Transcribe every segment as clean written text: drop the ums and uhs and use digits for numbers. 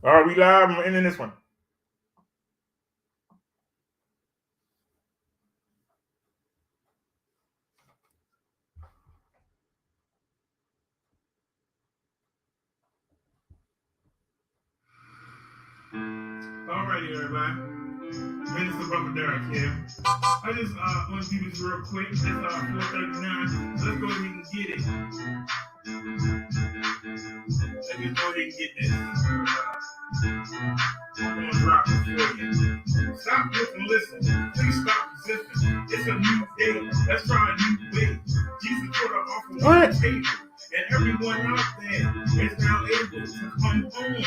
All right, we live. I'm ending this one. All righty, everybody. Minister Brother Derek here. I just want to do this real quick. It's 4:39. So let's go ahead and get it. Let's just go ahead and get this. I'm going to drop it for you. Stop, look, and listen. Please stop resisting. It's a new day. Let's try a new way. Jesus put an offer on the table. And everyone out there is now able to come home.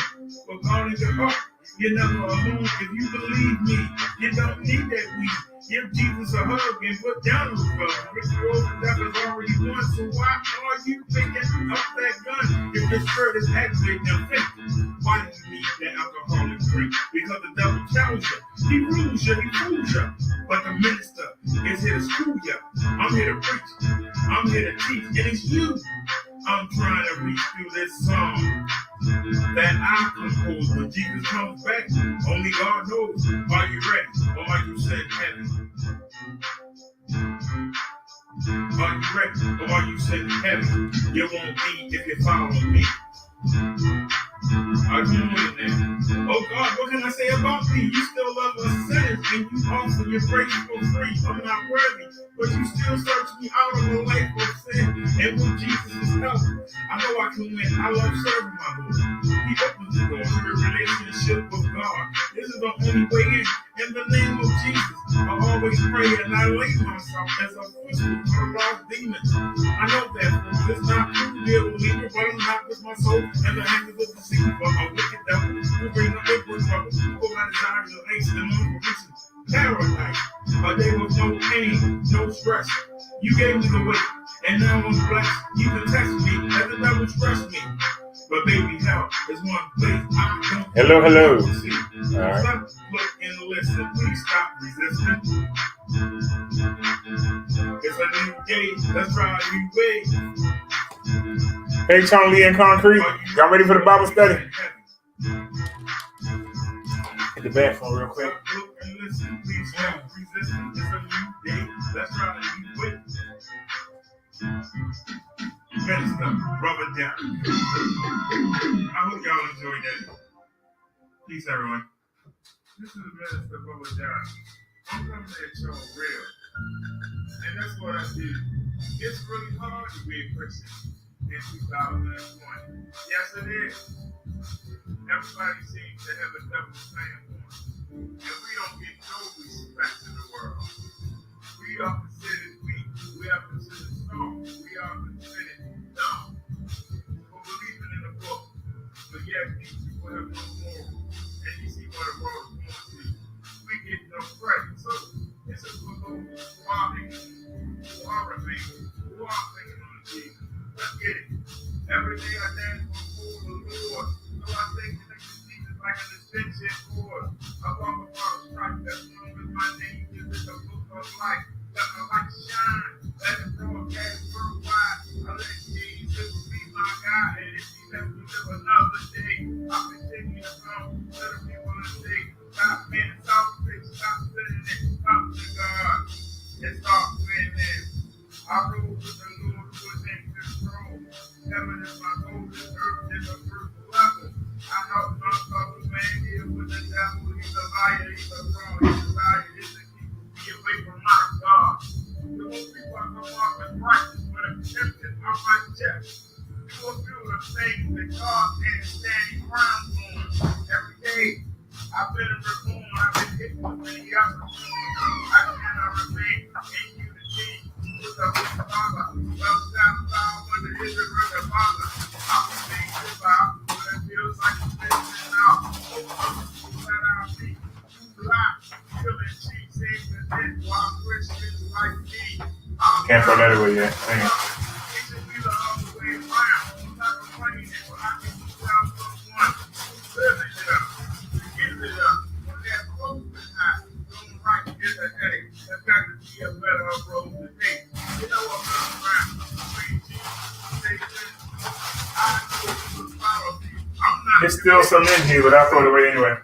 But God in your heart, you're never alone. If you believe me, you don't need that weed. Give Jesus a hug and put down the rug. Rich roll the devil's already won. So why are you picking up that gun? If your spirit is activated and fit, why do you need that alcoholic drink? Because the devil tells you, he rules you, he fools you. But the minister is here to school you. I'm here to preach. I'm here to teach. And it's you I'm trying to reach through this song that I composed. When Jesus comes back, only God knows. Are you ready? Or are you saying heavy? Are you ready? Or are you saying heavy? You won't be if you follow me. Are you doing that? Oh God, what can I say about me? You still love us sinners and you offer your grace for free. I'm not worthy, but you still search me out of a life of sin. And with Jesus' help, I know I can win. I love serving my Lord. He opens the door to a relationship with God. This is the only way in. In the name of Jesus, I always pray and I lay myself as a footstool for lost demons. I know that it's not true, dear believer, but I'm not with my soul and the hands of the deceiver. A wicked devil who bring the inward trouble, who my desires of angst and unreason. Paradise, a day with no pain, no stress. You gave me the way, and now I'm blessed. You can test me, as the devil stress me. But baby, hell is one place I don't hello. See. Right. Stop, look, and listen. Please stop resisting. It's a new day. Let's try a new way. Hey, Tony Lee and Concrete. Y'all ready for the Bible study? Hit the bathroom real quick. Look and listen. Please stop resisting. It's a new day. Let's try a new way. Minister Brother Derek. I hope y'all enjoyed that. Peace, everyone. This is Minister Brother Derek. I'm coming at y'all real. And that's what I do. It's really hard to be a Christian in 2001. Yes, it is. Everybody seems to have a double standard. And we don't get no respect in the world. We are considered weak. We are considered strong. We are considered dumb for believing in the book. But yet these people have no moral. And you see what the world is going to. We get no credit. So this is for those who are thinking, who are remaining, who are thinking on Jesus. Let's get it. Every day I dance before the Lord. So I think that Jesus like an extension cord. I walk upon a stripe that's known as my name. Is in the book of life. Let my light shine. Let it broadcast worldwide. I let Jesus be my God. And if he left me live another day, I'll continue to come. Let him be one day. Stop being selfish. Stop sitting there. Come to God. And start winning. I rule with the Lord who is in control. Heaven is my goal. This earth is a fruitful level. I help my fellow man here with the devil. He's a liar. He's a fraud. He's a liar. He's a keep away from my God. The most people I come up with righteous, but I'm tempted on my chest. You will feel the things that God can't stand ground on. Every day, I've been reformed. I've been hit with many opportunities. I cannot remain in unity with the Father. Well, stand down when the Israel the Father. I will make this vow, but it feels like it's missing out. Let our feet lie, killing cheap, saving the dead, while Christians like me. Can't throw that away yet. Hang on. There's still some in here, but I'll throw it away anyway.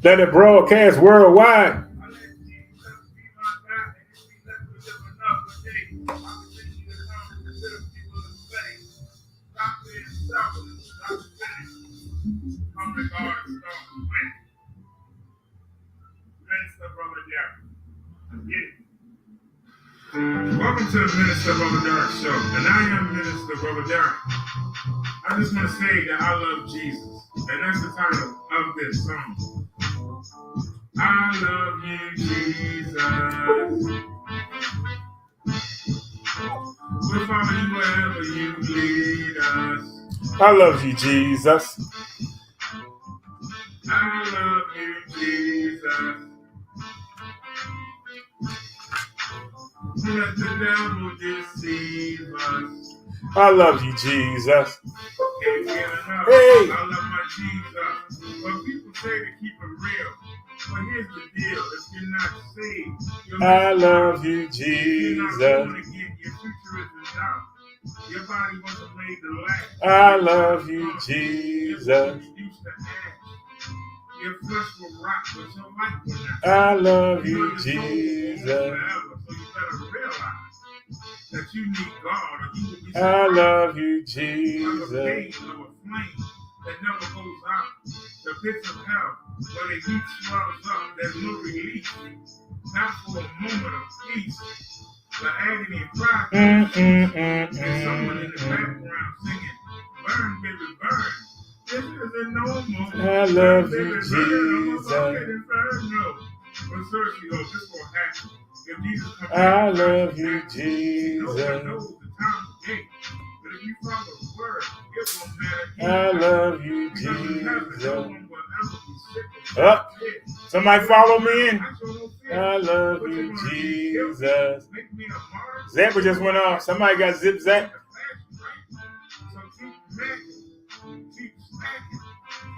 Let it broadcast worldwide. Welcome to the Minister Brother Derek Show, and I am Minister Brother Derek. I just want to say that I love Jesus, and that's the title of this song. I love you, Jesus. We'll follow you wherever you lead us. I love you, Jesus. I love you, Jesus. Let the devil deceive us. I love you, Jesus. Hey. I love my Jesus. But people say to keep it real. But here's the deal. If you're not saved, I love you, Jesus. You're not born again. Your future is in doubt. Your body wasn't made to last. I love you, Jesus. Your flesh will rot, but your life will not. I love you, Jesus. So you better realize that you need God, or you will be I love you, Jesus. Of a flame that never goes out. The pits of hell, where the heat swells up, there's no relief. Not for a moment of peace. The agony and cry. And someone in the background singing, burn, baby, burn. This isn't normal. I love you, Jesus. But seriously, though, this will happen. If Jesus comes I love you, Jesus. No one knows the time of day. But if you follow the word, it won't matter. I love you, Jesus. No one will ever be sick. Somebody follow me in. I love you, Jesus. Zapper just went off. Somebody got zip zap. So keep smacking.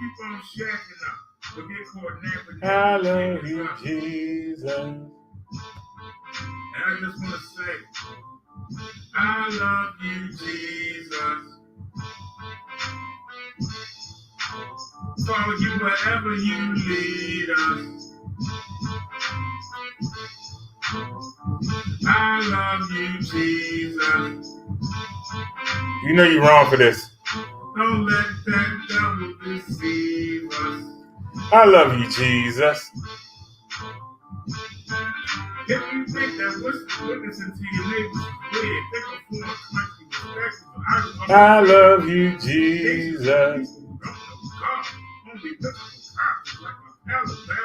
Keep on shacking up. But get caught napping. I love you, Jesus. And I just want to say, I love you, Jesus. Follow you wherever you lead us. I love you, Jesus. You know you're wrong for this. Don't let that devil deceive us. I love you, Jesus. If you think that witnessing to your neighbors is weird, think of foreign country with I love you, Jesus.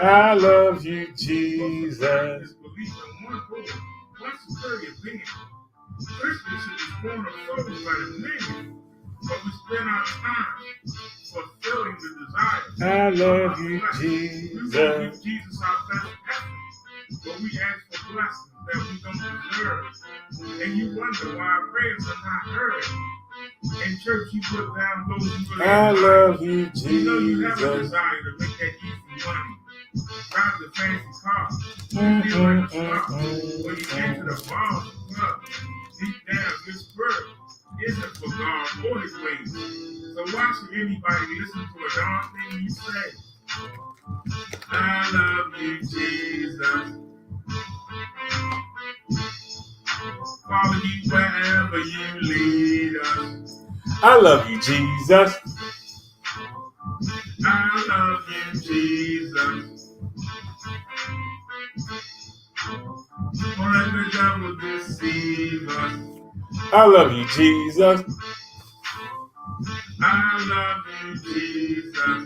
I love you, Jesus. But we spend our time fulfilling the desires. I love you, We want to Jesus. give Jesus our best effort, but we ask for blessings that we don't deserve. And you wonder why our prayers are not heard. In church, you put down those who really I admire love you, You know you have a Jesus. desire to make that easy money. Drive the fancy car. Feel like a star. When you enter the bar, club, deep down, your spirit isn't for God or His ways. So why should anybody listen to a darn thing you say? I love you, Jesus. Follow you wherever you lead us. I love you, Jesus. I love you, Jesus. Don't let the devil deceive us. I love you, Jesus. I love you, Jesus.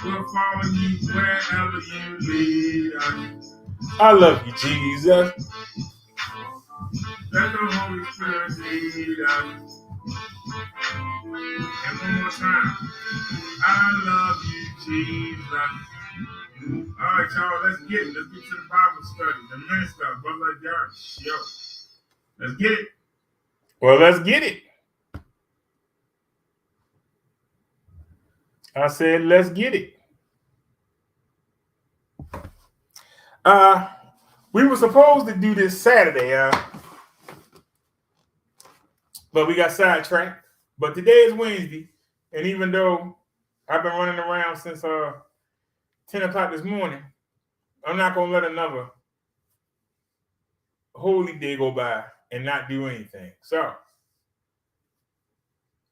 We'll follow you wherever you lead us. I love you, Jesus. Let the Holy Spirit lead us. And one more time. I love you, Jesus. All right, y'all, let's get it. Let's get to the Bible study. The minister, Brother Derek. Yo, let's get it. Well, let's get it. I said, let's get it. We were supposed to do this Saturday, but we got sidetracked. But today is Wednesday, and even though I've been running around since 10 o'clock this morning, I'm not gonna let another holy day go by and not do anything. So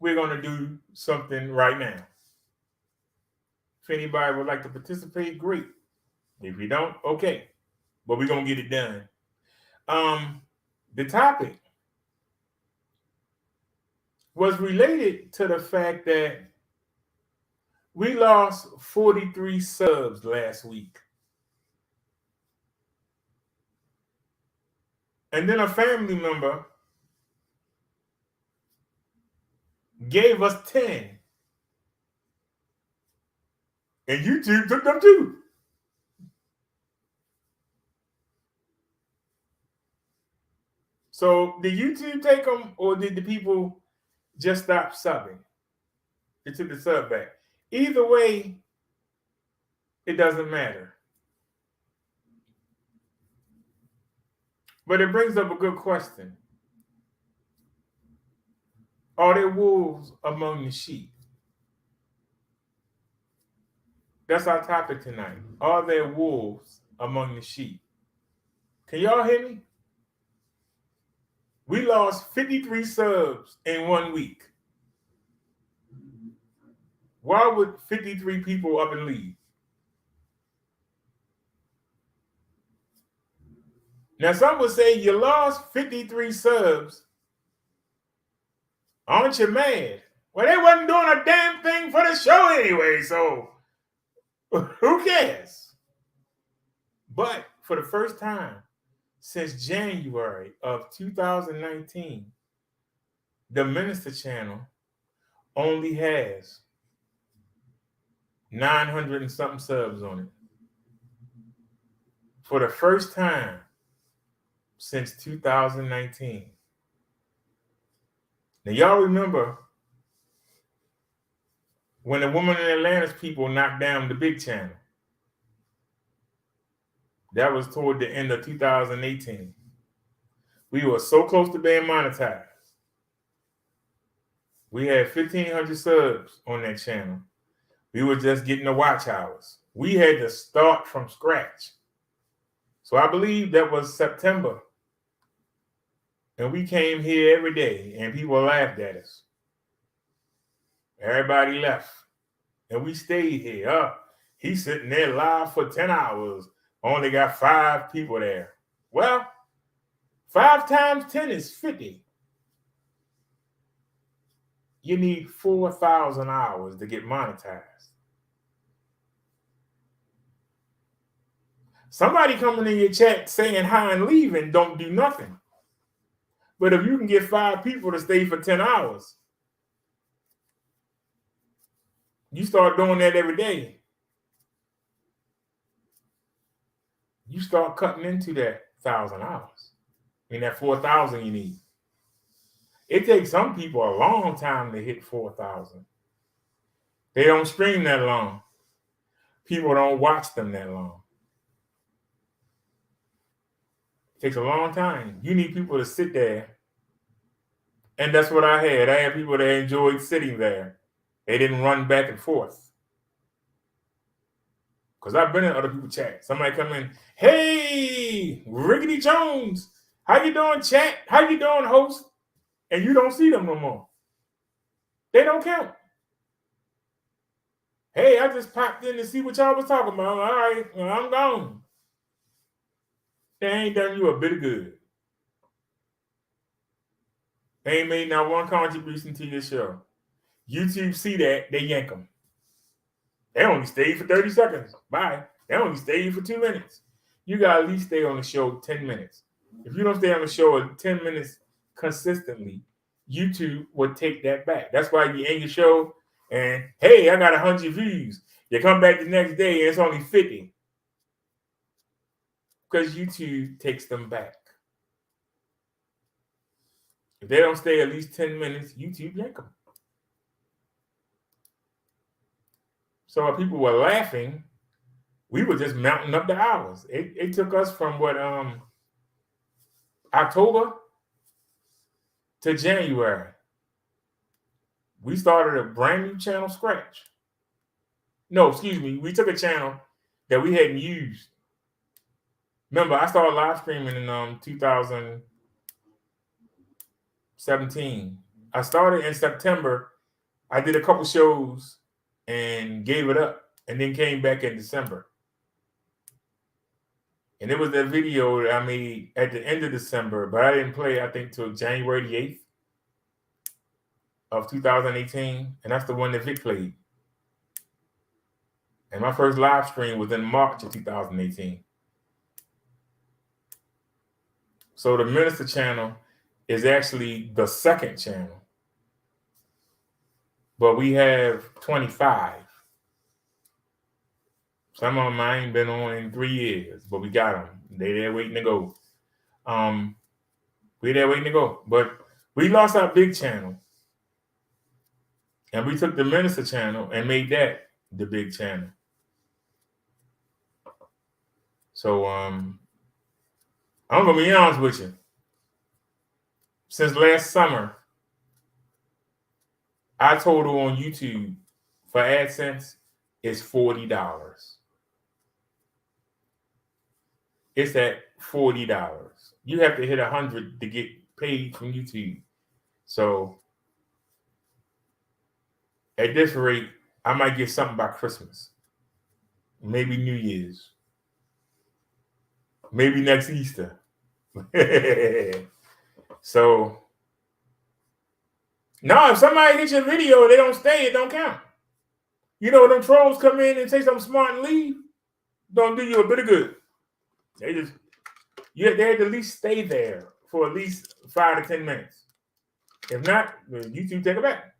we're gonna do something right now. If anybody would like to participate, great. If you don't, okay. But we're gonna get it done. The topic was related to the fact that we lost 43 subs last week. And then a family member gave us 10. And YouTube took them too. So did YouTube take them, or did the people just stop subbing? They took the sub back. Either way, it doesn't matter. But it brings up a good question. Are there wolves among the sheep? That's our topic tonight. Are there wolves among the sheep? Can y'all hear me? We lost 53 subs in 1 week. Why would 53 people up and leave? Now, some would say you lost 53 subs. Aren't you mad? Well, they wasn't doing a damn thing for the show anyway, so who cares? But for the first time since January of 2019, the Minister Channel only has 900 and something subs on it. For the first time since 2019. Now, y'all remember when the woman in Atlanta's people knocked down the big channel? That was toward the end of 2018. We were so close to being monetized. We had 1,500 subs on that channel. We were just getting the watch hours. We had to start from scratch. So I believe that was September. And we came here every day and people laughed at us. Everybody left. And we stayed here. He's sitting there live for 10 hours. Only got 5 people there. Well, 5 times 10 is 50. You need 4,000 hours to get monetized. Somebody coming in your chat saying hi and leaving don't do nothing. But if you can get 5 people to stay for 10 hours, you start doing that every day. You start cutting into that 1,000 hours. I mean, that 4,000 you need. It takes some people a long time to hit 4,000. They don't stream that long. People don't watch them that long. It takes a long time. You need people to sit there. And that's what I had. I had people that enjoyed sitting there. They didn't run back and forth. Because I've been in other people's chat. Somebody come in, hey, Rickety Jones, how you doing, chat? How you doing, host? And you don't see them no more. They don't count. Hey, I just popped in to see what y'all was talking about. All right, well, I'm gone. They ain't done you a bit of good. They ain't made not one contribution to your show. YouTube see that, they yank them. They only stay for 30 seconds. Bye. They only stay for 2 minutes. You got to at least stay on the show 10 minutes. If you don't stay on the show 10 minutes consistently, YouTube will take that back. That's why you end your show and, hey, I got 100 views. You come back the next day and it's only 50. Because YouTube takes them back. If they don't stay at least 10 minutes, YouTube yank them. So when people were laughing, we were just mounting up the hours. It took us from October to January. We started a brand new channel scratch. No, excuse me. We took a channel that we hadn't used. Remember, I started live streaming in 2017. I started in September. I did a couple shows and gave it up, and then came back in December. And it was that video that I made at the end of December, but I didn't play, I think, till January the 8th of 2018, and that's the one that Vic played. And my first live stream was in March of 2018. So the Minister channel is actually the second channel. But we have 25. Some of them I ain't been on in 3 years, but we got them. They there waiting to go. We there waiting to go. But we lost our big channel. And we took the Minister channel and made that the big channel. So I'm gonna be honest with you. Since last summer, our total on YouTube for AdSense is $40. It's at $40. You have to hit 100 to get paid from YouTube. So at this rate, I might get something by Christmas. Maybe New Year's. Maybe next Easter. So, no, if somebody hits your video, they don't stay, it don't count. You know, them trolls come in and say something smart and leave, don't do you a bit of good. They had to at least stay there for at least 5 to 10 minutes. If not, YouTube take it back.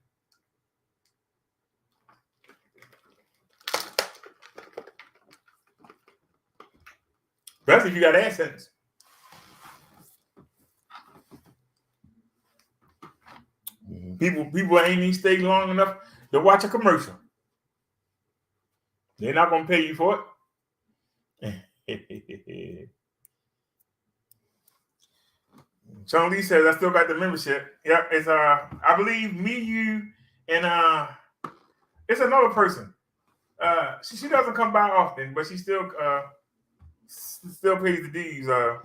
Especially if you got AdSense. People ain't even stay long enough to watch a commercial. They're not gonna pay you for it. Sean Lee says, I still got the membership. Yep, it's I believe me, you, and it's another person. She doesn't come by often, but she still pays the dues. I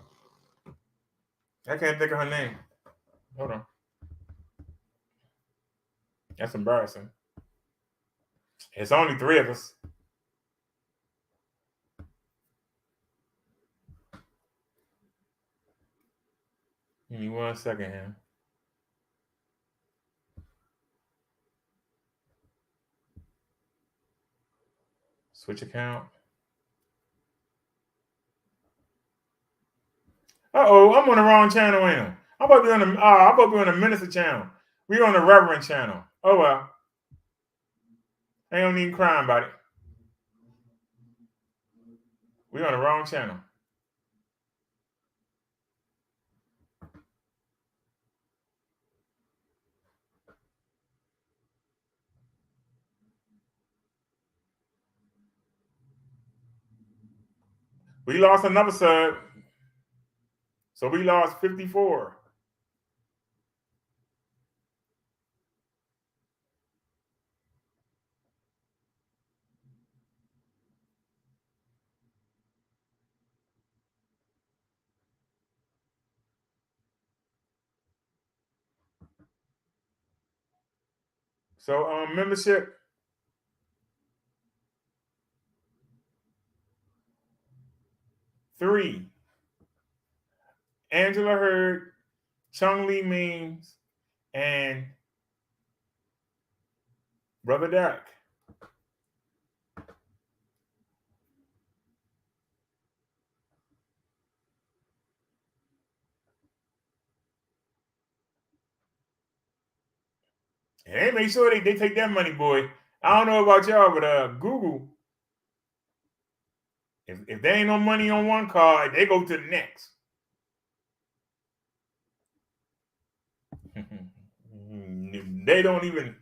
can't think of her name. Hold on. That's embarrassing. It's only 3 of us. Give me 1 second here. Switch account. Uh-oh, I'm on the wrong channel, ain't I? I'm about to be on the minister channel. We on the reverend channel. Oh well. I don't even crying about it. We on the wrong channel. We lost another sub. So we lost 54. So membership. Three. Angela Hurd, Chung Lee Means, and Brother Derek. And they make sure they take that money, boy. I don't know about y'all, but Google, if there ain't no money on one card, they go to the next. They don't even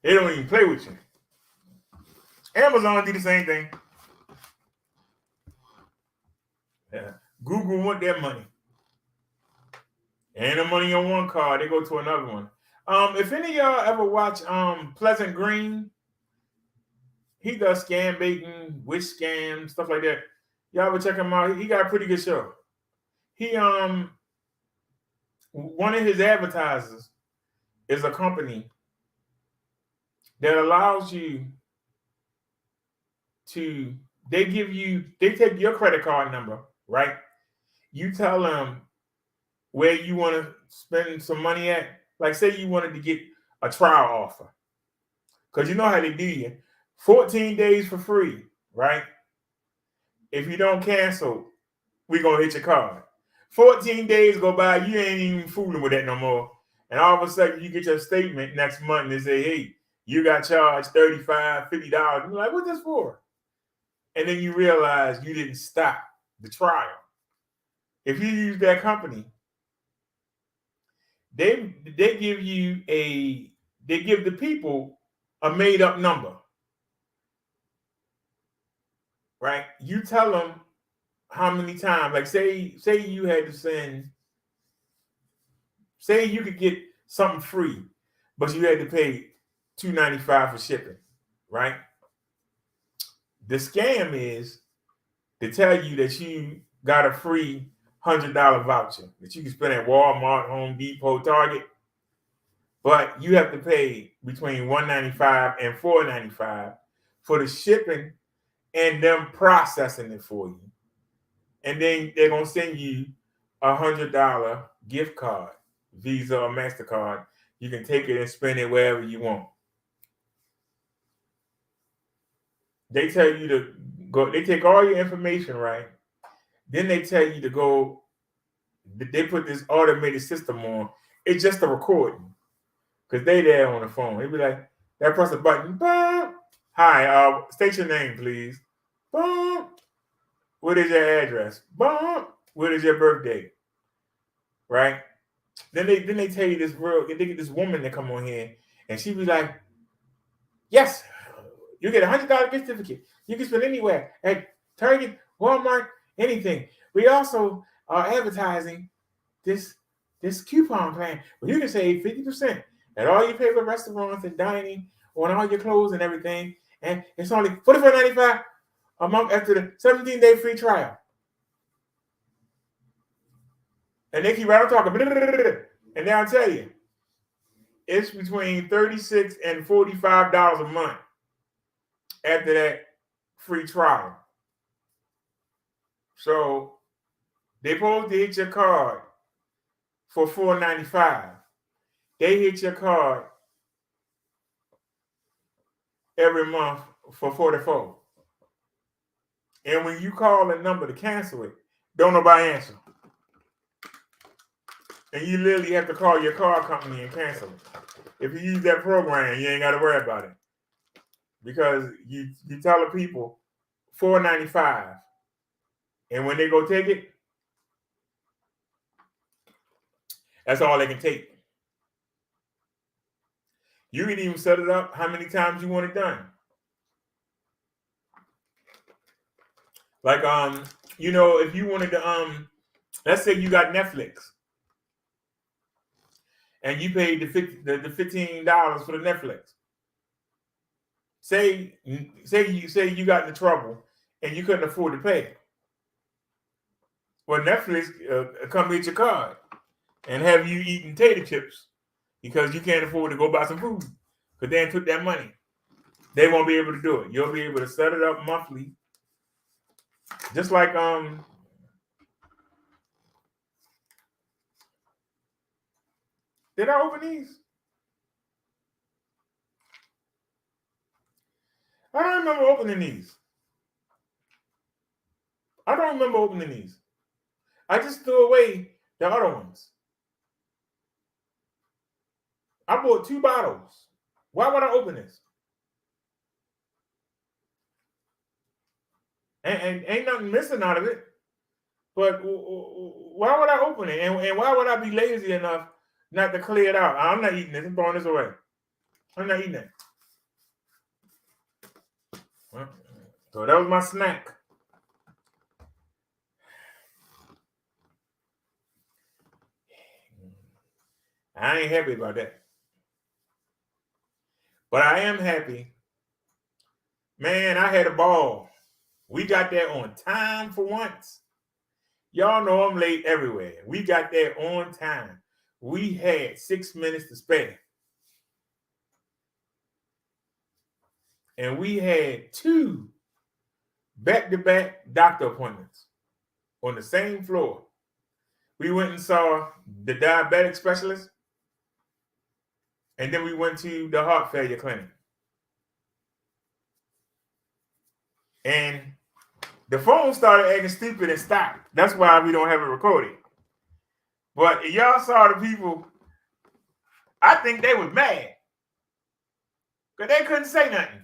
play with you. Amazon do the same thing. Yeah. Google want their money. Ain't no money on one card, they go to another one. If any of y'all ever watch Pleasant Green, he does scam baiting, witch scams, stuff like that. Y'all ever check him out? He got a pretty good show. He one of his advertisers is a company that allows you to, they take your credit card number, right? You tell them where you want to spend some money at. Like say you wanted to get a trial offer. Because you know how they do you. 14 days for free, right? If you don't cancel, we're going to hit your card. 14 days go by, you ain't even fooling with that no more. And all of a sudden, you get your statement next month and they say, hey, you got charged $35, $50. You're like, what's this for? And then you realize you didn't stop the trial. If you use that company, they give the people a made up number, right? You tell them how many times, like say you had to send, say you could get something free, but you had to pay $2.95 for shipping, right? The scam is to tell you that you got a free $100 voucher that you can spend at Walmart, Home Depot, Target, but you have to pay between $1.95 and $4.95 for the shipping and them processing it for you. And then they're gonna send you $100 gift card, Visa or MasterCard. You can take it and spend it wherever you want. They tell you to go, they take all your information, right? Then they tell you to go, they put this automated system on. It's just a recording. Because they there on the phone. They be like, they press a button. Boom. Hi, state your name, please. Boom. What is your address? Boom. What is your birthday? Right? Then they tell you this they get this woman to come on here and she be like, yes, you get $100 gift certificate. You can spend anywhere at Target, Walmart, anything. We also are advertising this coupon plan where you can save 50% at all your favorite restaurants and dining on all your clothes and everything. And it's only $44.95 a month after the 17-day free trial. And they keep right on talking. And now I'll tell you, it's between $36 and $45 a month after that free trial. So they supposed to hit your card for $4.95. They hit your card every month for $44. And when you call a number to cancel it, don't nobody answer. And you literally have to call your car company and cancel it. If you use that program, you ain't got to worry about it. Because you tell the people $4.95. And when they go take it, that's all they can take. You can even set it up how many times you want it done. Like, if you wanted to, let's say you got Netflix and you paid the $15 for the Netflix. Say you got into trouble and you couldn't afford to pay it. Well, Netflix come hit your card and have you eating tater chips because you can't afford to go buy some food because they took that money. They won't be able to do it. You'll be able to set it up monthly, just like Did I open these? I don't remember opening these. I just threw away the other ones. I bought 2 bottles. Why would I open this? And ain't nothing missing out of it. But why would I open it? And why would I be lazy enough not to clear it out? I'm not eating this. I'm throwing this away. I'm not eating it. So that was my snack. I ain't happy about that. But I am happy. Man, I had a ball. We got there on time for once. Y'all know I'm late everywhere. We got there on time. We had 6 minutes to spare. And we had 2 back-to-back doctor appointments on the same floor. We went and saw the diabetic specialist, and then we went to the heart failure clinic. And the phone started acting stupid and stopped. That's why we don't have it recorded. But y'all saw the people, I think they was mad. Because they couldn't say nothing.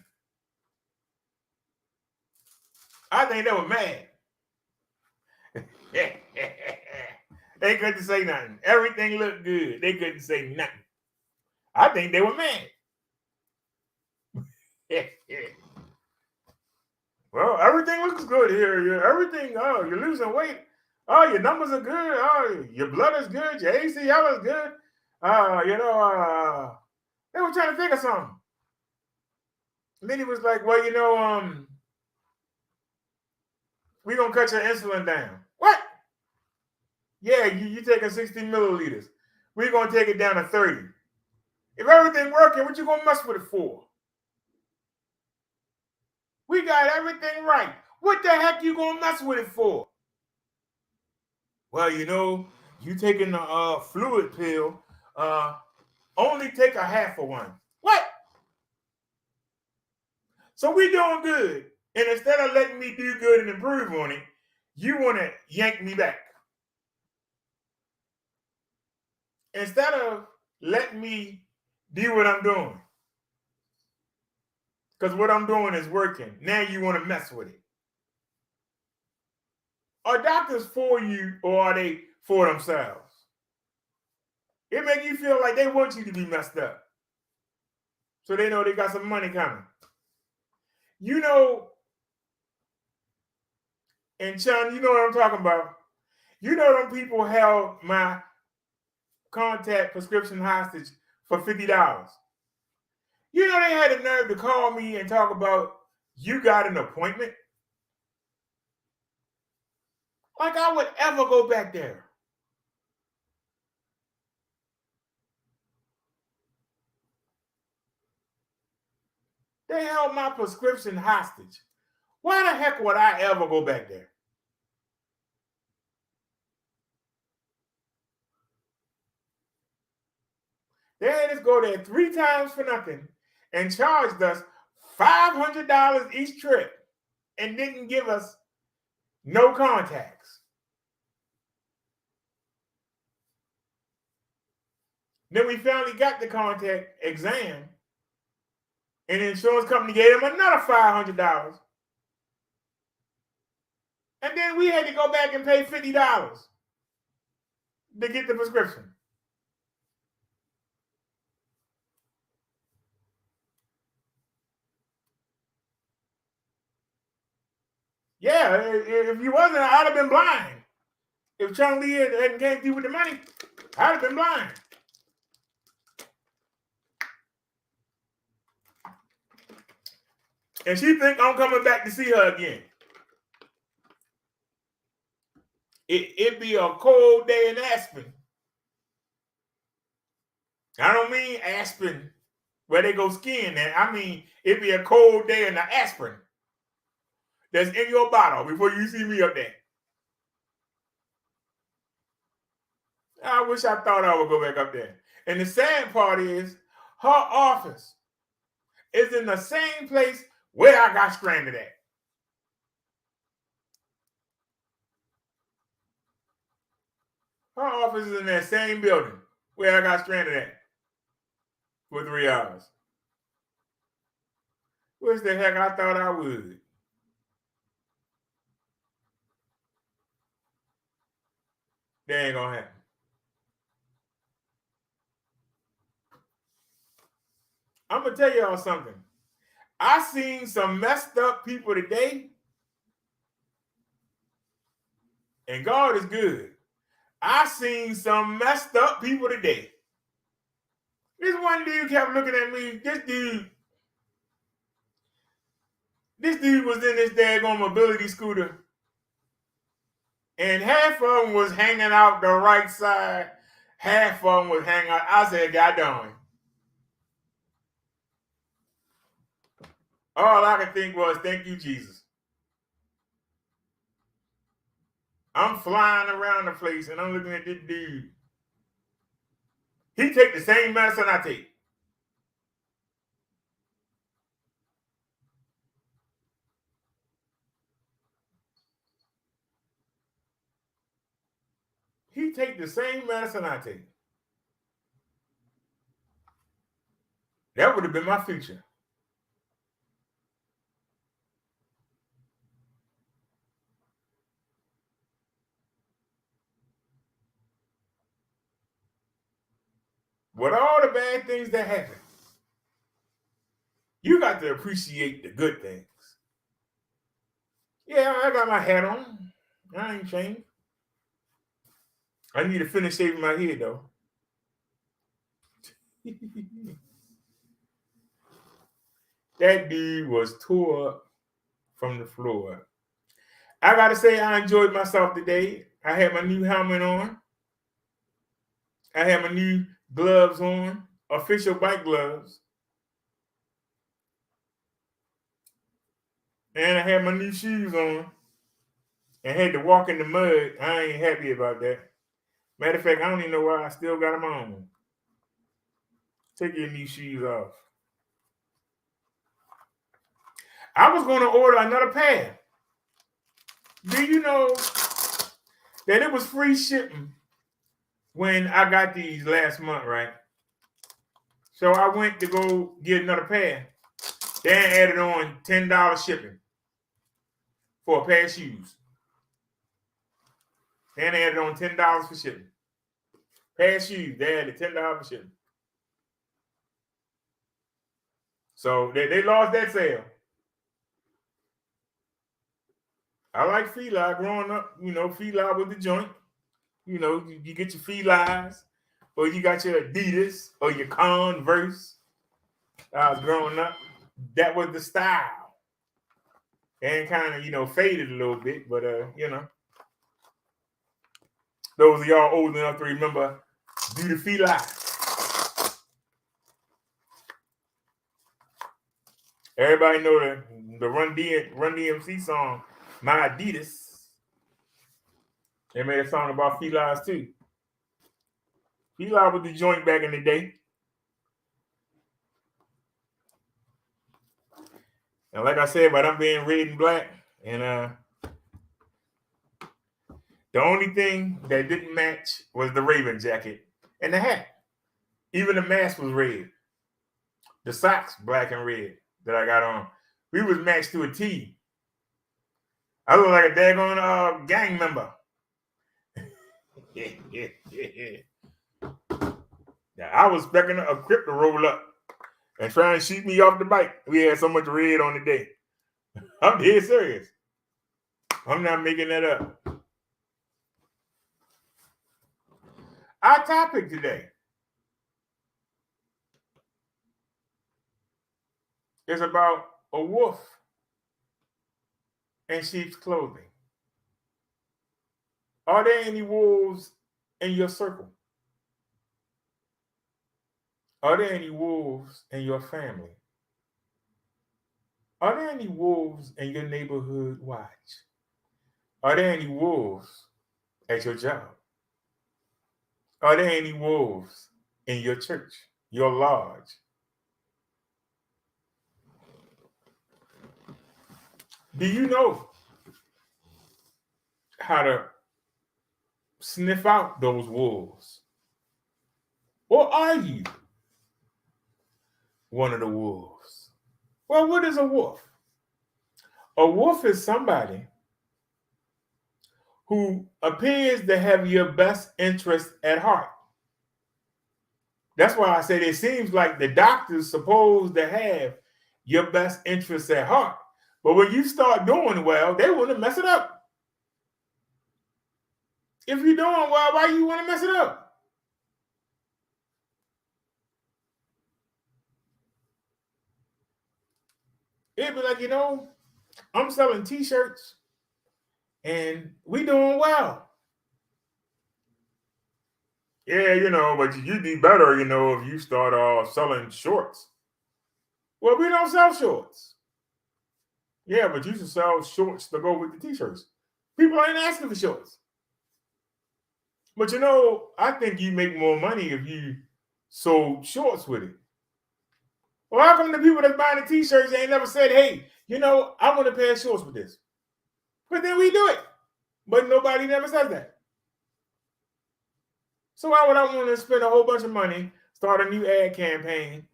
I think they were mad. They couldn't say nothing. Everything looked good. They couldn't say nothing. I think they were mad. Well, everything looks good here. Everything, you're losing weight. Oh, your numbers are good. Oh, your blood is good. Your ACL is good. They were trying to think of something. And then he was like, well, we're going to cut your insulin down. What? Yeah, you're taking 60 milliliters. We're going to take it down to 30. If everything working, what you going to mess with it for? We got everything right. What the heck you going to mess with it for? Well, you taking the fluid pill, only take a half of one. What? So we doing good. And instead of letting me do good and improve on it, you want to yank me back. Instead of letting me do what I'm doing. Because what I'm doing is working. Now you want to mess with it. Are doctors for you or are they for themselves? It make you feel like they want you to be messed up. So they know they got some money coming. And Sean, you know what I'm talking about. Them people held my contact prescription hostage for $50. They had the nerve to call me and talk about, you got an appointment? Like I would ever go back there. They held my prescription hostage. Why the heck would I ever go back there? They had us go there 3 times for nothing and charged us $500 each trip and didn't give us no contacts. Then we finally got the contact exam, and the insurance company gave them another $500. And then we had to go back and pay $50 to get the prescription. Yeah, if you wasn't, I'd have been blind. If Chung Lee hadn't came through with the money, I'd have been blind. And she think I'm coming back to see her again. It'd be a cold day in Aspen. I don't mean Aspen where they go skiing at. I mean, it'd be a cold day in the aspirin that's in your bottle before you see me up there. I wish I thought I would go back up there. And the sad part is, her office is in the same place where I got stranded at. Her office is in that same building where I got stranded at for 3 hours. Wish the heck I thought I would. That ain't gonna happen. I'm gonna tell y'all something. I seen some messed up people today, and God is good. I seen some messed up people today. This one dude kept looking at me. This dude was in this daggone mobility scooter, and half of them was hanging out the right side, half of them was hanging out. I said, God darn. All I could think was, thank you, Jesus. I'm flying around the place, and I'm looking at this dude. He take the same medicine I take. He take the same medicine I take. That would have been my future. With all the bad things that happen, you got to appreciate the good things. Yeah, I got my hat on. I ain't changed. I need to finish shaving my head, though. That dude was tore up from the floor. I got to say, I enjoyed myself today. I had my new helmet on. I had my new gloves on, official bike gloves. And I had my new shoes on and had to walk in the mud. I ain't happy about that. Matter of fact, I don't even know why I still got them on. Take your new shoes off. I was going to order another pair. Do you know that it was free shipping when I got these last month, right? So I went to go get another pair. They added on $10 shipping for a pair of shoes. And they added on $10 for shipping. Pair of shoes, they added $10 for shipping. So they lost that sale. I like Fila. Growing up, Fila with the joint. You get your Filas, or you got your Adidas, or your Converse. I was growing up. That was the style. And kind of, faded a little bit, but, those of y'all old enough to remember, do the Fila. Everybody know the Run DMC song, My Adidas. They made a song about Filas too. Fila was the joint back in the day. And like I said, about them being red and black, and the only thing that didn't match was the Raven jacket and the hat. Even the mask was red. The socks, black and red, that I got on. We was matched to a T. I look like a daggone gang member. Now, I was expecting a Crip to roll up and try and shoot me off the bike. We had so much red on the day. I'm dead serious. I'm not making that up. Our topic today is about a wolf in sheep's clothing. Are there any wolves in your circle? Are there any wolves in your family? Are there any wolves in your neighborhood watch? Are there any wolves at your job? Are there any wolves in your church, your lodge? Do you know how to sniff out those wolves? Or are you one of the wolves? Well, what is a wolf? A wolf is somebody who appears to have your best interest at heart. That's why I said it seems like the doctor's supposed to have your best interest at heart. But when you start doing well, they want to mess it up. If you're doing well, why you want to mess it up? It'd be like, I'm selling t-shirts and we doing well. Yeah, but you'd be better, if you start selling shorts. Well, we don't sell shorts. Yeah, but you should sell shorts to go with the t-shirts. People ain't asking for shorts. But I think you make more money if you sold shorts with it. Well, how come the people that's buying the t-shirts ain't never said, hey, I want a pair of shorts with this? But then we do it. But nobody never says that. So why would I want to spend a whole bunch of money, start a new ad campaign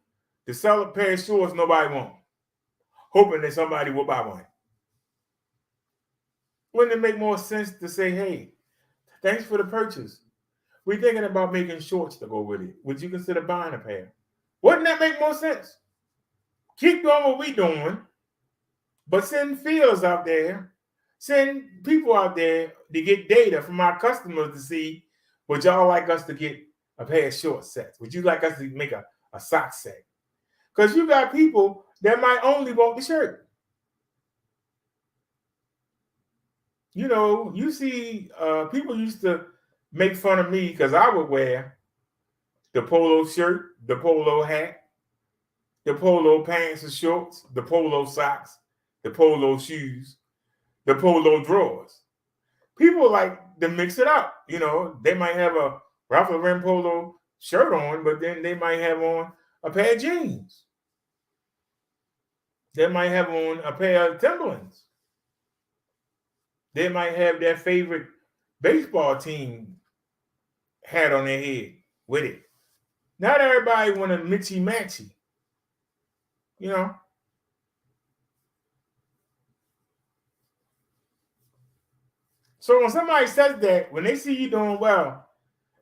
to sell a pair of shorts nobody wants, hoping that somebody will buy one? Wouldn't it make more sense to say, hey, thanks for the purchase. We're thinking about making shorts to go with it. Would you consider buying a pair? Wouldn't that make more sense? Keep doing what we're doing, but send feelers out there, send people out there to get data from our customers to see, would y'all like us to get a pair of short sets? Would you like us to make a sock set? Because you got people that might only want the shirt. You see people used to make fun of me because I would wear the polo shirt, the polo hat, the polo pants and shorts, the polo socks, the polo shoes, the polo drawers. People like to mix it up. They might have a Ralph Lauren polo shirt on, but then they might have on a pair of jeans. They might have on a pair of Timberlands. They might have their favorite baseball team hat on their head with it. Not everybody want a mitchy matchy. So when somebody says that, when they see you doing well,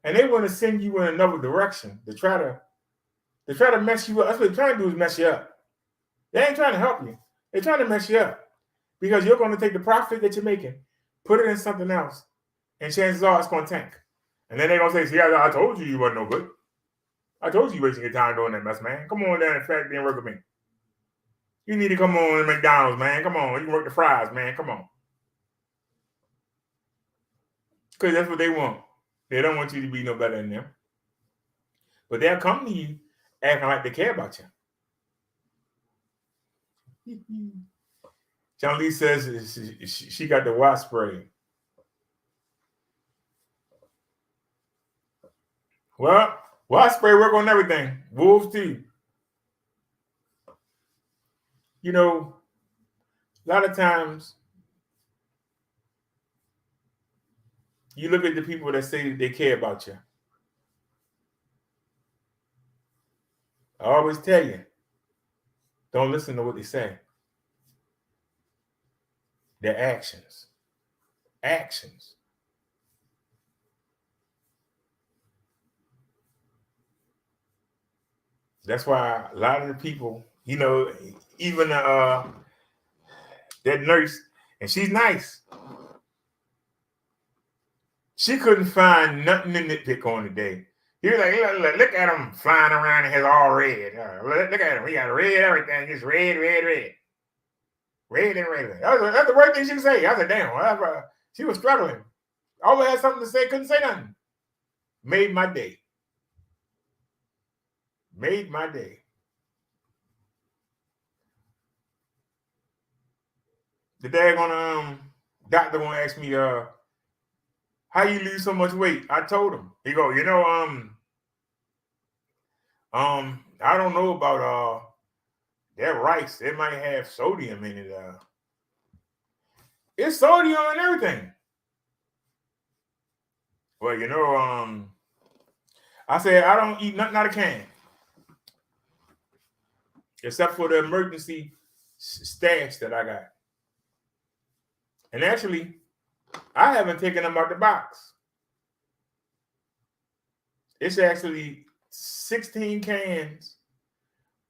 and they want to send you in another direction to try to mess you up, that's what they're trying to do, is mess you up. They ain't trying to help you. They're trying to mess you up because you're going to take the profit that you're making, put it in something else, and chances are it's going to tank. And then they're going to say, see, I told you wasn't no good. I told you wasting your time doing that mess, man. Come on down and factory and work with me. You need to come on to McDonald's, man. Come on. You can work the fries, man. Come on. Because that's what they want. They don't want you to be no better than them. But they'll come to you acting like they care about you. John Lee says she got the wasp spray. Well, wasp spray work on everything. Wolves too. A lot of times, you look at the people that say they care about you. I always tell you, don't listen to what they say. Their actions. Actions. That's why a lot of the people, even that nurse, and she's nice. She couldn't find nothing to nitpick on today. He was like, look at him flying around and he's all red. Look at him. He got red everything. Just red, red, red. Red and red. That's the worst thing she could say. I said, damn. She was struggling. Always had something to say. Couldn't say nothing. Made my day. Made my day. The daggone doctor gonna ask me, how you lose so much weight? I told him. He go, I don't know about that rice. It might have sodium in it. It's sodium and everything. Well, I said I don't eat nothing out of can, except for the emergency stash that I got. And actually, I haven't taken them out the box. It's actually 16 cans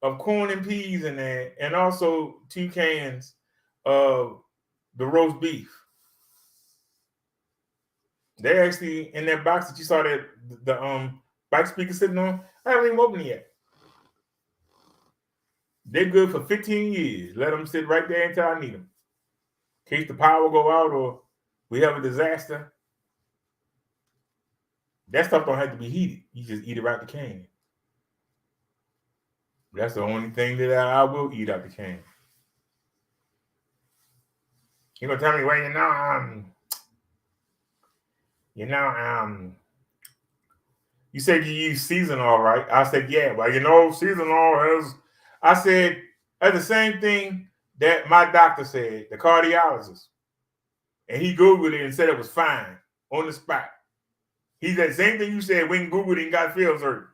of corn and peas in there, and also 2 cans of the roast beef. They're actually in that box that you saw that the bike speaker sitting on. I haven't even opened it yet. They're good for 15 years. Let them sit right there until I need them. In case the power go out or we have a disaster. That stuff don't have to be heated. You just eat it out the can. That's the only thing that I will eat out the can. You're gonna tell me, well, you said you use seasonal, right? I said, yeah. Well, seasonal has. I said that's the same thing that my doctor said, the cardiologist, and he Googled it and said it was fine on the spot. He said same thing you said when Googled it and got feels hurt.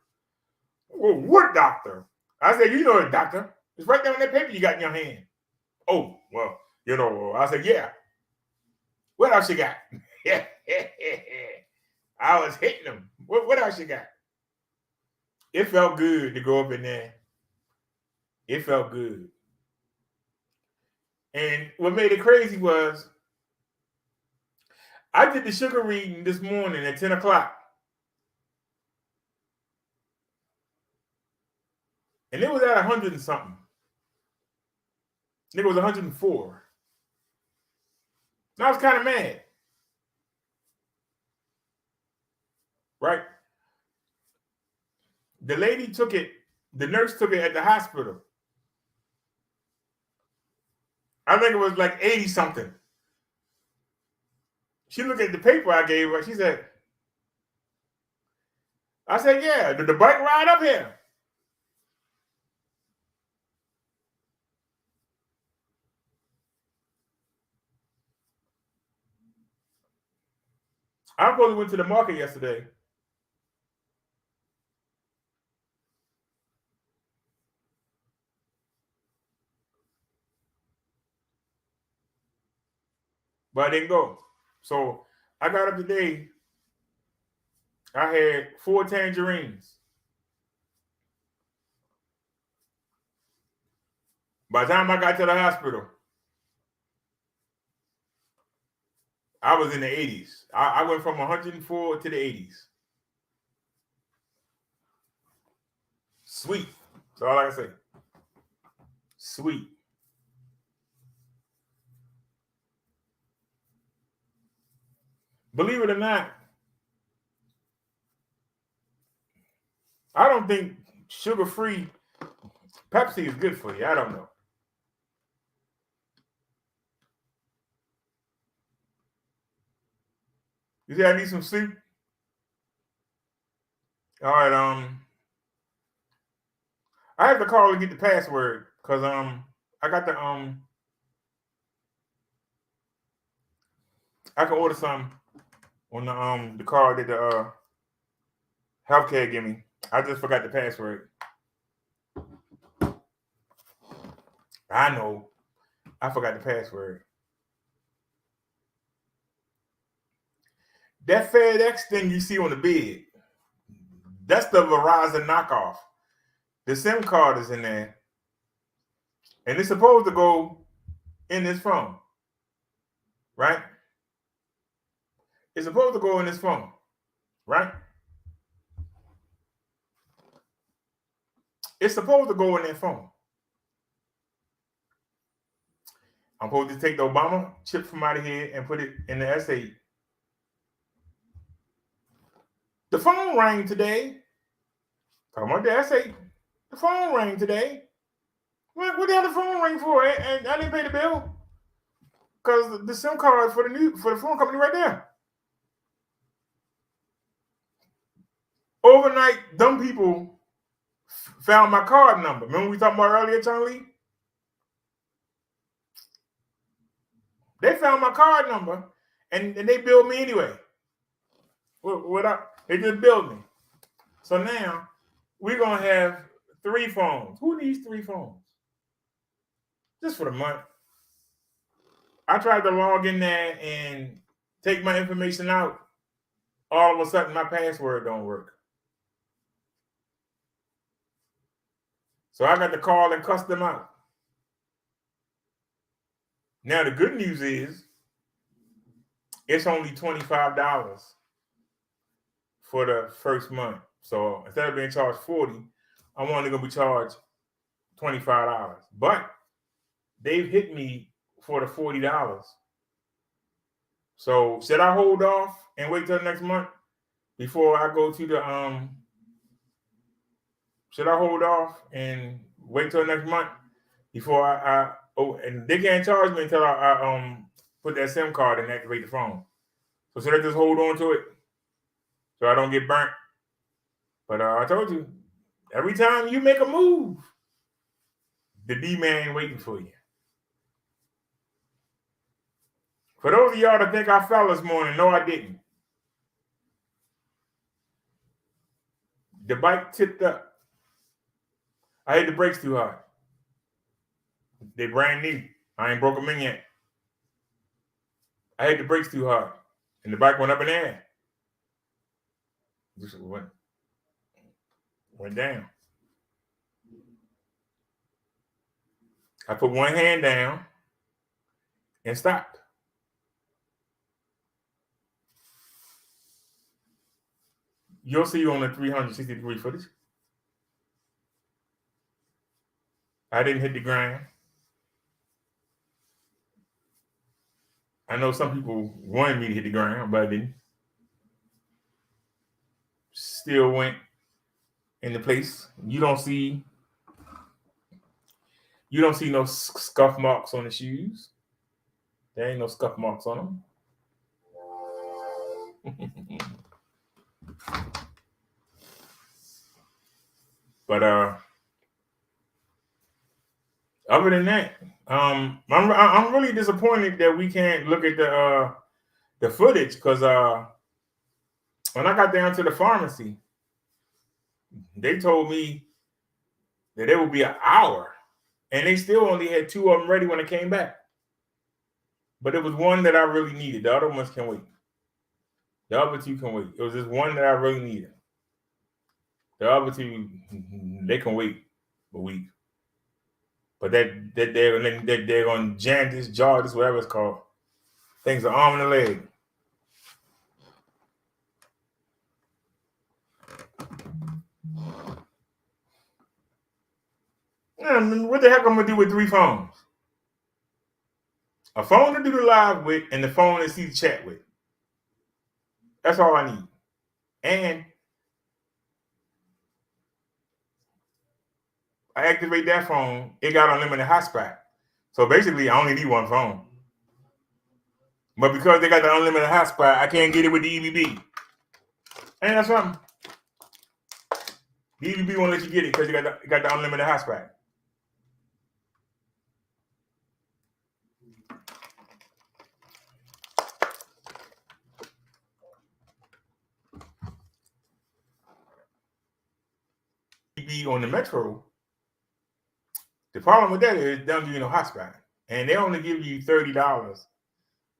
Well, what doctor? I said, you know the doctor. It's right there on that paper you got in your hand. Oh, well, I said, yeah. What else you got? I was hitting him. What else you got? It felt good to go up in there. It felt good. And what made it crazy was I did the sugar reading this morning at 10 o'clock. And it was at 100 and something. It was 104. And I was kind of mad. Right? The lady took it, the nurse took it at the hospital. I think it was like 80 something. She looked at the paper I gave her. She said, I said, yeah, the bike ride up here. I probably went to the market yesterday. But I didn't go. So I got up today. I had 4 tangerines. By the time I got to the hospital, I was in the 80s. I went from 104 to the 80s. Sweet. That's all I can say. Sweet. Believe it or not, I don't think sugar-free Pepsi is good for you. I don't know. You say I need some sleep? All right, I have to call and get the password because I got the I can order some on the card that the healthcare give me. I just forgot the password. I know. I forgot the password. That FedEx thing you see on the bed, that's the Verizon knockoff. The SIM card is in there. And it's supposed to go in this phone. Right? It's supposed to go in this phone. Right? It's supposed to go in that phone. I'm supposed to take the Obama chip from out of here and put it in the S8. The phone rang today. Talking about the S8. The phone rang today. What the hell the phone ring for? And I didn't pay the bill. Because the SIM card for the phone company right there. Overnight, dumb people found my card number. Remember we talked about earlier, Charlie? They found my card number and they billed me anyway. They just billed me. So now we're going to have 3 phones. Who needs 3 phones? Just for the month. I tried to log in there and take my information out. All of a sudden, my password don't work. So I got to call and cuss them out. Now, the good news is it's only $25 for the first month. So instead of being charged $40, I'm only going to be charged $25. But they've hit me for the $40. So should I hold off and wait till next month before I go to the should I hold off and wait till next month before and they can't charge me until I put that SIM card and activate the phone. So should I just hold on to it so I don't get burnt? But I told you, every time you make a move, the D-man waiting for you. For those of y'all that think I fell this morning, no, I didn't. The bike tipped up. I hit the brakes too hard. They brand new. I ain't broke them in yet. I hit the brakes too hard. And the bike went up in the air. Just went down. I put one hand down and stopped. You'll see on the 360-degree footage. I didn't hit the ground. I know some people wanted me to hit the ground, but I didn't. Still went into place. You don't see no scuff marks on the shoes. There ain't no scuff marks on them. But other than that, I'm really disappointed that we can't look at the footage because when I got down to the pharmacy, they told me that it would be an hour, and they still only had 2 of them ready when I came back. But it was one that I really needed. The other ones can wait. The other 2 can wait. It was just one that I really needed. The other 2, they can wait a week. But that they're on jaundice, whatever it's called. Things are arm and a leg. What the heck I'm gonna do with 3 phones? A phone to do the live with, and the phone to see the chat with. That's all I need. And I activate that phone, it got unlimited hotspot. So basically, I only need 1 phone. But because they got the unlimited hotspot, I can't get it with the EBB. Ain't that something? The EBB won't let you get it because you got the unlimited hotspot. EBB on the Metro, the problem with that is they don't give you no hotspot. And they only give you $30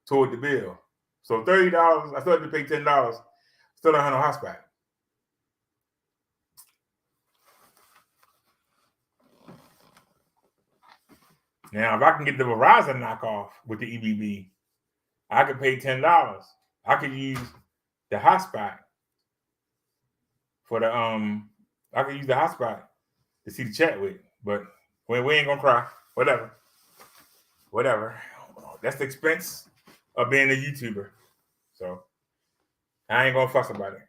toward the bill. So $30, I still have to pay $10, still don't have no hotspot. Now, if I can get the Verizon knockoff with the EBB, I could pay $10. I could use the hotspot for the I could use the hotspot to see the chat with, but we ain't gonna cry. Whatever. That's the expense of being a YouTuber. So I ain't gonna fuss about it.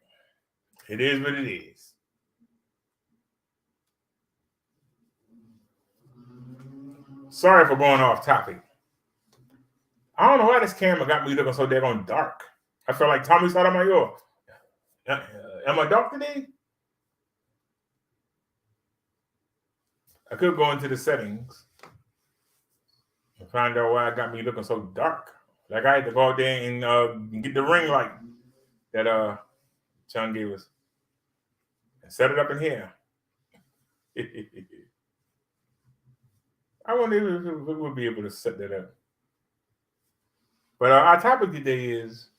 It is what it is. Sorry for going off topic. I don't know why this camera got me looking so daggone dark. I feel like Tommy Sotomayor. Am I dark today? I could go into the settings and find out why it got me looking so dark. Like I had to go out there and get the ring light that Chung gave us and set it up in here. I wonder if we would be able to set that up. But our topic today is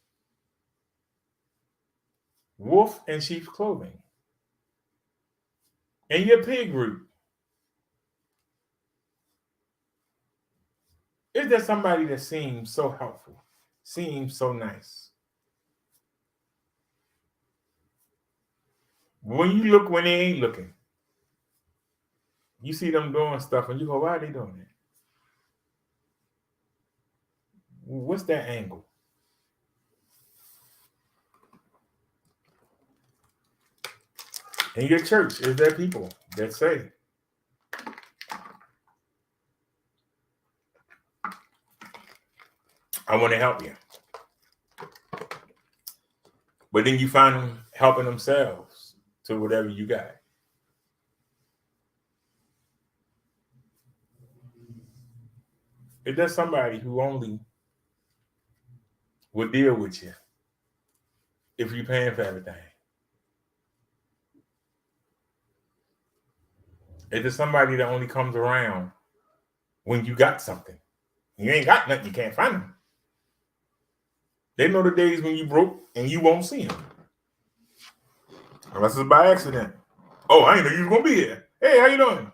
wolf in sheep's clothing. In your peer group, is there somebody that seems so helpful, seems so nice? When you look when they ain't looking, you see them doing stuff and you go, why are they doing that? What's that angle? In your church, is there people that say, I want to help you? But then you find them helping themselves to whatever you got. Is there somebody who only will deal with you if you're paying for everything? Is there somebody that only comes around when you got something? You ain't got nothing, you can't find them. They know the days when you broke and you won't see them. Unless it's by accident. Oh, I didn't know you was going to be here. Hey, how you doing?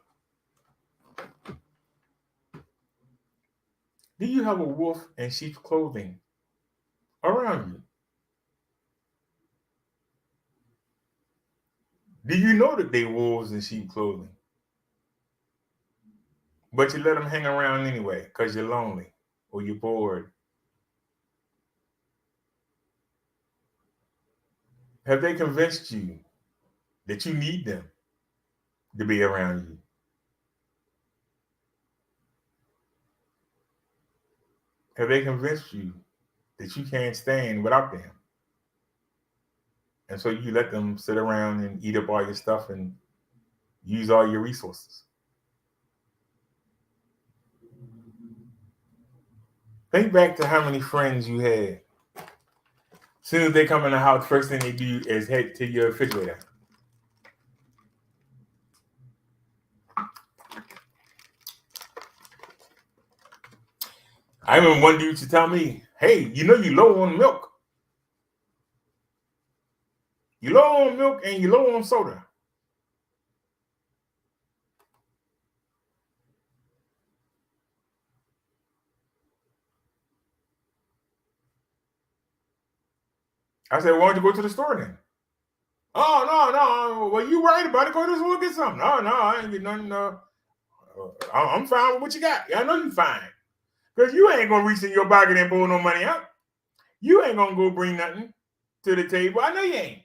Do you have a wolf in sheep's clothing around you? Do you know that they wolves in sheep clothing? But you let them hang around anyway because you're lonely or you're bored. Have they convinced you that you need them to be around you? Have they convinced you that you can't stand without them? And so you let them sit around and eat up all your stuff and use all your resources. Think back to how many friends you had. As soon as they come in the house, first thing they do is head to your refrigerator. I remember one dude used to tell me, hey, you know you're low on milk. You're low on milk and you're low on soda. I said, why don't you go to the store then? Oh, no. Well, you right about it. Go to the store and get something. No, I ain't get nothing. I'm fine with what you got. I know you fine. Because you ain't going to reach in your pocket and pull no money out. You ain't going to go bring nothing to the table. I know you ain't.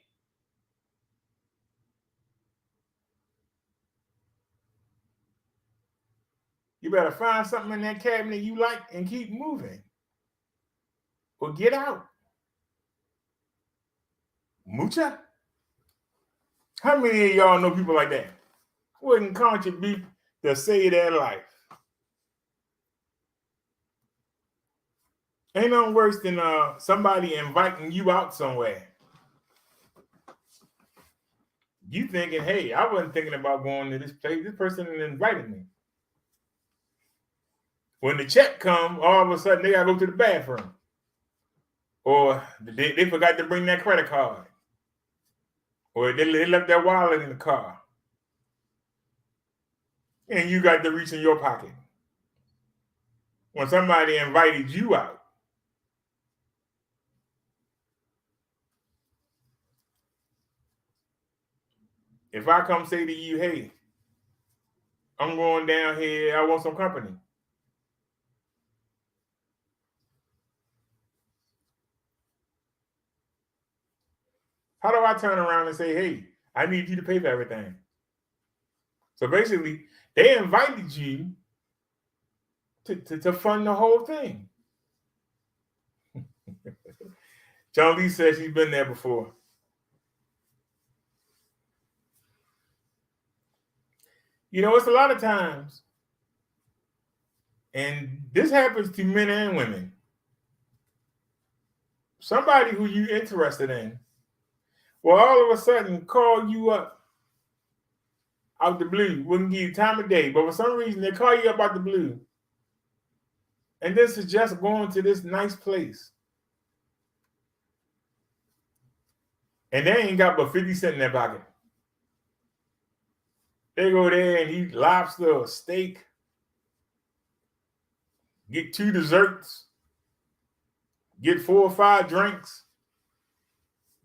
You better find something in that cabinet you like and keep moving. Or get out. Mucha? How many of y'all know people like that? Wouldn't contribute to save their life. Ain't nothing worse than somebody inviting you out somewhere. You thinking, hey, I wasn't thinking about going to this place. This person invited me. When the check come, all of a sudden they gotta go to the bathroom. Or they forgot to bring that credit card. Or they left their wallet in the car. And you got to reach in your pocket. When somebody invited you out. If I come say to you, hey, I'm going down here, I want some company. How do I turn around and say, hey, I need you to pay for everything? So basically, they invited you to fund the whole thing. John Lee says she's been there before. You know, it's a lot of times, and this happens to men and women. Somebody who you're interested in will all of a sudden call you up out the blue, wouldn't give you time of day, but for some reason they call you up out the blue and then suggest going to this nice place. And they ain't got but 50 cents in their pocket. They go there and eat lobster or steak, get 2 desserts, get 4 or 5 drinks.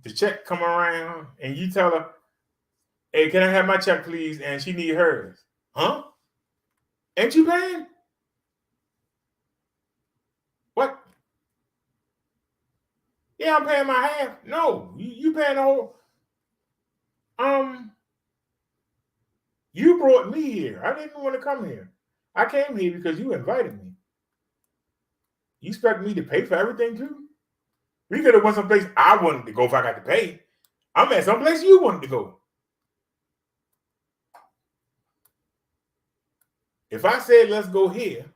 The check come around and you tell her, hey, can I have my check, please? And she need hers. Huh? Ain't you paying? What? Yeah, I'm paying my half. No, you paying the whole. You brought me here. I didn't want to come here. I came here because you invited me. You expect me to pay for everything too? We could have went someplace I wanted to go if I got to pay. I'm at someplace you wanted to go. If I said let's go here,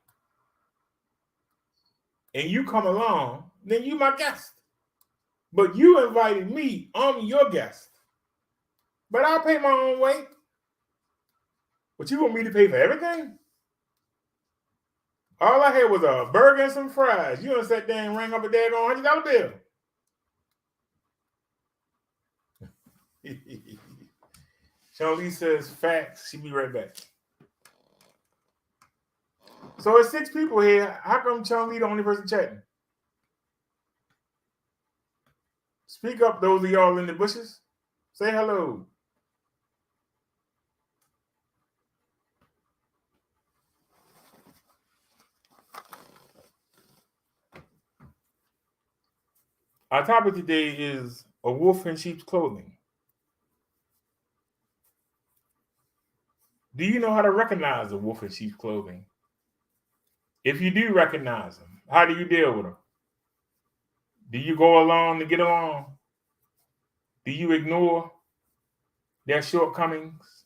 and you come along, then you my guest. But you invited me, I'm your guest. But I'll pay my own way. But you want me to pay for everything? All I had was a burger and some fries. You done sat there and rang up a daggone $100 bill. Sean Lee says facts. She'll be right back. So it's 6 people here. How come Sean Lee the only person chatting? Speak up, those of y'all in the bushes. Say hello. Our topic today is a wolf in sheep's clothing. Do you know how to recognize a wolf in sheep's clothing? If you do recognize them, how do you deal with them? Do you go along to get along? Do you ignore their shortcomings?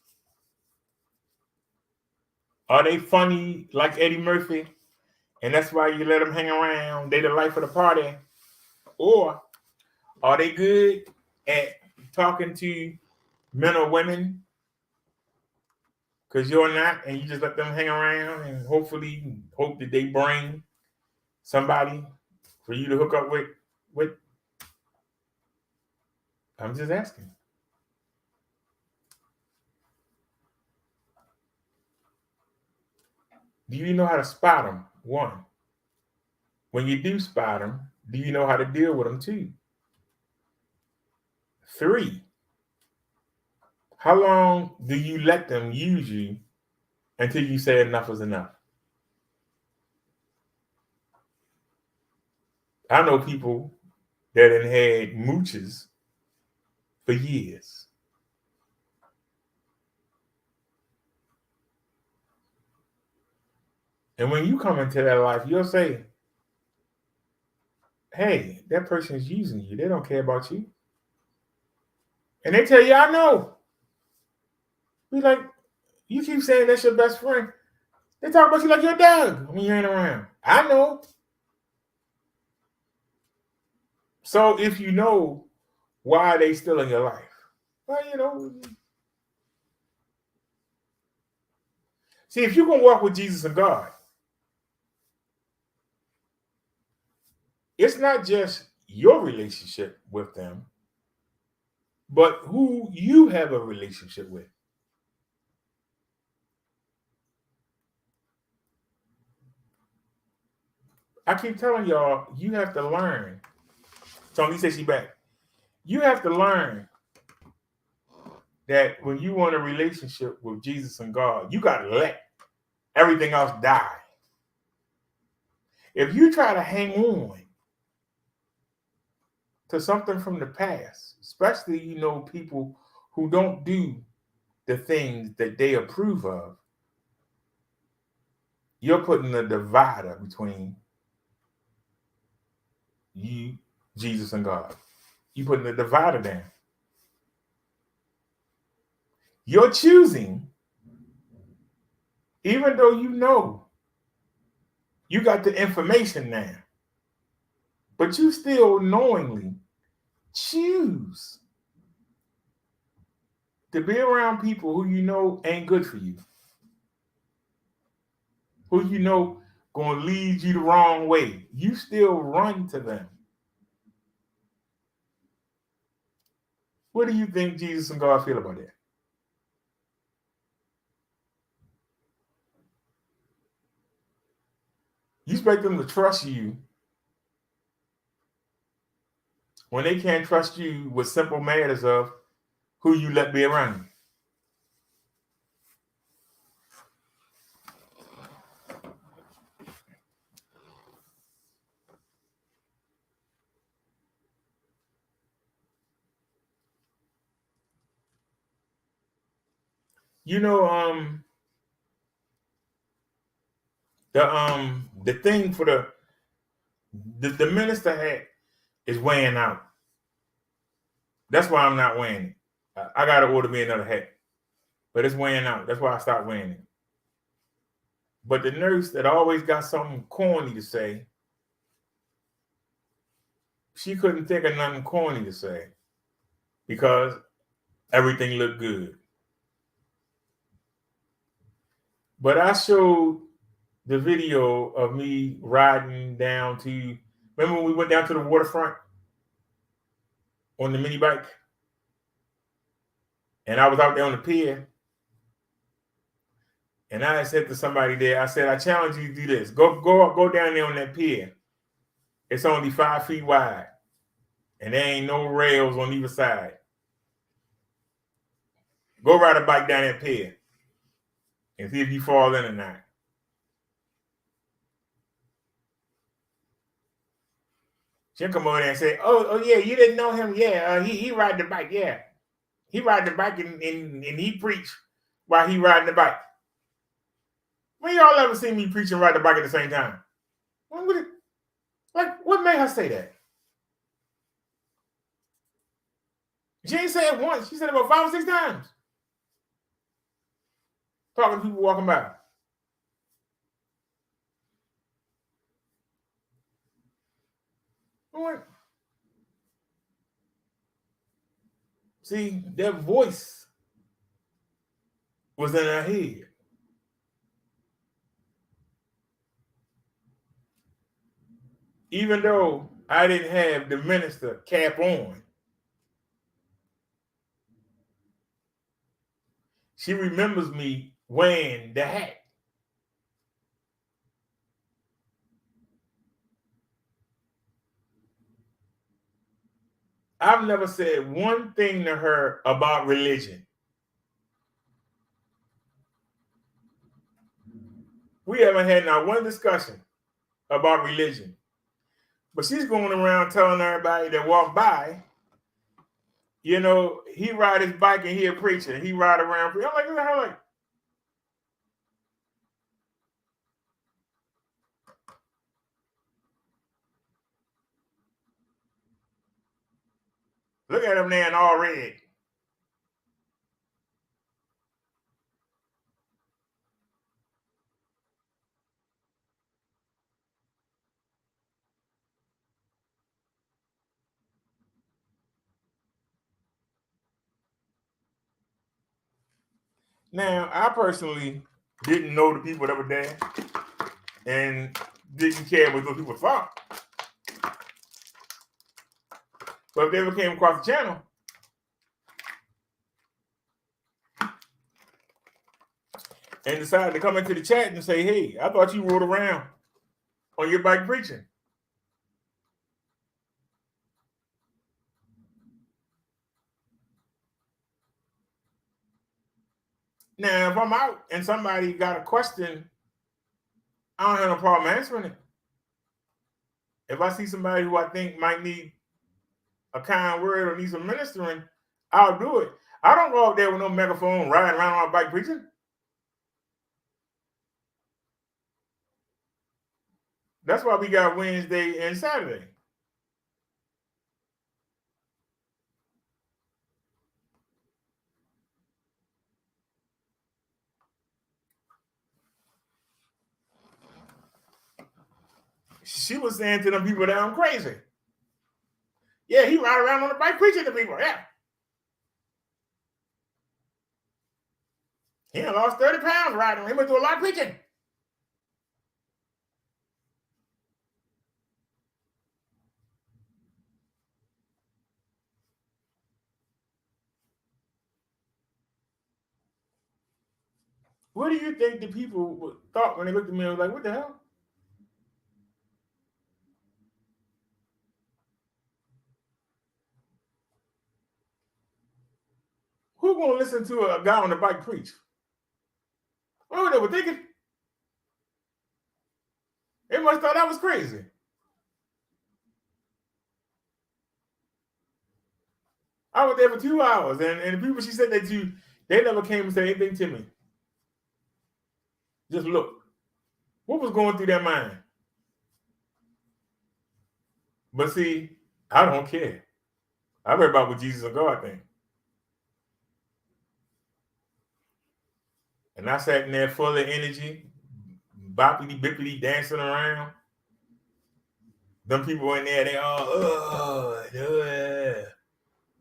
Are they funny like Eddie Murphy, and that's why you let them hang around? They the life of the party. Or are they good at talking to men or women because you're not, and you just let them hang around and hopefully hope that they bring somebody for you to hook up with? I'm just asking. Do you know how to spot them? 1. When you do spot them, do you know how to deal with them? 2. 3. How long do you let them use you until you say enough is enough? I know people that have had mooches for years. And when you come into that life, you'll say, hey, that person is using you. They don't care about you. And they tell you, I know. Be like, you keep saying that's your best friend. They talk about you like your dog when you ain't around. I know. So if you know why they still in your life, well, See, if you're going to walk with Jesus and God, it's not just your relationship with them, but who you have a relationship with. I keep telling y'all, you have to learn. Tony says she back. You have to learn that when you want a relationship with Jesus and God, you got to let everything else die. If you try to hang on to something from the past, especially, people who don't do the things that they approve of, you're putting a divider between you, Jesus, and God. You're putting a divider down. You're choosing, even though you got the information now, but you still knowingly choose to be around people who ain't good for you, who going to lead you the wrong way. You still run to them. What do you think Jesus and God feel about that? You expect them to trust you when they can't trust you with simple matters of who you let be around you. The thing for the minister hat is weighing out. That's why I'm not wearing it. I gotta order me another hat, but it's weighing out. That's why I stopped wearing it. But the nurse that always got something corny to say, she couldn't think of nothing corny to say because everything looked good. But I showed the video of me riding down to, remember when we went down to the waterfront on the mini bike? And I was out there on the pier. And I said to somebody there, I said, I challenge you to do this. Go down there on that pier. It's only 5 feet wide. And there ain't no rails on either side. Go ride a bike down that pier and see if you fall in or not. She'll come over there and say, oh yeah, you didn't know him? Yeah, he ride the bike, yeah. He ride the bike and he preach while he riding the bike. When y'all ever seen me preach and ride the bike at the same time? What made her say that? She ain't say it once. She said it about 5 or 6 times. Talking to people walking by. What? See, their voice was in her head. Even though I didn't have the minister cap on, she remembers me wearing the hat. I've never said one thing to her about religion. We haven't had not one discussion about religion. But she's going around telling everybody that walk by, he ride his bike and he a preacher. He ride around. I'm like, look at him there in all red. Now, I personally didn't know the people that were there and didn't care what those people thought. But if they ever came across the channel and decided to come into the chat and say, hey, I thought you rode around on your bike preaching. Now, if I'm out and somebody got a question, I don't have no problem answering it. If I see somebody who I think might need a kind word or needs some ministering, I'll do it. I don't go out there with no megaphone riding around on my bike preaching. That's why we got Wednesday and Saturday. She was saying to them people that I'm crazy. Yeah, he ride around on the bike preaching to people. Yeah. He done lost 30 pounds riding. He went through a lot of preaching. What do you think the people thought when they looked at me and was like, what the hell? Who gonna listen to a guy on the bike preach? What they were thinking? They must thought that was crazy. I was there for 2 hours, and the people she said that to, they never came and said anything to me. Just look. What was going through their mind? But see, I don't care. I worry about what Jesus and God think. And I sat in there full of energy, boppity bippity dancing around. Them people in there, they all,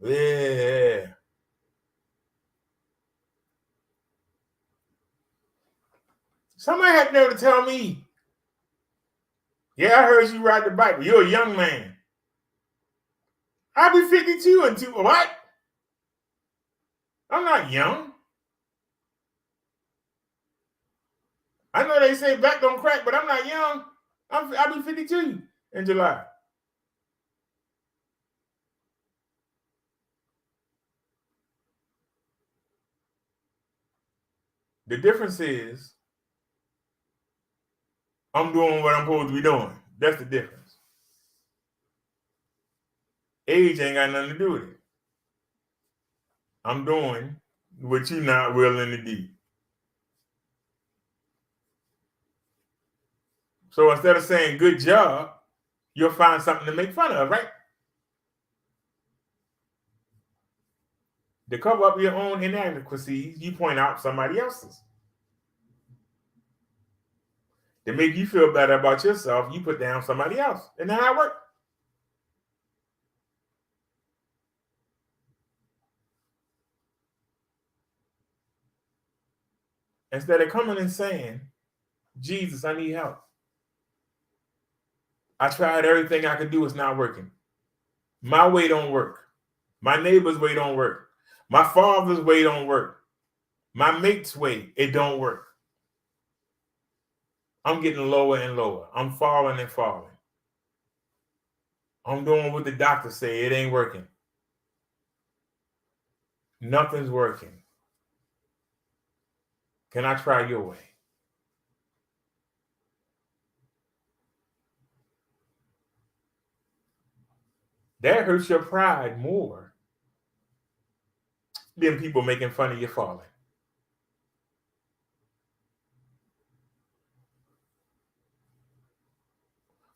yeah. Somebody had to tell me, yeah, I heard you ride the bike, but you're a young man. I'll be 52 in 2. What? I'm not young. I know they say back don't crack, but I'm not young. I'll be 52 in July. The difference is I'm doing what I'm supposed to be doing. That's the difference. Age ain't got nothing to do with it. I'm doing what you're not willing to do. So instead of saying good job, you'll find something to make fun of, right? To cover up your own inadequacies, you point out somebody else's. To make you feel better about yourself, you put down somebody else. And that's how it works. Instead of coming and saying, Jesus, I need help. I tried everything I could do, it's not working. My way don't work. My neighbor's way don't work. My father's way don't work. My mate's way, it don't work. I'm getting lower and lower. I'm falling and falling. I'm doing what the doctors say, it ain't working. Nothing's working. Can I try your way? That hurts your pride more than people making fun of you falling.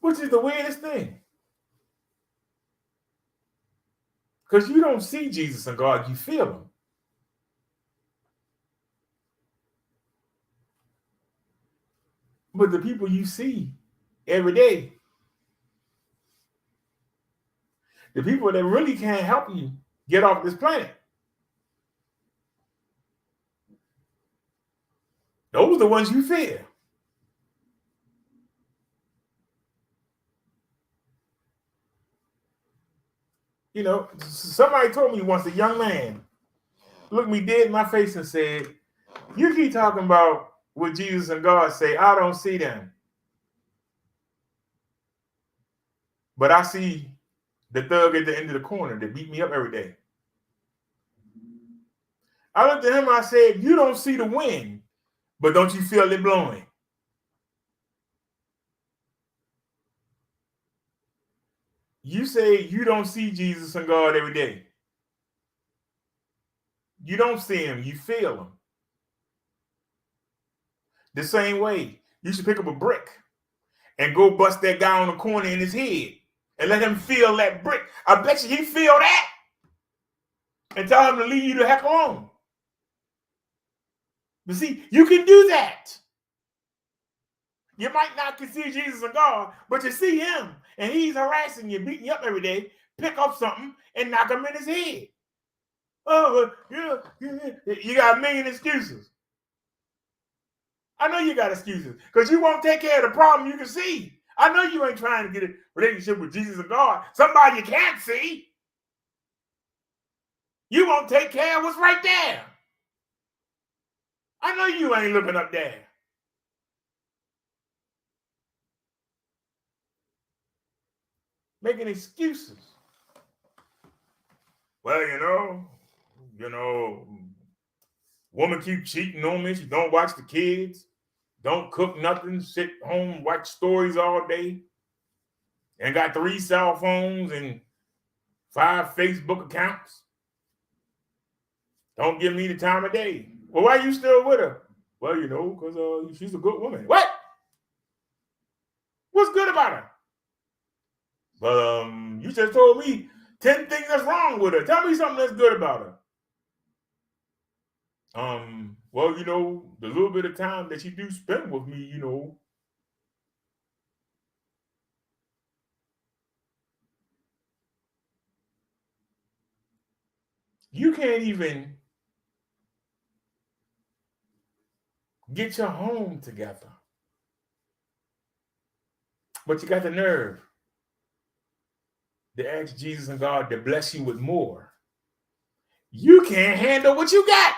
Which is the weirdest thing. Because you don't see Jesus and God, you feel him. But the people you see every day, the people that really can't help you get off this planet, Those are the ones you fear. You know, somebody told me once, a young man looked me dead in my face and said, "You keep talking about what Jesus and God say. I don't see them. But I see the thug at the end of the corner that beat me up every day." I looked at him and I said, "You don't see the wind, but don't you feel it blowing?" You say you don't see Jesus and God every day. You don't see him, you feel him. The same way, you should pick up a brick and go bust that guy on the corner in his head and let him feel that brick. I bet you he feel that and tell him to leave you the heck alone. But see, you can do that. You might not see Jesus and God, but you see him and he's harassing you, beating you up every day. Pick up something and knock him in his head. Oh, you got a million excuses. I know you got excuses because you won't take care of the problem you can see. I know you ain't trying to get a relationship with Jesus and God, somebody you can't see. You won't take care of what's right there. I know you ain't looking up there. Making excuses. Well, you know, woman keep cheating on me. She don't watch the kids, don't cook nothing, sit home, watch stories all day, and got 3 cell phones and 5 Facebook accounts. Don't give me the time of day. Well, why are you still with her? Well, because she's a good woman. What? What's good about her? But you just told me 10 things that's wrong with her. Tell me something that's good about her. Well, the little bit of time that you do spend with me, you can't even get your home together. But you got the nerve to ask Jesus and God to bless you with more. You can't handle what you got.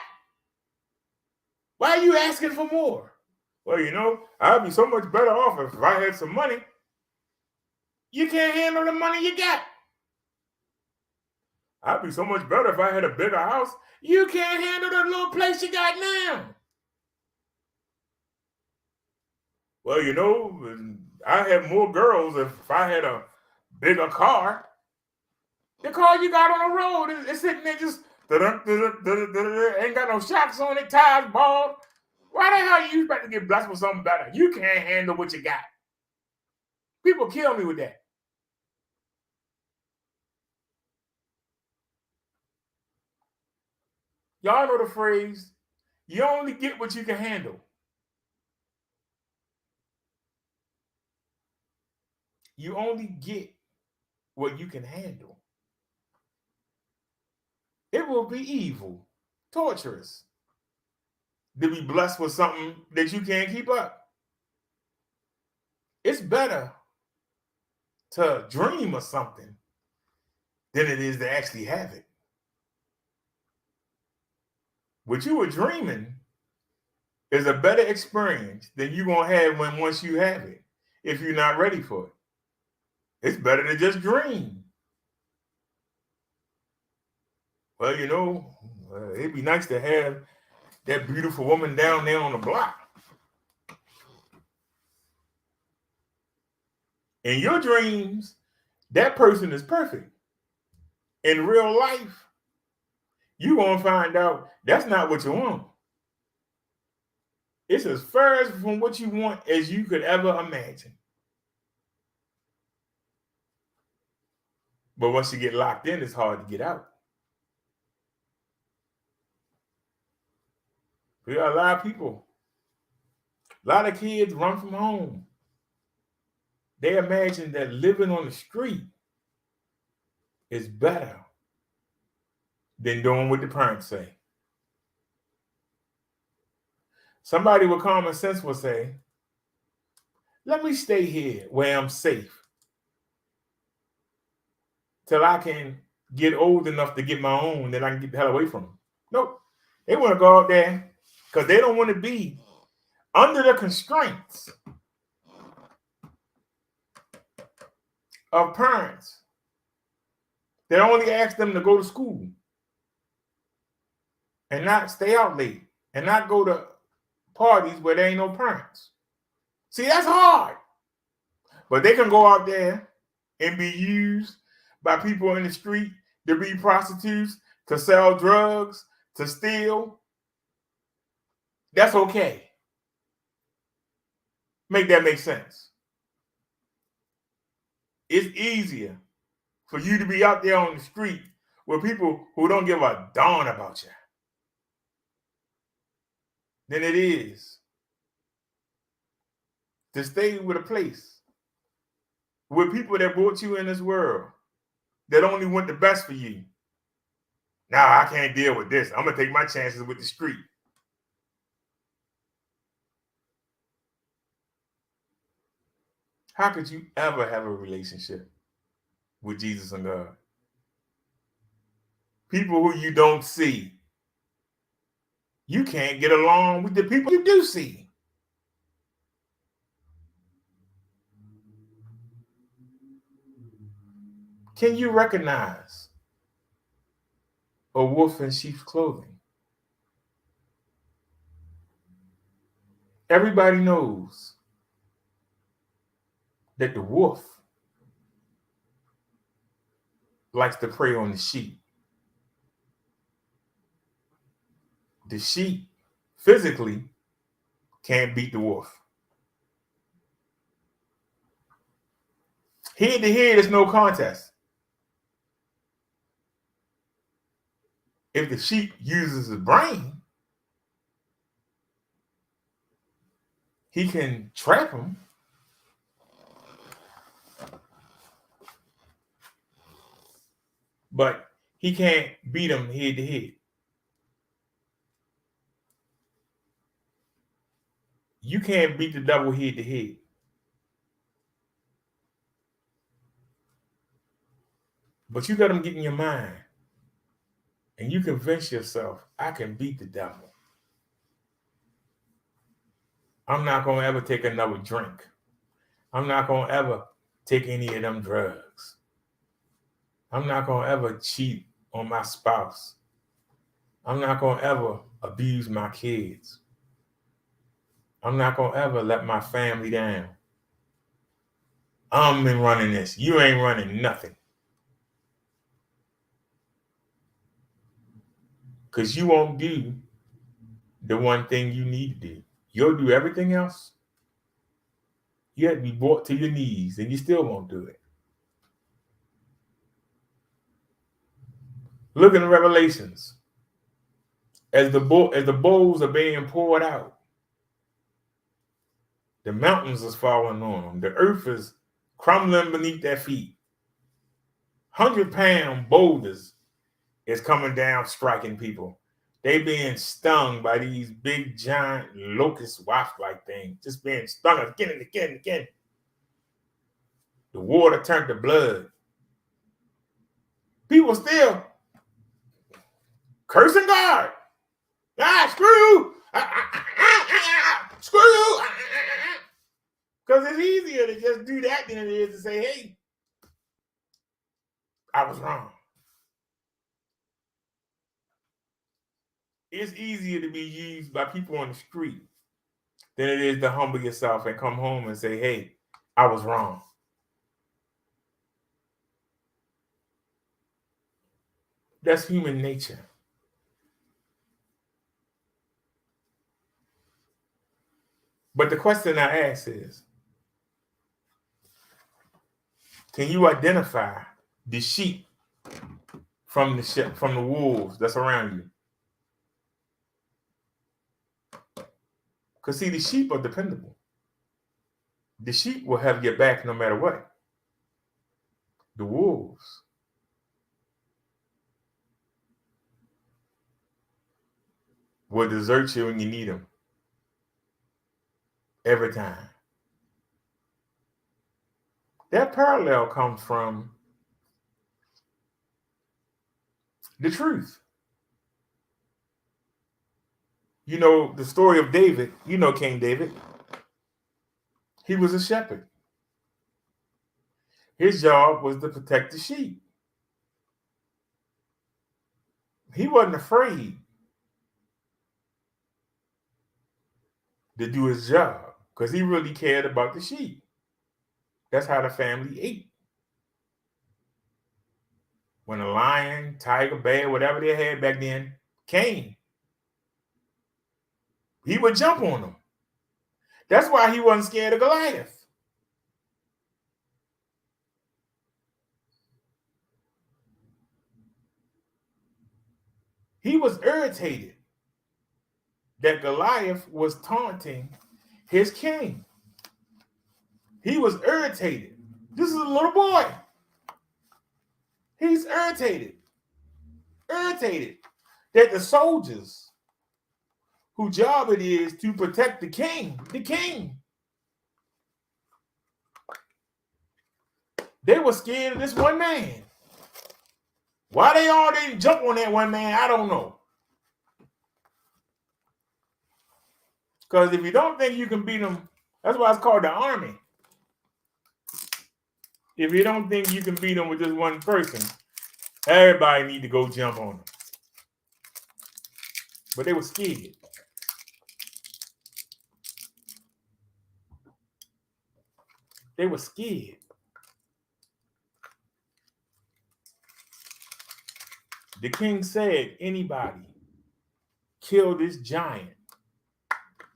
Why are you asking for more? Well, I'd be so much better off if I had some money. You can't handle the money you got. I'd be so much better if I had a bigger house. You can't handle the little place you got now. Well, I have more girls if I had a bigger car. The car you got on the road is sitting there just ain't got no shocks on it, tires bald. Why the hell you about to get blessed with something better? You can't handle what you got. People kill me with that. Y'all know the phrase, you only get what you can handle. You only get what you can handle. It will be evil, torturous, to be blessed with something that you can't keep up. It's better to dream of something than it is to actually have it. What you were dreaming is a better experience than you're going to have once you have it, if you're not ready for it. It's better to just dream. Well, it'd be nice to have that beautiful woman down there on the block. In your dreams, that person is perfect. In real life, you're going to find out that's not what you want. It's as far as from what you want as you could ever imagine. But once you get locked in, it's hard to get out. We got a lot of people, a lot of kids run from home. They imagine that living on the street is better than doing what the parents say. Somebody with common sense will say, let me stay here where I'm safe till I can get old enough to get my own, then I can get the hell away from them. Nope. They want to go out there because they don't want to be under the constraints of parents that only ask them to go to school and not stay out late and not go to parties where there ain't no parents. See, that's hard. But they can go out there and be used by people in the street to be prostitutes, to sell drugs, to steal. That's okay. Make that make sense. It's easier for you to be out there on the street with people who don't give a darn about you than it is to stay with a place with people that brought you in this world that only want the best for you. Now I can't deal with this. I'm going to take my chances with the street. How could you ever have a relationship with Jesus and God? People who you don't see. You can't get along with the people you do see. Can you recognize a wolf in sheep's clothing? Everybody knows that the wolf likes to prey on the sheep. The sheep physically can't beat the wolf. Head to head, there's no contest. If the sheep uses his brain, he can trap him. But he can't beat him head to head. You can't beat the devil head to head. But you let him get in your mind and you convince yourself, I can beat the devil. I'm not going to ever take another drink. I'm not going to ever take any of them drugs. I'm not going to ever cheat on my spouse. I'm not going to ever abuse my kids. I'm not going to ever let my family down. I'm running this. You ain't running nothing. Because you won't do the one thing you need to do. You'll do everything else. You have to be brought to your knees and you still won't do it. Look in the Revelations. As the bowls are being poured out, the mountains is falling on them. The earth is crumbling beneath their feet. 100-pound boulders is coming down, striking people. They being stung by these big, giant locust wasp-like things, just being stung again and again and again. The water turned to blood. People still cursing God. Screw you. Screw you. Because it's easier to just do that than it is to say, hey, I was wrong. It's easier to be used by people on the street than it is to humble yourself and come home and say, hey, I was wrong. That's human nature. But the question I ask is, can you identify the sheep from the wolves that's around you? Because see, the sheep are dependable. The sheep will have your back no matter what. The wolves will desert you when you need them. every time. That parallel comes from the truth. You know the story of David. You know King David. He was a shepherd. His job was to protect the sheep. He wasn't afraid to do his job because he really cared about the sheep. That's how the family ate. When a lion, tiger, bear, whatever they had back then came, he would jump on them. That's why he wasn't scared of Goliath. He was irritated that Goliath was taunting his king. He was irritated. This is a little boy. He's irritated that the soldiers whose job it is to protect the king, they were scared of this one man. Why they all didn't jump on that one man, I don't know. Because if you don't think you can beat them, that's why it's called the army. If you don't think you can beat them with just one person, everybody need to go jump on them. But they were scared. They were scared. The king said, anybody kill this giant,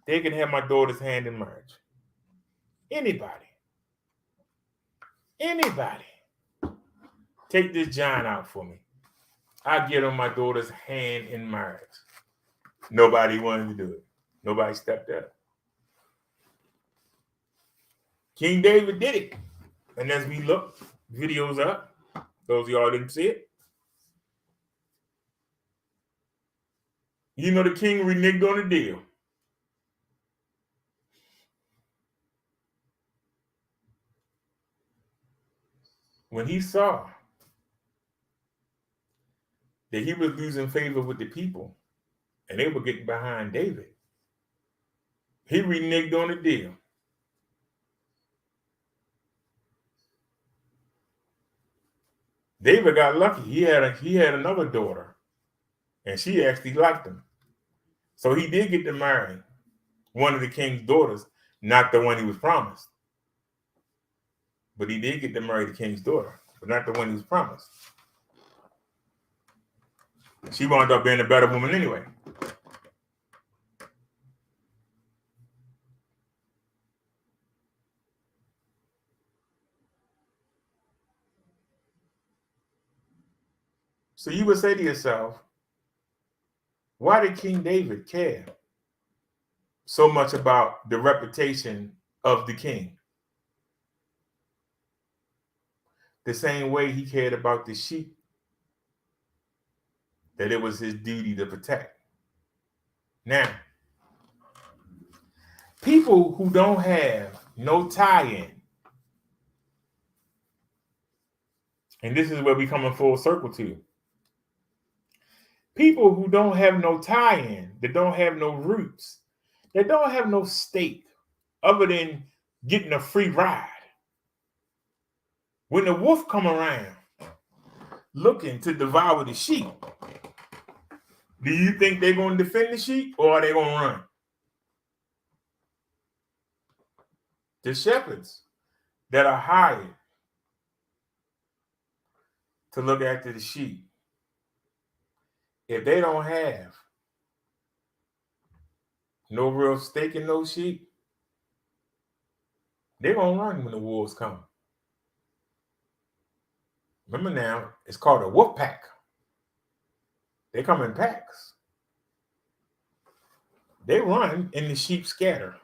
they can have my daughter's hand in marriage. Anybody. Take this giant out for me. I give him my daughter's hand in marriage. Nobody wanted to do it. Nobody stepped up. King David did it. And as we look, videos up, those of y'all didn't see it. You know the king reneged on the deal. When he saw that he was losing favor with the people and they were getting behind David, he reneged on the deal. David got lucky. He had another daughter, and she actually liked him. So he did get to marry one of the king's daughters, not the one he was promised. But he did get to marry the king's daughter, but not the one he was promised. She wound up being a better woman anyway. So you would say to yourself, why did King David care so much about the reputation of the king? The same way he cared about the sheep that it was his duty to protect. Now, people who don't have no tie-in, and this is where we come in full circle to, people who don't have no tie-in, that don't have no roots, that don't have no stake other than getting a free ride. When the wolf come around looking to devour the sheep, do you think they're going to defend the sheep or are they going to run? The shepherds that are hired to look after the sheep, if they don't have no real stake in those sheep, they're going to run when the wolves come. Remember now, it's called a wolf pack. They come in packs. They run and the sheep scatter,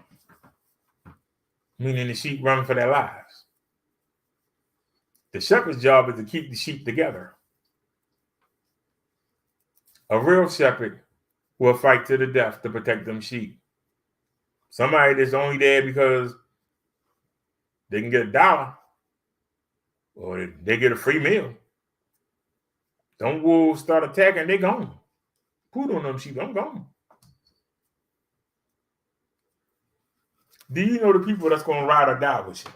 meaning the sheep run for their lives. The shepherd's job is to keep the sheep together. A real shepherd will fight to the death to protect them sheep. Somebody that's only there because they can get $1 or they get a free meal. Them wolves start attacking, they gone. Put on them sheep, I'm gone. Do you know the people that's going to ride or die with you?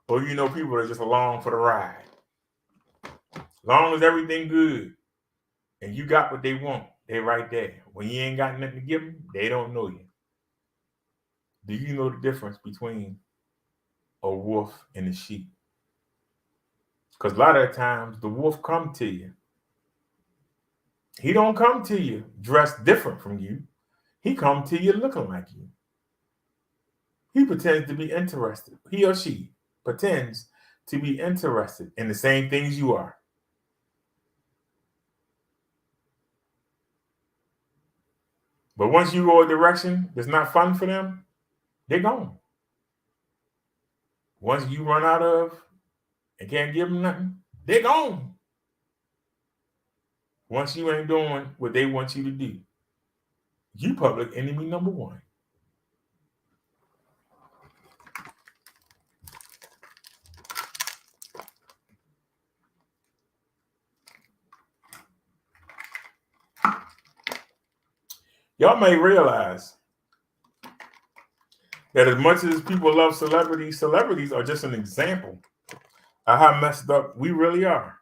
Or you know people that are just along for the ride? Long as everything good and you got what they want, they right there. When you ain't got nothing to give them, they don't know you. Do you know the difference between a wolf and a sheep? Because a lot of the times the wolf come to you. He don't come to you dressed different from you. He come to you looking like you. He pretends to be interested. He or she pretends to be interested in the same things you are. But once you go a direction that's not fun for them, they're gone. Once you run out of and can't give them nothing, they're gone. Once you ain't doing what they want you to do, you public enemy number one. Y'all may realize that as much as people love celebrities, celebrities are just an example of how messed up we really are.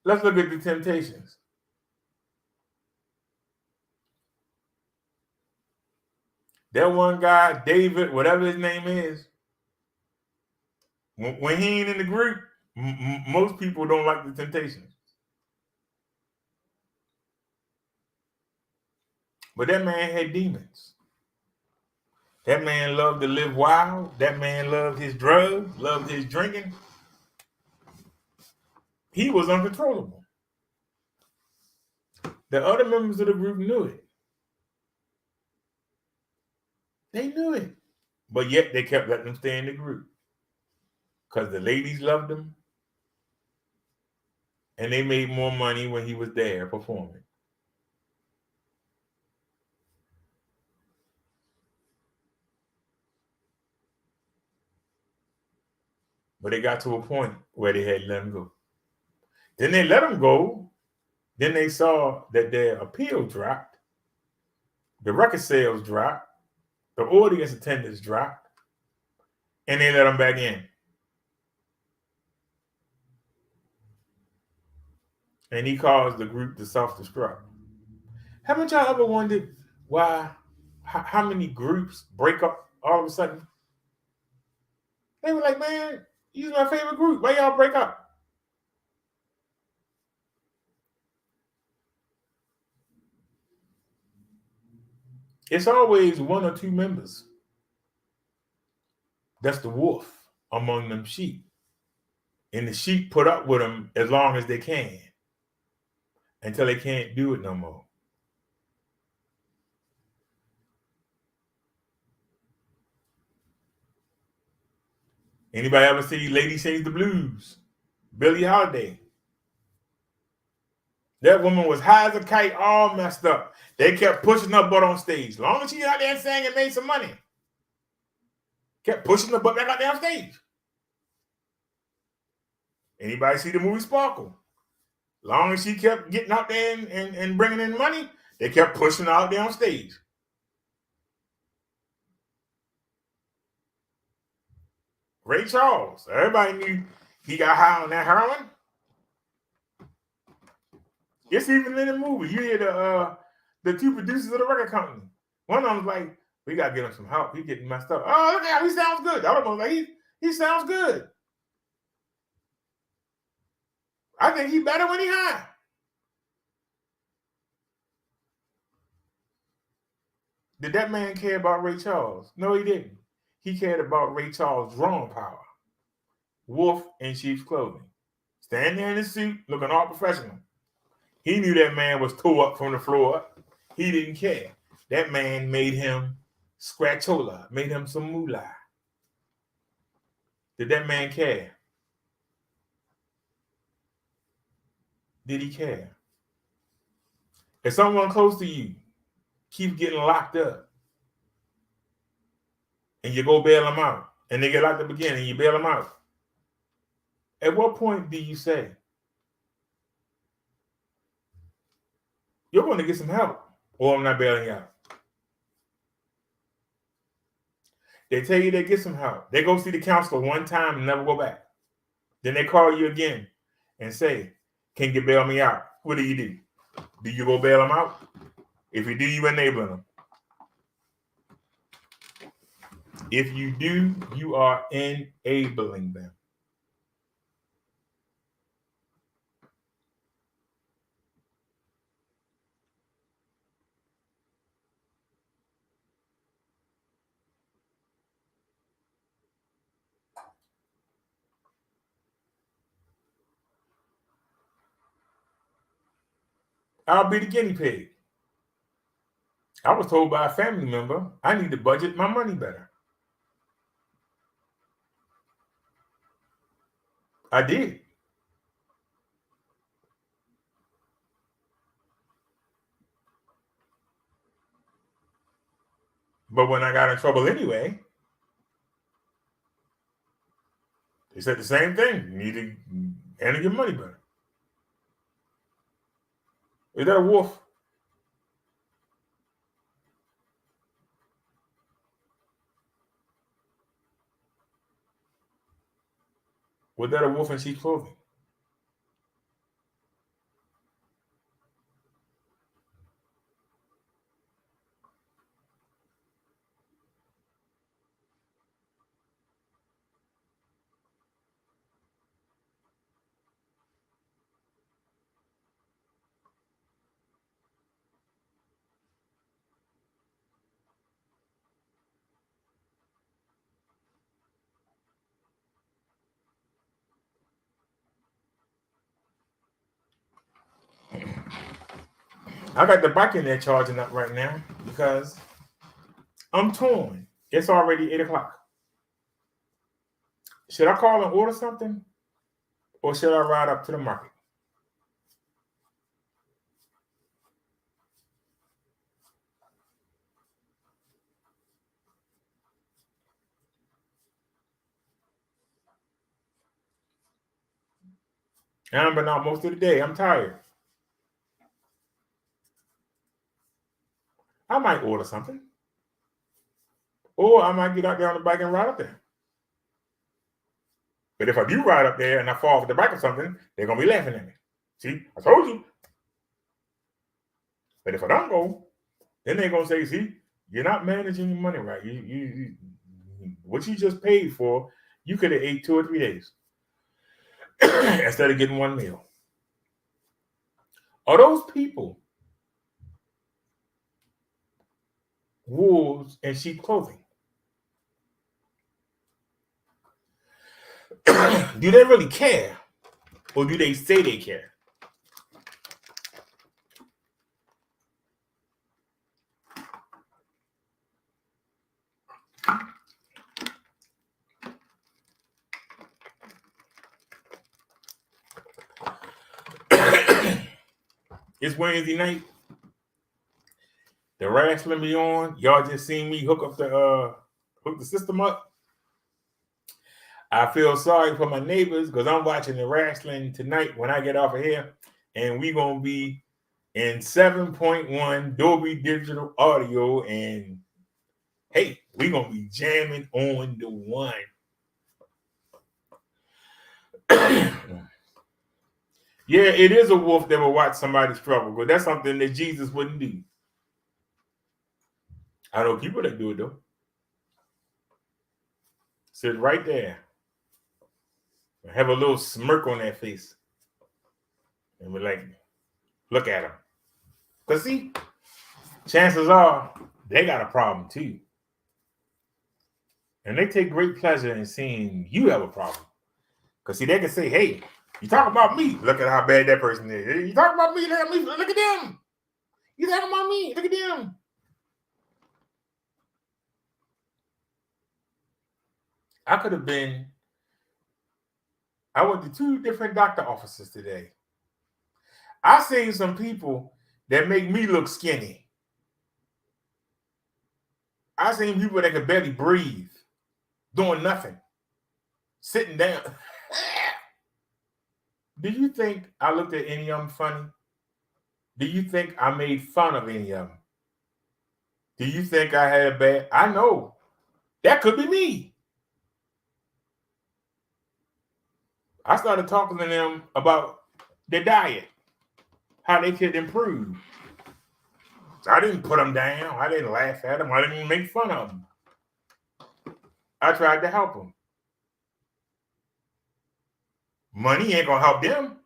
Let's look at the Temptations. That one guy, David, whatever his name is, when he ain't in the group, most people don't like the Temptations. But that man had demons. That man loved to live wild. That man loved his drugs, loved his drinking. He was uncontrollable. The other members of the group knew it. They knew it. But yet they kept letting him stay in the group. Because the ladies loved him. And they made more money when he was there performing. But they got to a point where they had to let him go. Then they let him go. Then they saw that their appeal dropped. The record sales dropped. The audience attendance dropped. And they let him back in. And he caused the group to self-destruct. Haven't y'all ever wondered why, how many groups break up all of a sudden? They were like, man, you're my favorite group. Why y'all break up? It's always one or two members. That's the wolf among them sheep. And the sheep put up with them as long as they can until they can't do it no more. Anybody ever see Lady Sings the Blues? Billie Holiday. That woman was high as a kite, all messed up. They kept pushing her butt on stage. As long as she out there sang and made some money. Kept pushing her butt back out there on stage. Anybody see the movie Sparkle? As long as she kept getting out there and bringing in money, they kept pushing her out there on stage. Ray Charles. Everybody knew he got high on that heroin. It's even in the movie. You hear the two producers of the record company. One of them was like, we got to get him some help. He's getting messed up. Oh, look at him. He sounds good. The other one was like, he sounds good. I think he's better when he's high. Did that man care about Ray Charles? No, he didn't. He cared about Ray Charles' drawing power. Wolf in sheep's clothing. Standing there in his suit, looking all professional. He knew that man was tore up from the floor up. He didn't care. That man made him scratchola, made him some moolah. Did that man care? Did he care? If someone close to you keep getting locked up. And you go bail them out. And they get locked up again and you bail them out. At what point do you say, you're going to get some help, or I'm not bailing you out? They tell you they get some help. They go see the counselor one time and never go back. Then they call you again and say, can you bail me out? What do? Do you go bail them out? If you do, you enabling them. If you do, you are enabling them. I'll be the guinea pig. I was told by a family member, I need to budget my money better. I did. But when I got in trouble anyway, they said the same thing. You need to handle your money better. Is that a wolf? Was that a wolf in sheep's clothing? I got the bike in there charging up right now because I'm torn. It's already 8 o'clock. Should I call and order something? Or should I ride up to the market? And I've been out most of the day. I'm tired. I might order something. Or I might get out there on the bike and ride up there. But if I do ride up there and I fall off the bike or something, they're going to be laughing at me. See, I told you. But if I don't go, then they're going to say, see, you're not managing your money right. You what you just paid for, you could have ate 2 or 3 days instead of getting one meal. Are those people wolves in sheep clothing? Do they really care? Or do they say they care? It's Wednesday night. The wrestling be on. Y'all just seen me hook the system up. I feel sorry for my neighbors because I'm watching the wrestling tonight when I get off of here, and we gonna be in 7.1 Dolby Digital Audio, and hey, we gonna be jamming on the one. Yeah, it is a wolf that will watch somebody struggle, but that's something that Jesus wouldn't do. I know people that do it though. Sit right there. Have a little smirk on their face. And we're like, look at them. Because see, chances are they got a problem too. And they take great pleasure in seeing you have a problem. Because see, they can say, hey, you talk about me. Look at how bad that person is. You talk about me, look at them. You talking about me, look at them. I went to 2 different doctor offices today. I seen some people that make me look skinny. I seen people that could barely breathe, doing nothing, sitting down. Do you think I looked at any of them funny? Do you think I made fun of any of them? Do you think I had a bad? I know that could be me. I started talking to them about their diet, how they could improve. So I didn't put them down. I didn't laugh at them. I didn't make fun of them. I tried to help them. Money ain't gonna help them.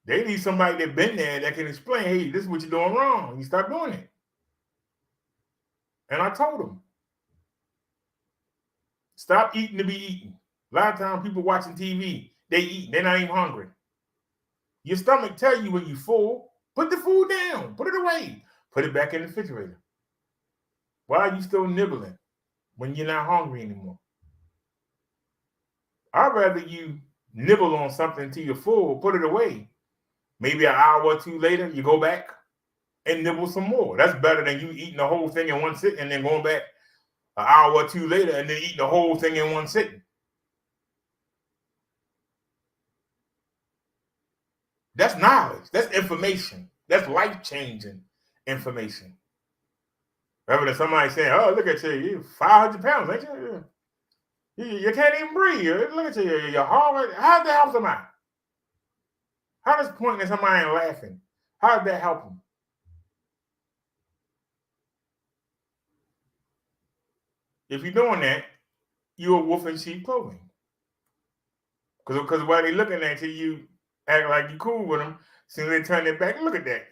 They need somebody that been there that can explain, hey, this is what you're doing wrong. You stop doing it. And I told them, stop eating to be eating. A lot of times people watching TV, they eat, they're not even hungry. Your stomach tell you when you're full, put the food down, put it away, put it back in the refrigerator. Why are you still nibbling when you're not hungry anymore? I'd rather you nibble on something till you're full, put it away. Maybe an hour or two later, you go back and nibble some more. That's better than you eating the whole thing in one sitting and then going back an hour or two later and then eating the whole thing in one sitting. That's knowledge. That's information. That's life-changing information. Rather than somebody saying, oh, look at you, you're 500 pounds, ain't you? You can't even breathe. Look at you, you're hard. How the help somebody? How does pointing at somebody and laughing, how does that help them? If you're doing that, you're a wolf in sheep clothing. Because while they're looking at you, you act like you're cool with them. As soon as they turn their back, look at that.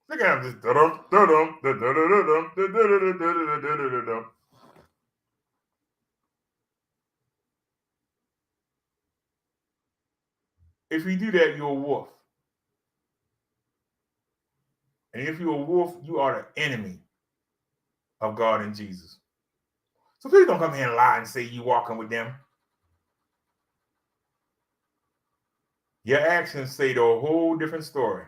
Look at them just da-dum, da-dum, da-da-da-da-dum, da-da-da-da-da-da-da-da-da. If you do that, you're a wolf. And if you're a wolf, you are the enemy of God and Jesus. So please don't come here and lie and say you're walking with them. Your actions say a whole different story.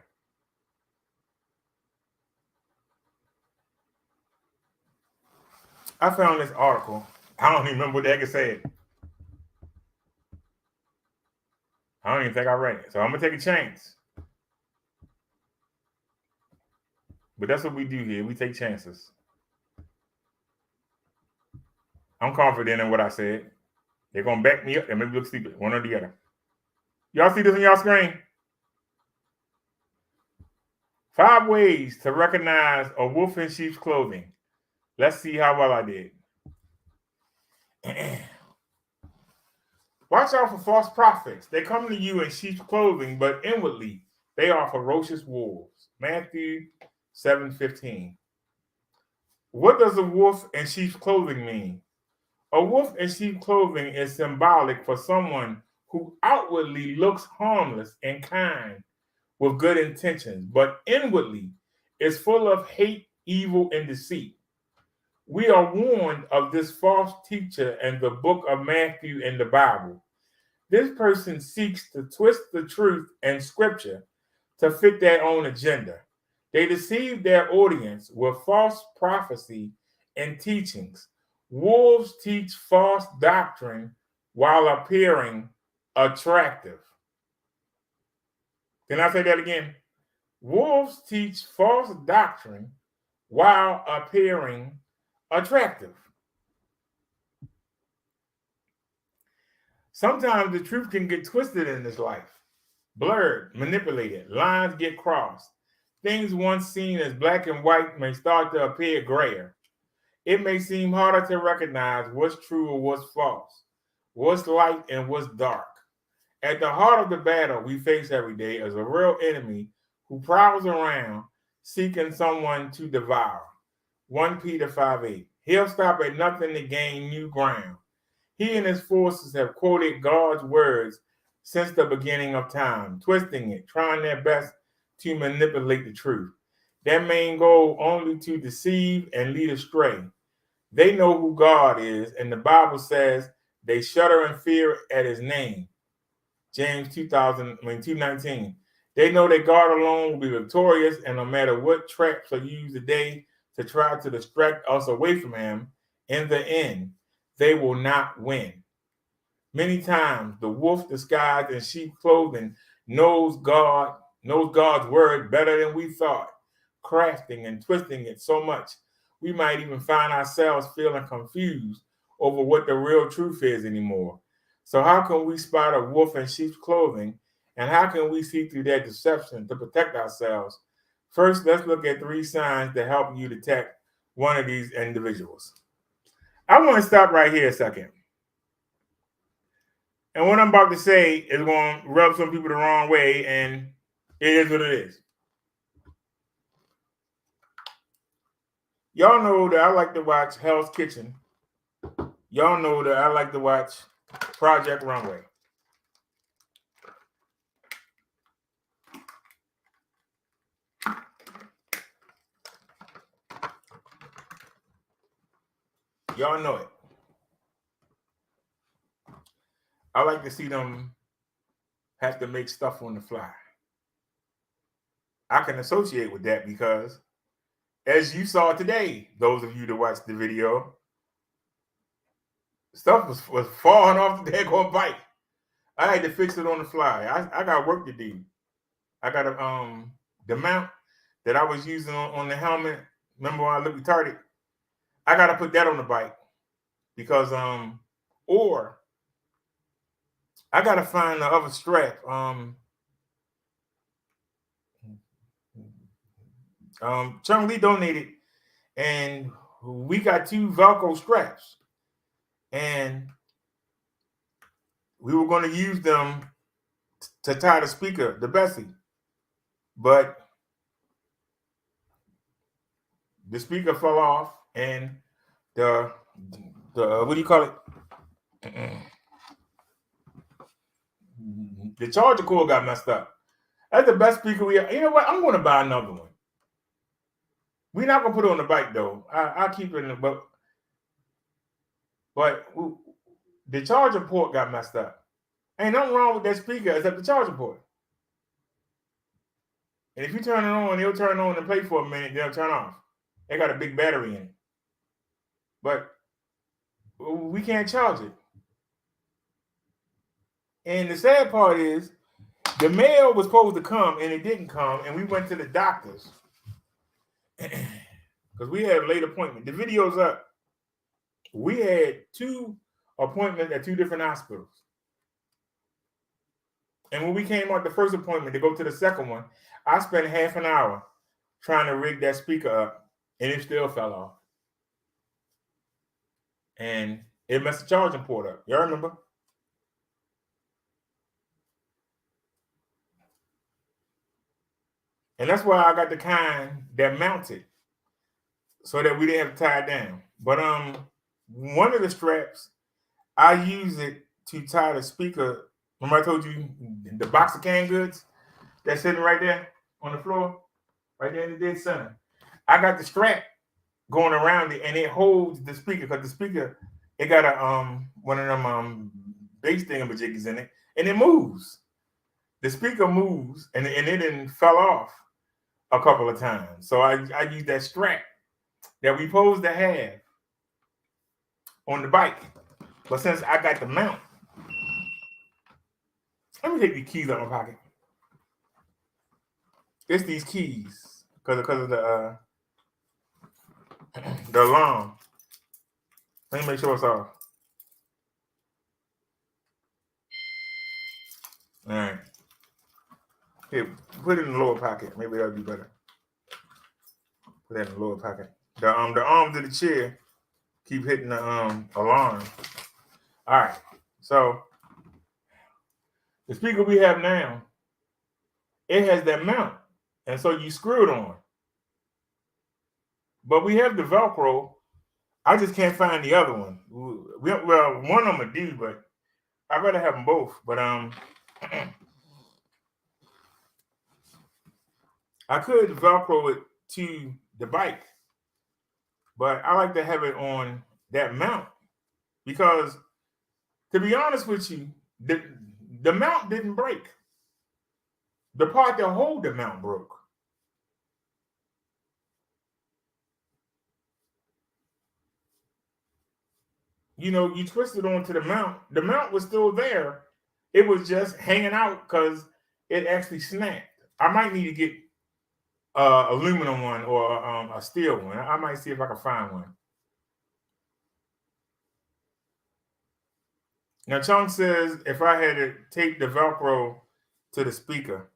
I found this article. I don't even remember what the heck it said. I don't even think I read it. So I'm going to take a chance. But that's what we do here. We take chances. I'm confident in what I said. They're going to back me up and maybe look stupid, one or the other. Y'all see this on y'all screen? 5 ways to recognize a wolf in sheep's clothing. Let's see how well I did. Watch out for false prophets. They come to you in sheep's clothing, but inwardly they are ferocious wolves. Matthew 7:15. What does a wolf in sheep's clothing mean? A wolf in sheep's clothing is symbolic for someone who outwardly looks harmless and kind with good intentions, but inwardly is full of hate, evil, and deceit. We are warned of this false teacher in the book of Matthew in the Bible. This person seeks to twist the truth and scripture to fit their own agenda. They deceive their audience with false prophecy and teachings. Wolves teach false doctrine while appearing attractive. Can I say that again? Wolves teach false doctrine while appearing attractive. Sometimes the truth can get twisted in this life, blurred, manipulated, lines get crossed. Things once seen as black and white may start to appear grayer. It may seem harder to recognize what's true or what's false, what's light and what's dark. At the heart of the battle we face every day is a real enemy who prowls around seeking someone to devour. 1 Peter 5:8. He'll stop at nothing to gain new ground. He and his forces have quoted God's words since the beginning of time, twisting it, trying their best to manipulate the truth. Their main goal only to deceive and lead astray. They know who God is, and the Bible says they shudder in fear at his name. James 2:19. They know that God alone will be victorious, and no matter what traps are used today to try to distract us away from him, in the end, they will not win. Many times, the wolf disguised in sheep clothing knows God's word better than we thought, crafting and twisting it so much we might even find ourselves feeling confused over what the real truth is anymore. So how can we spot a wolf in sheep's clothing, and how can we see through their deception to protect ourselves? First, let's look at 3 signs that help you detect one of these individuals. I want to stop right here a second. And what I'm about to say is going to rub some people the wrong way, and it is what it is. Y'all know that I like to watch Hell's Kitchen. Y'all know that I like to watch Project Runway. Y'all know it. I like to see them have to make stuff on the fly. I can associate with that because, as you saw today, those of you that watched the video, stuff was falling off the daggone bike. I had to fix it on the fly. I got work to do. I got the mount that I was using on the helmet. Remember when I looked retarded? I got to put that on the bike because or I got to find the other strap. Chung Lee donated, and we got 2 Velcro straps, and we were going to use them to tie the speaker, the Bessie, but the speaker fell off, and the what do you call it? The charger cord got messed up. That's the best speaker we have. You know what? I'm going to buy another one. We're not going to put it on the bike, though. I'll keep it in the book. But the charger port got messed up. Ain't nothing wrong with that speaker except the charger port. And if you turn it on, it'll turn on and play for a minute, then it'll turn off. They got a big battery in it. But we can't charge it. And the sad part is, the mail was supposed to come, and it didn't come, and we went to the doctors. Because we had a late appointment. The video's up. We had 2 appointments at 2 different hospitals. And when we came out the first appointment to go to the second one, I spent half an hour trying to rig that speaker up, and it still fell off. And it messed the charging port up. Y'all remember? And that's why I got the kind that mounted so that we didn't have to tie it down. But one of the straps, I use it to tie the speaker. Remember I told you the box of canned goods that's sitting right there on the floor, right there in the dead center. I got the strap going around it, and it holds the speaker because the speaker, it got a one of them bass thingamajiggies in it, and it moves. The speaker moves, and it didn't fell off a couple of times. So I used that strap that we supposed to have on the bike. But since I got the mount, let me take these keys out of my pocket. It's these keys because of the alarm. Let me make sure it's off. All right. Here, put it in the lower pocket. Maybe that'll be better. Put that in the lower pocket. The arms of the chair keep hitting the alarm. All right. So the speaker we have now, it has that mount, and so you screw it on. But we have the Velcro. I just can't find the other one. Well, one of them I do, but I'd rather have them both. But I could Velcro it to the bike, but I like to have it on that mount because, to be honest with you, the mount didn't break. The part that hold the mount broke. You know, you twisted onto the mount. The mount was still there. It was just hanging out because it actually snapped. I might need to get aluminum one or a steel one. I might see if I can find one. Now, Chung says if I had to tape the Velcro to the speaker,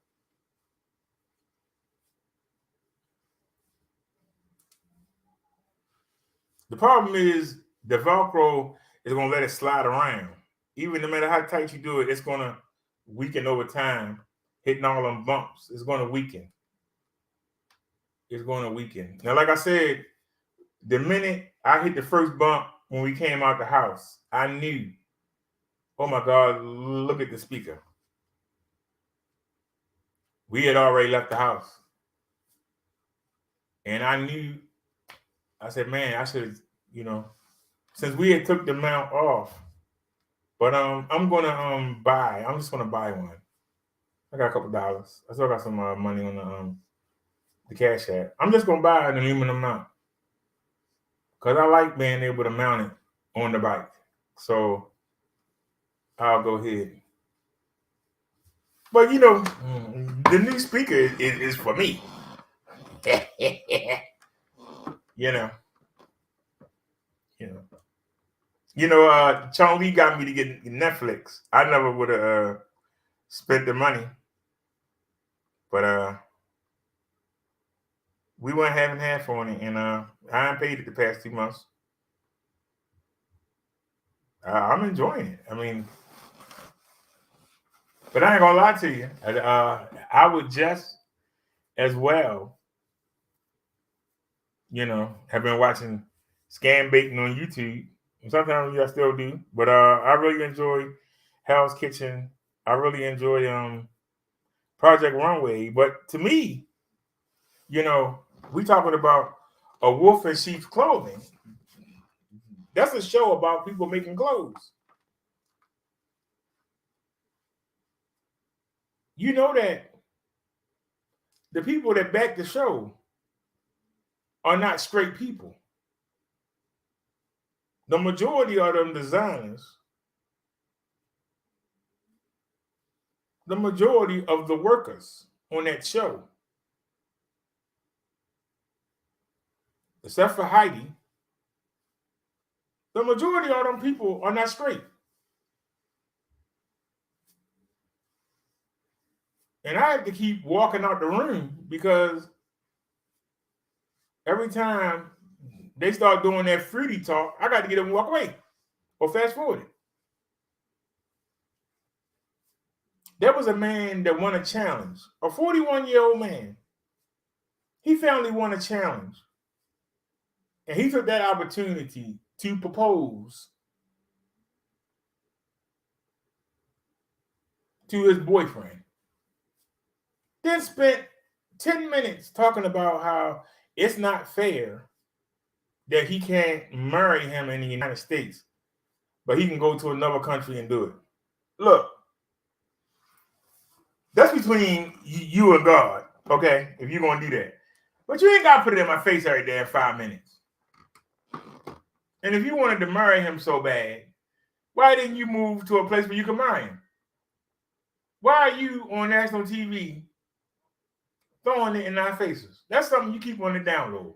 the problem is the Velcro is going to let it slide around. Even no matter how tight you do it, it's going to weaken over time, hitting all them bumps. It's going to weaken. It's going to weaken. Now, like I said, the minute I hit the first bump when we came out the house, I knew, oh my God, look at the speaker. We had already left the house. And I knew, I said, man, I should, you know, since we had took the mount off, but I'm gonna buy. I'm just gonna buy one. I got a couple dollars. I still got some money on the cash app. I'm just gonna buy an aluminum mount because I like being able to mount it on the bike. So I'll go ahead. But you know, the new speaker is for me. you know. Chong Lee got me to get Netflix. I never would have spent the money, but we went half and half on it, and I haven't paid it the past 2 months. I'm enjoying it. I mean, but I ain't gonna lie to you. I would just as well, have been watching Scam Bacon on YouTube. Sometimes I still do, but I really enjoy Hell's Kitchen. I really enjoy Project Runway. But to me, we talking about a wolf in sheep's clothing. That's a show about people making clothes. You know that the people that back the show are not straight people. The majority of them designers, the majority of the workers on that show, except for Heidi, the majority of them people are not straight. And I have to keep walking out the room because every time they start doing that fruity talk, I got to get them to walk away or fast forward it. There was a man that won a challenge, a 41-year-old man. He finally won a challenge. And he took that opportunity to propose to his boyfriend. Then spent 10 minutes talking about how it's not fair that he can't marry him in the United States, but he can go to another country and do it. Look, that's between you and God, okay, if you're going to do that. But you ain't got to put it in my face every day in 5 minutes. And if you wanted to marry him so bad, why didn't you move to a place where you can marry him? Why are you on national TV throwing it in our faces? That's something you keep on the download.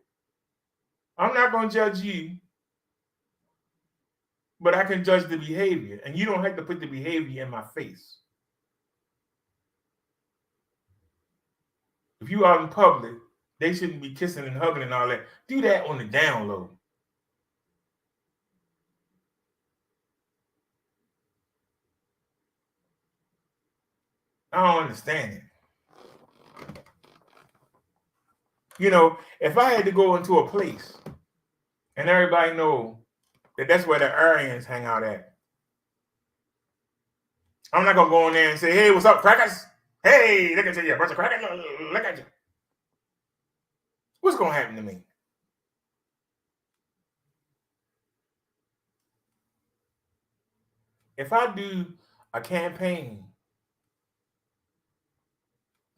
I'm not going to judge you, but I can judge the behavior. And you don't have to put the behavior in my face. If you out in public, they shouldn't be kissing and hugging and all that. Do that on the download. I don't understand it. If I had to go into a place and everybody know that that's where the Aryans hang out at, I'm not going to go in there and say, hey, what's up, crackers? Hey, look at you, a bunch of crackers. Look at you. What's going to happen to me? If I do a campaign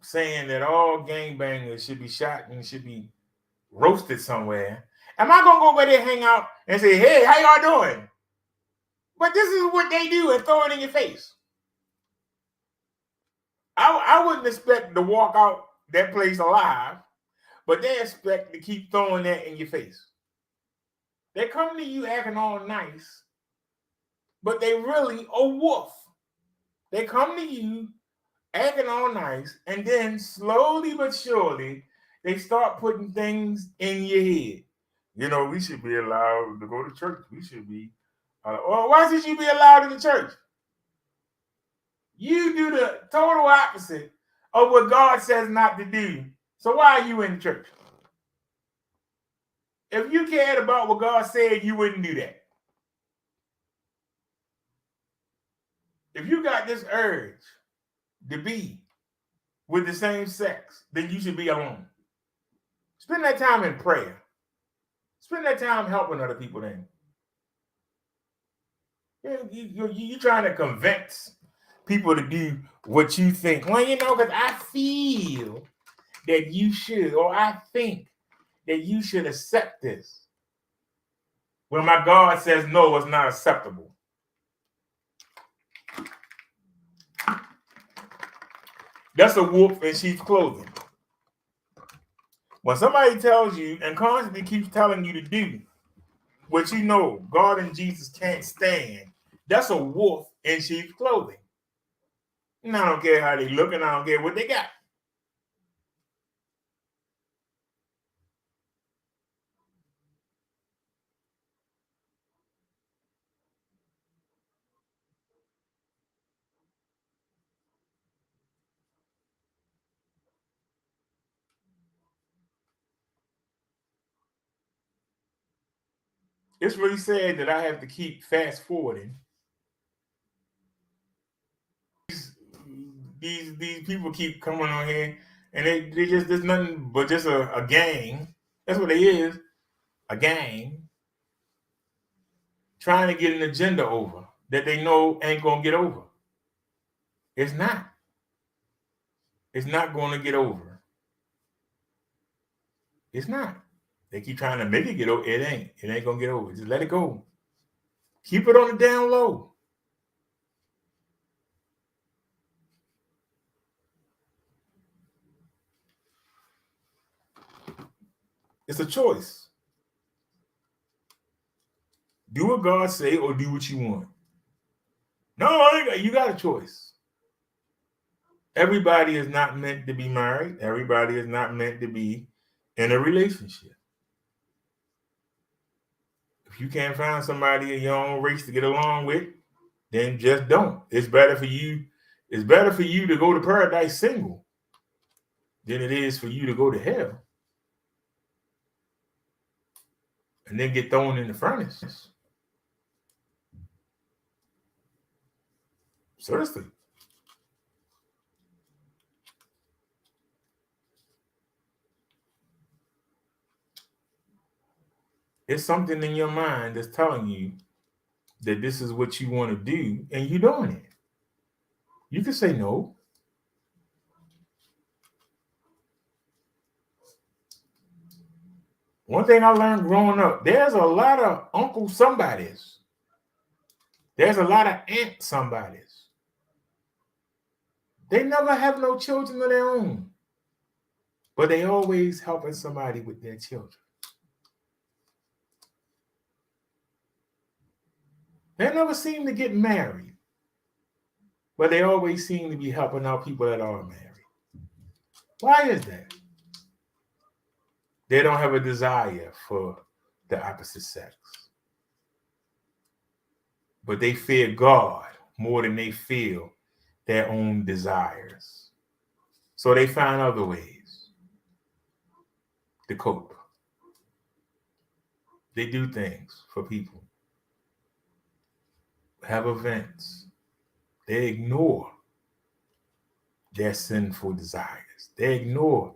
saying that all gangbangers should be shot and should be roasted somewhere, am I gonna go over there, hang out, and say, "Hey, how y'all doing?" But this is what they do and throw it in your face. I wouldn't expect to walk out that place alive, but they expect to keep throwing that in your face. They come to you acting all nice, but they really a wolf. They come to you acting all nice, and then slowly but surely, they start putting things in your head. You know, we should be allowed to go to church. We should be, well, why should you be allowed in the church? You do the total opposite of what God says not to do. So why are you in the church? If you cared about what God said, you wouldn't do that. If you got this urge to be with the same sex, then you should be alone. Spend that time in prayer. Spend that time helping other people then. You're trying to convince people to do what you think. Well, you know, because I feel that you should, or I think that you should accept this. When my God says no, it's not acceptable. That's a wolf in sheep's clothing. When somebody tells you and constantly keeps telling you to do what you know God and Jesus can't stand, that's a wolf in sheep's clothing. And I don't care how they look, and I don't care what they got. It's really sad that I have to keep fast forwarding. These people keep coming on here, and they just, there's nothing but just a gang. That's what it is, a gang trying to get an agenda over that they know ain't gonna get over. It's not. It's not going to get over. It's not. They keep trying to make it get over. It ain't. It ain't gonna get over. Just let it go. Keep it on the down low. It's a choice. Do what God say or do what you want. No, you got a choice. Everybody is not meant to be married. Everybody is not meant to be in a relationship. If you can't find somebody in your own race to get along with, then just don't. It's better for you. It's better for you to go to paradise single than it is for you to go to hell and then get thrown in the furnace. Seriously. It's something in your mind that's telling you that this is what you want to do, and you're doing it. You can say no. One thing I learned growing up, there's a lot of uncle somebodies. There's a lot of aunt somebodies. They never have no children of their own, but they always helping somebody with their children. They never seem to get married, but they always seem to be helping out people that are married. Why is that? They don't have a desire for the opposite sex, but they fear God more than they feel their own desires. So they find other ways to cope. They do things for people, have events. They ignore their sinful desires. They ignore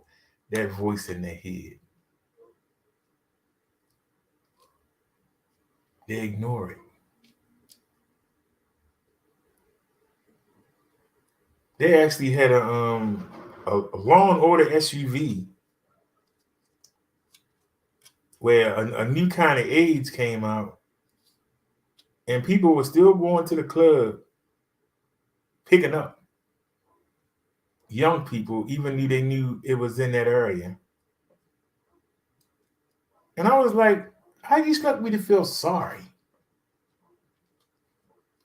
that voice in their head. They ignore it. They actually had a Law and Order SUV where a new kind of AIDS came out, and people were still going to the club, picking up young people, even though they knew it was in that area. And I was like, how do you expect me to feel sorry?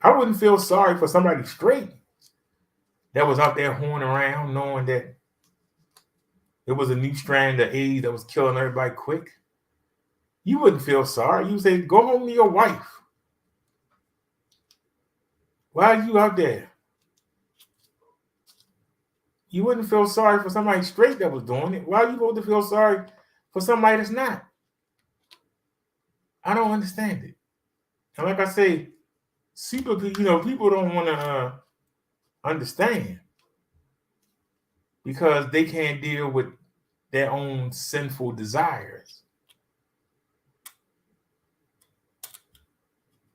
I wouldn't feel sorry for somebody straight that was out there horning around knowing that it was a new strand of AIDS that was killing everybody quick. You wouldn't feel sorry. You say, go home to your wife. Why are you out there? You wouldn't feel sorry for somebody straight that was doing it. Why are you supposed to feel sorry for somebody that's not? I don't understand it. And like I say, people don't want to understand because they can't deal with their own sinful desires.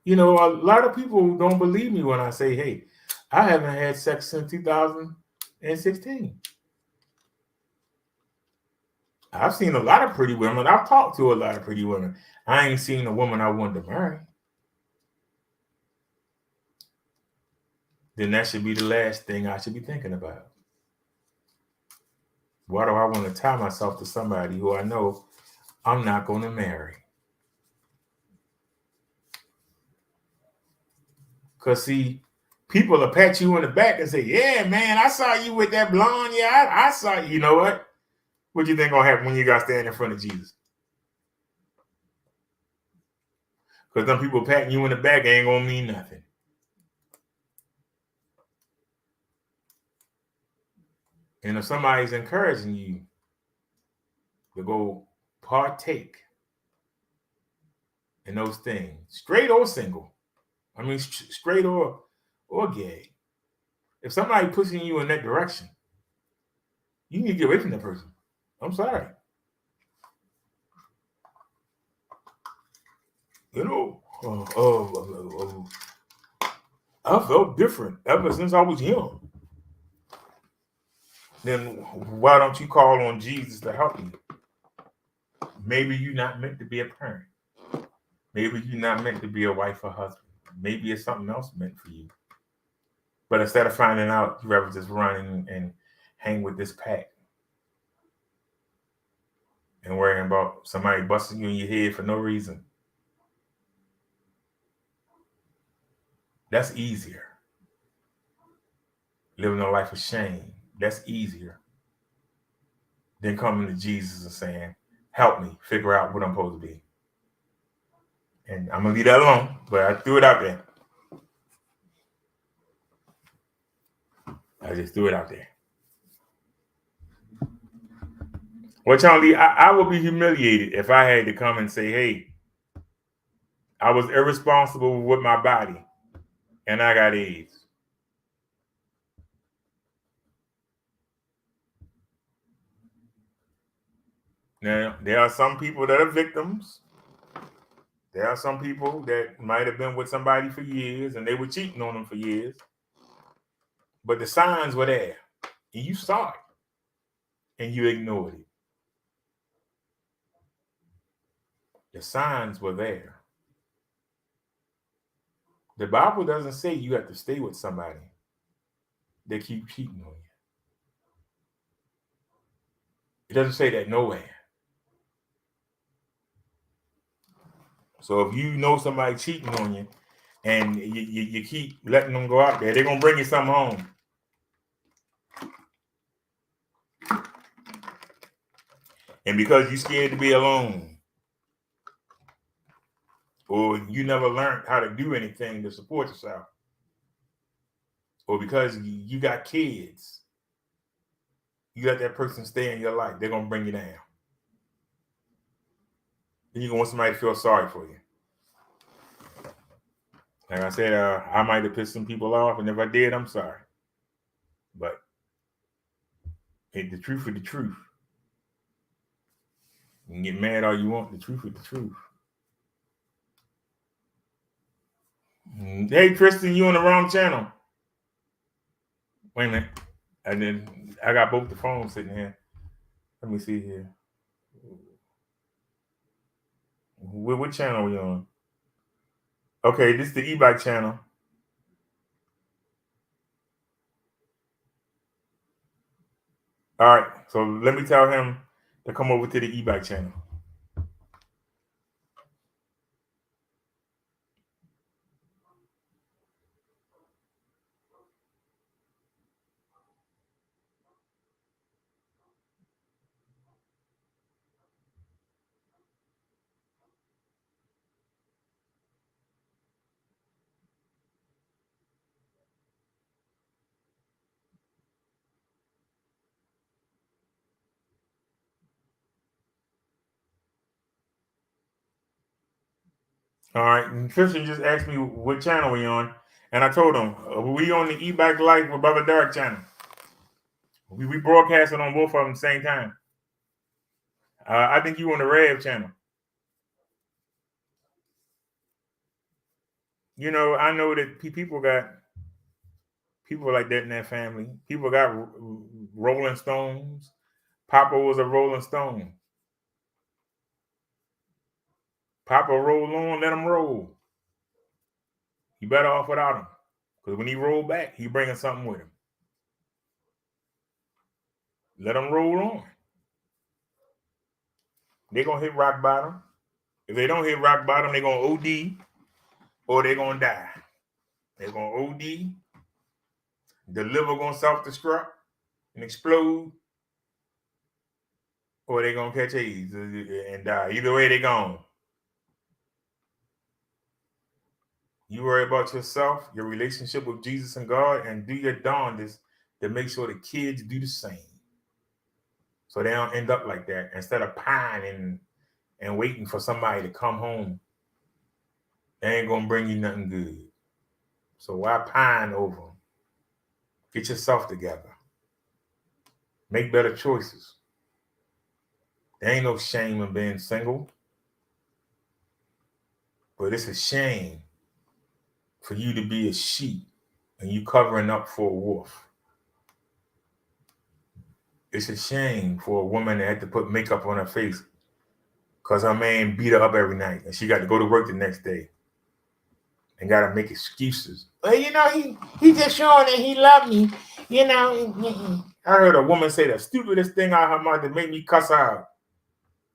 You know, a lot of people don't believe me when I say, hey, I haven't had sex since 2016. I've seen a lot of pretty women. I've talked to a lot of pretty women. I ain't seen a woman I wanted to marry. Then that should be the last thing I should be thinking about. Why do I want to tie myself to somebody who I know I'm not going to marry? Because, see, people will pat you in the back and say, yeah, man, I saw you with that blonde. Yeah, I saw you. You know what? What do you think going to happen when you got to stand in front of Jesus? Because them people patting you in the back ain't going to mean nothing. And if somebody's encouraging you to go partake in those things, straight or single, I mean, straight or gay, if somebody pushing you in that direction, you need to get away from that person. I'm sorry. You know, I felt different ever since I was young. Then why don't you call on Jesus to help you? Maybe you're not meant to be a parent. Maybe you're not meant to be a wife or husband. Maybe it's something else meant for you. But instead of finding out, you rather just run and hang with this pack and worrying about somebody busting you in your head for no reason. That's easier. Living a life of shame, that's easier than coming to Jesus and saying, help me figure out what I'm supposed to be. And I'm going to leave that alone, but I threw it out there. I just threw it out there. Well, Charlie, I would be humiliated if I had to come and say, hey, I was irresponsible with my body and I got AIDS. Now, there are some people that are victims. There are some people that might have been with somebody for years and they were cheating on them for years. But the signs were there. And you saw it. And you ignored it. The signs were there. The Bible doesn't say you have to stay with somebody that keep cheating on you. It doesn't say that nowhere. So if you know somebody cheating on you and you keep letting them go out there, they're going to bring you something home. And because you're scared to be alone, or you never learned how to do anything to support yourself, or because you got kids, you let that person stay in your life, they're going to bring you down. Then you're going to want somebody to feel sorry for you. Like I said, I might have pissed some people off, and if I did, I'm sorry. But the truth is the truth. You can get mad all you want. The truth is the truth. Hey, Tristan, you on the wrong channel. Wait a minute. And then I got both the phones sitting here. Let me see here. What channel are we on? Okay, this is the e-bike channel. All right, so let me tell him to come over to the e-bike channel. All right, and Christian just asked me what channel we on, and I told him we on the e-bike life with Brother Derek channel. We broadcasting on both of them at the same time. I think you on the Rev channel. You know, I know that people got people like that in their family. People got Rolling Stones. Papa was a Rolling Stone. Papa roll on, let him roll. You better off without him. Because when he roll back, he bringing something with him. Let him roll on. They're going to hit rock bottom. If they don't hit rock bottom, they're going to OD or they're going to die. They're going to OD. The liver going to self-destruct and explode. Or they're going to catch AIDS and die. Either way, they're gone. You worry about yourself, your relationship with Jesus and God, and do your darndest to make sure the kids do the same. So they don't end up like that. Instead of pining and waiting for somebody to come home, they ain't going to bring you nothing good. So why pine over them? Get yourself together. Make better choices. There ain't no shame in being single. But it's a shame for you to be a sheep and you covering up for a wolf. It's a shame for a woman that had to put makeup on her face because her man beat her up every night and she got to go to work the next day and got to make excuses. Well, you know, he just showing that he loved me. You know, I heard a woman say the stupidest thing out of her mouth that made me cuss her out.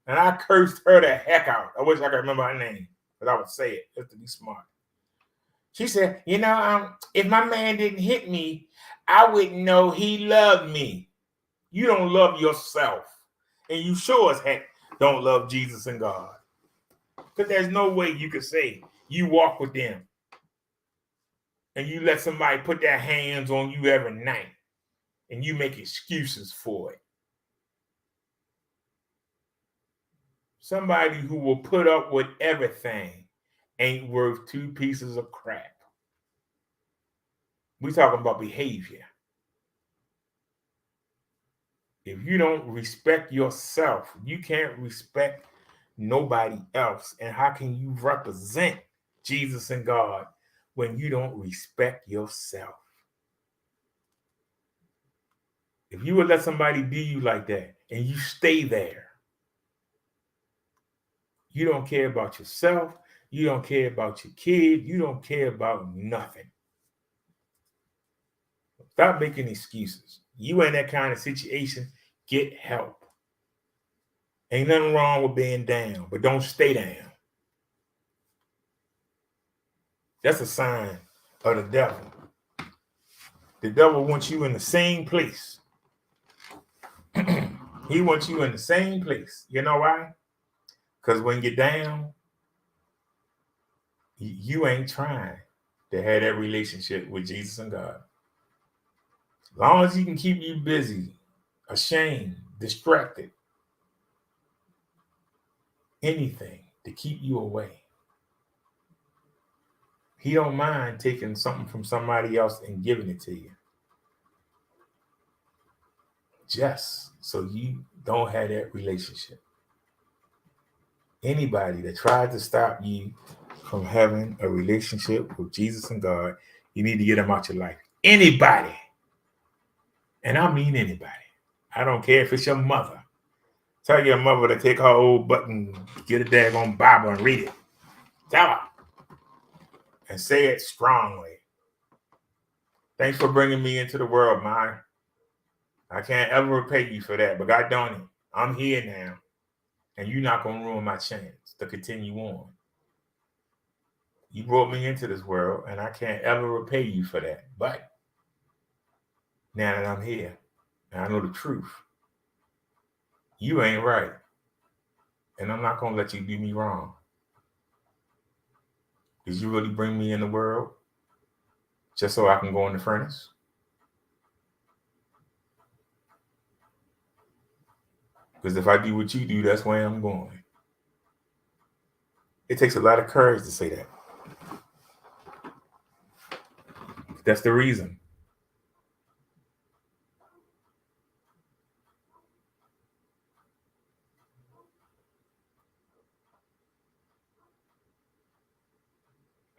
And I cursed her the heck out. I wish I could remember her name, but I would say it just to be smart. She said, you know, if my man didn't hit me, I wouldn't know he loved me. You don't love yourself. And you sure as heck don't love Jesus and God. Because there's no way you could say you walk with them and you let somebody put their hands on you every night and you make excuses for it. Somebody who will put up with everything ain't worth two pieces of crap. We talking about behavior. If you don't respect yourself, you can't respect nobody else. And how can you represent Jesus and God when you don't respect yourself? If you would let somebody do you like that and you stay there, you don't care about yourself, you don't care about your kid, you don't care about nothing. Stop making excuses. You in that kind of situation, get help. Ain't nothing wrong with being down, but don't stay down. That's a sign of the devil. The devil wants you in the same place. He wants you in the same place. You know why? Because when you're down, you ain't trying to have that relationship with Jesus and God. As long as he can keep you busy, ashamed, distracted, anything to keep you away. He don't mind taking something from somebody else and giving it to you. Just so you don't have that relationship. Anybody that tried to stop you from having a relationship with Jesus and God, you need to get them out your life. Anybody. And I mean anybody. I don't care if it's your mother. Tell your mother to take her old butt and get a daggone Bible and read it. Tell her. And say it strongly. Thanks for bringing me into the world, man. I can't ever repay you for that, but God darn it, I'm here now. And you're not going to ruin my chance to continue on. You brought me into this world, and I can't ever repay you for that. But now that I'm here, and I know the truth, you ain't right. And I'm not going to let you do me wrong. Did you really bring me in the world just so I can go in the furnace? Because if I do what you do, that's where I'm going. It takes a lot of courage to say that. That's the reason.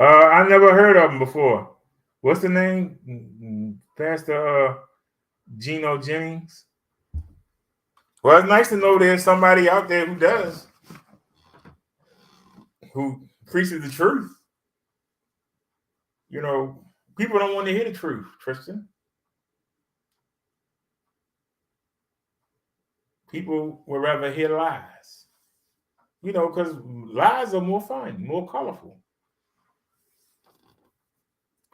I never heard of him before. What's the name? Pastor Geno Jennings. Well, it's nice to know there's somebody out there who does, who preaches the truth. You know, people don't want to hear the truth, Tristan. People would rather hear lies. You know, because lies are more fun, more colorful.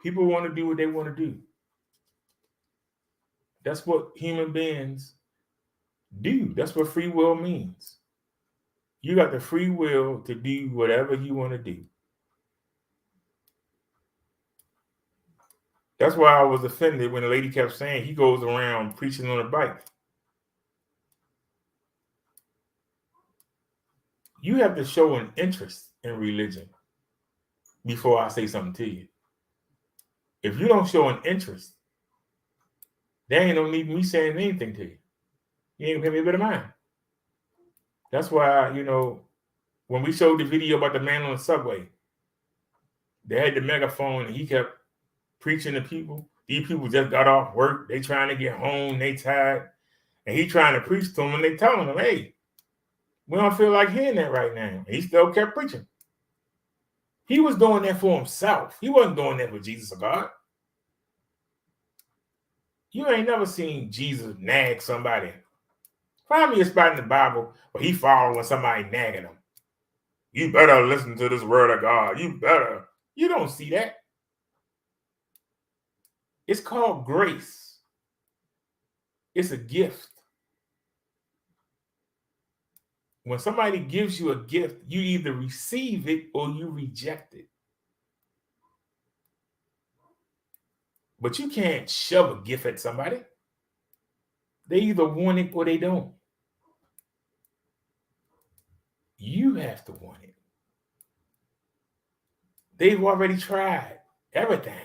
People want to do what they want to do. That's what human beings do. That's what free will means. You got the free will to do whatever you want to do. That's why I was offended when the lady kept saying he goes around preaching on a bike. You have to show an interest in religion before I say something to you. If you don't show an interest, there ain't no need me saying anything to you. You ain't gonna pay me a bit of mind. That's why, you know, when we showed the video about the man on the subway, they had the megaphone and he kept preaching to people. These people just got off work. They trying to get home. They tired. And he trying to preach to them and they telling them, hey, we don't feel like hearing that right now. And he still kept preaching. He was doing that for himself. He wasn't doing that for Jesus or God. You ain't never seen Jesus nag somebody. Find me a spot in the Bible where he following somebody nagging him. You better listen to this word of God. You better. You don't see that. It's called grace. It's a gift. When somebody gives you a gift, you either receive it or you reject it. But you can't shove a gift at somebody. They either want it or they don't. You have to want it. They've already tried everything.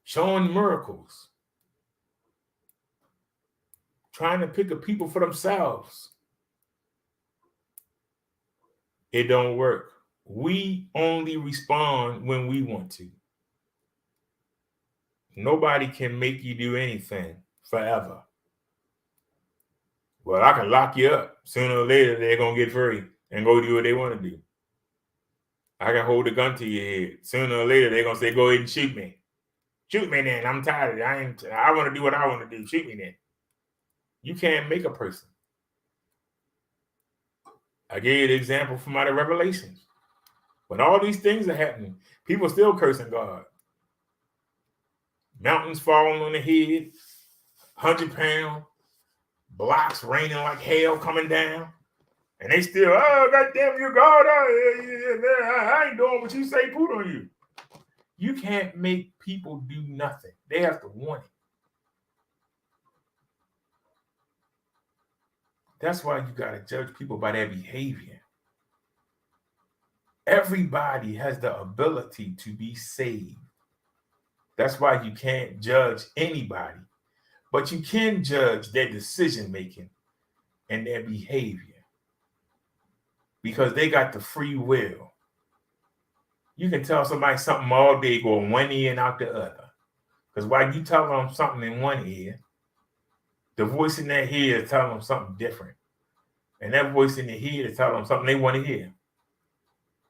Showing miracles. Trying to pick up people for themselves. It don't work. We only respond when we want to. Nobody can make you do anything forever. Well, I can lock you up. Sooner or later, they're going to get free and go do what they want to do. I can hold a gun to your head. Sooner or later, they're going to say, go ahead and shoot me. Shoot me then. I'm tired of it. I want to do what I want to do. Shoot me then. You can't make a person. I gave you the example from out of Revelations. When all these things are happening, people are still cursing God. Mountains falling on the head, 100-pound, blocks raining like hell coming down. And they still, oh, goddamn you, God, I ain't doing what you say, put on you. You can't make people do nothing. They have to want it. That's why you got to judge people by their behavior. Everybody has the ability to be saved. That's why you can't judge anybody, but you can judge their decision-making and their behavior because they got the free will. You can tell somebody something all day, going one ear and out the other. Because while you telling them something in one ear, the voice in that ear is telling them something different. And that voice in the ear is telling them something they want to hear.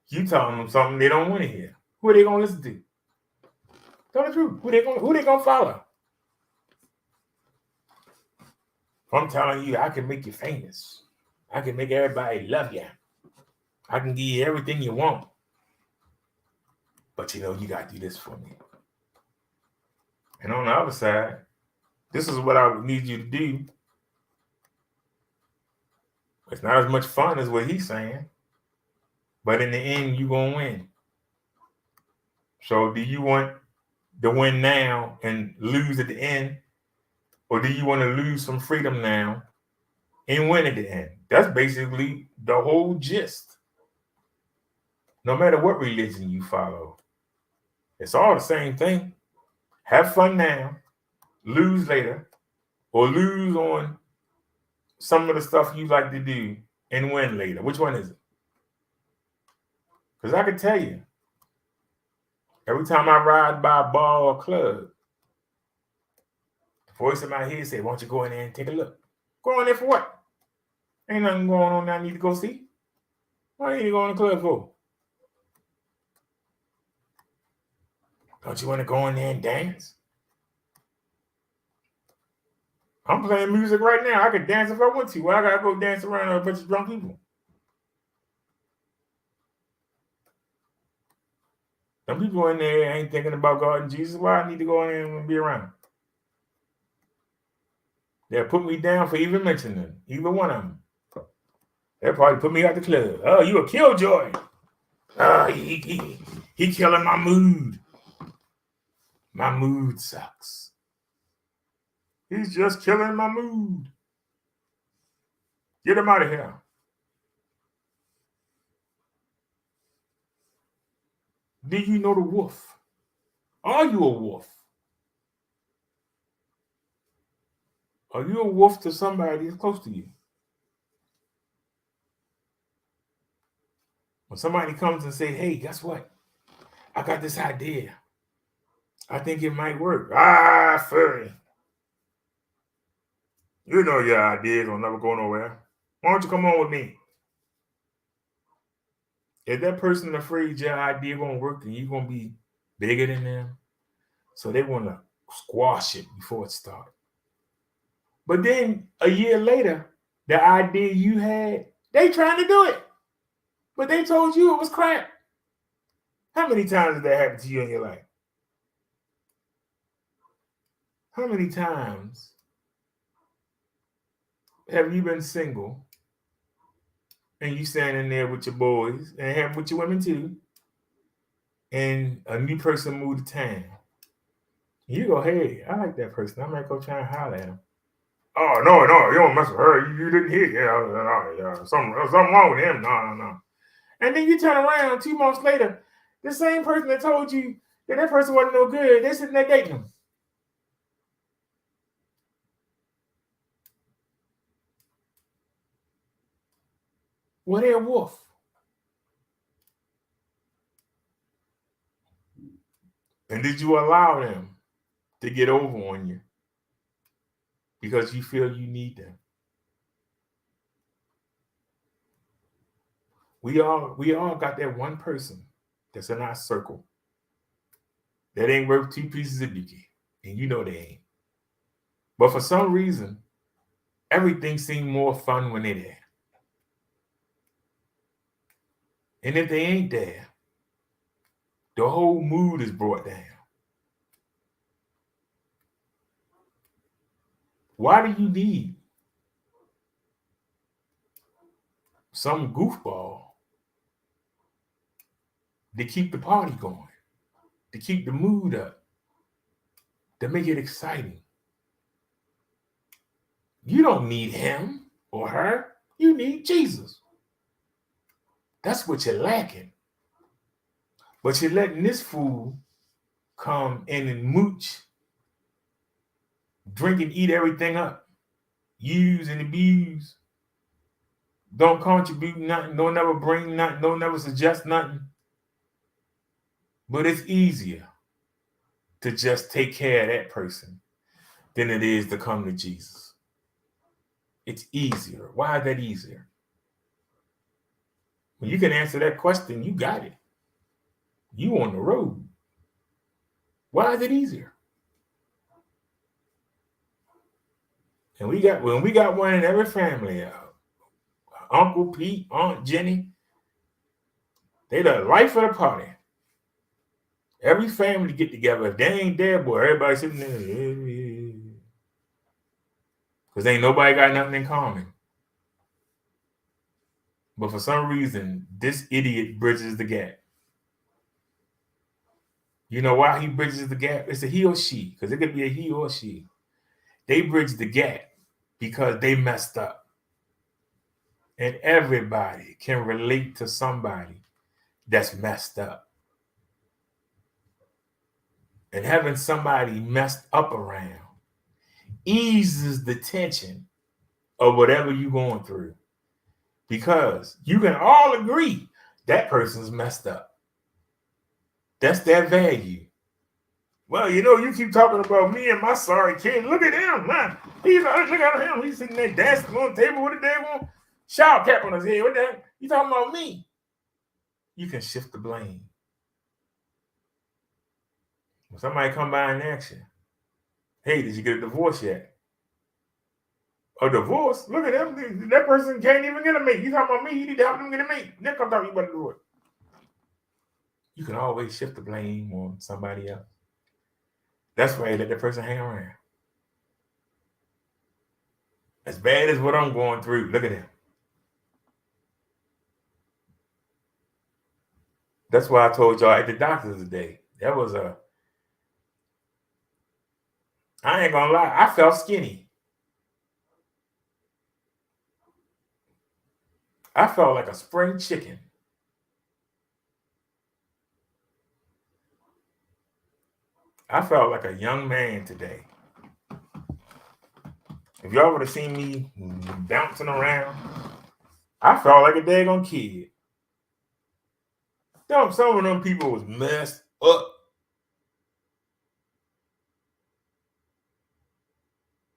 You telling them something they don't want to hear. Who are they going to listen to? Tell the truth. Who they going to follow? If I'm telling you, I can make you famous. I can make everybody love you. I can give you everything you want. But you got to do this for me. And on the other side, this is what I would need you to do. It's not as much fun as what he's saying. But in the end, you're going to win. So do you want to win now and lose at the end? Or do you want to lose some freedom now and win at the end? That's basically the whole gist. No matter what religion you follow, it's all the same thing. Have fun now, lose later, or lose on some of the stuff you like to do and win later. Which one is it? Because I can tell you, every time I ride by a bar or club, the voice in my head says, why don't you go in there and take a look? Go in there for what? Ain't nothing going on that I need to go see. Why ain't you going to the club for? Don't you want to go in there and dance? I'm playing music right now. I could dance if I want to. Why I gotta go dance around with a bunch of drunk people? Some people in there ain't thinking about God and Jesus. Why I need to go in there and be around? They'll put me down for even mentioning either one of them. They'll probably put me out the club. Oh, you a killjoy. He killing my mood. My mood sucks. He's just killing my mood. Get him out of here. Do you know the wolf? Are you a wolf? Are you a wolf to somebody that's close to you? When somebody comes and say, hey, guess what? I got this idea. I think it might work. Furry. You know your ideas will never go nowhere. Why don't you come on with me? If that person afraid your idea gonna work, then you're gonna be bigger than them. So they want to squash it before it starts. But then a year later, the idea you had, they trying to do it. But they told you it was crap. How many times did that happen to you in your life? How many times have you been single and you standing there with your boys and have with your women too, and a new person moved to town? You go, hey, I like that person. I might go try and holler at him. Oh, no, you don't mess with her. You didn't hear. Yeah, something wrong with him. No. And then you turn around 2 months later, the same person that told you that person wasn't no good, they're sitting there dating him. Well, they're a wolf. And did you allow them to get over on you because you feel you need them? We all got that one person that's in our circle that ain't worth 2 pieces of dookie, and you know they ain't. But for some reason, everything seems more fun when they're there. And if they ain't there, the whole mood is brought down. Why do you need some goofball to keep the party going, to keep the mood up, to make it exciting? You don't need him or her. You need Jesus. That's what you're lacking. But you're letting this fool come in and mooch, drink and eat everything up, use and abuse, don't contribute nothing, don't never bring nothing, don't never suggest nothing. But it's easier to just take care of that person than it is to come to Jesus. It's easier. Why is that easier? When you can answer that question, you got it. You on the road. Why is it easier? And we got one in every family. Uncle Pete, Aunt Jenny, they the life of the party. Every family get together. If they ain't there, boy, everybody sitting there. Because ain't nobody got nothing in common. But for some reason, this idiot bridges the gap. You know why he bridges the gap? It's a he or she, because it could be a he or she. They bridge the gap because they messed up. And everybody can relate to somebody that's messed up. And having somebody messed up around eases the tension of whatever you're going through. Because you can all agree that person's messed up. That's their value. Well, you keep talking about me and my sorry kid. Look at him, man. Look at him. He's sitting there dancing on the table with a damn shower cap on his head. What the heck? You talking about me? You can shift the blame. When somebody come by and ask you, hey, did you get a divorce yet? A divorce? Look at him. That person can't even get a mate. You talking about me? You need to help them get a mate. Then come talk to you about a divorce. You can always shift the blame on somebody else. That's why you let that person hang around. As bad as what I'm going through, look at him. That's why I told y'all at the doctor's today. That was I ain't gonna lie, I felt skinny. I felt like a spring chicken. I felt like a young man today. If y'all would have seen me bouncing around, I felt like a daggone kid. Some of them people was messed up.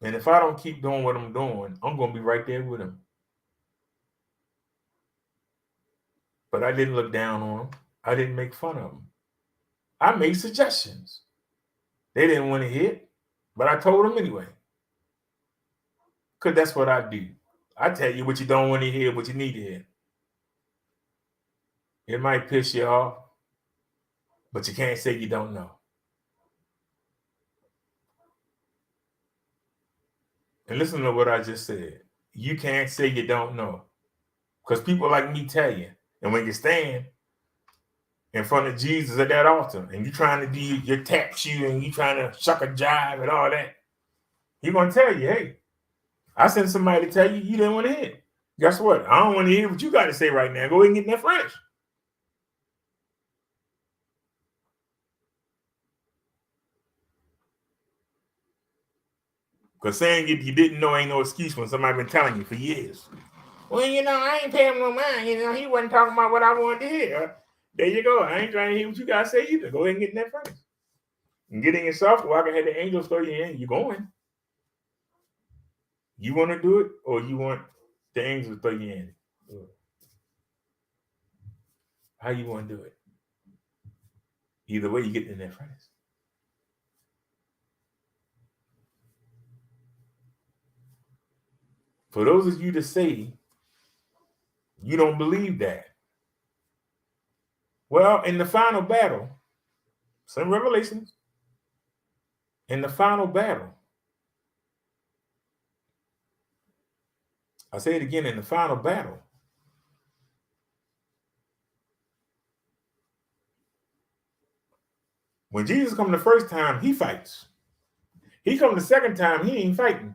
And if I don't keep doing what I'm doing, I'm going to be right there with them. But I didn't look down on them. I didn't make fun of them. I made suggestions. They didn't want to hear it, but I told them anyway. Because that's what I do. I tell you what you don't want to hear, what you need to hear. It might piss you off, but you can't say you don't know. And listen to what I just said. You can't say you don't know. Because people like me tell you. And when you stand in front of Jesus at that altar and you're trying to do your tap shoe and you're trying to shuck a jive and all that, he's going to tell you, hey, I sent somebody to tell you you didn't want to hear it. Guess what? I don't want to hear what you got to say right now. Go ahead and get in that fresh. Because saying you didn't know ain't no excuse when somebody been telling you for years. Well, I ain't paying no mind. He wasn't talking about what I wanted to hear. There you go. I ain't trying to hear what you got to say either. Go ahead and get in that fresh. And get in yourself, well, I can have the angels throw you in. You going. You want to do it, or you want the angels to throw you in? How you want to do it? Either way, you get in that furnace. For those of you to say you don't believe that, well, in the final battle, some Revelations, in the final battle, I say it again, in the final battle, when Jesus come the first time, he fights. He come the second time, he ain't fighting.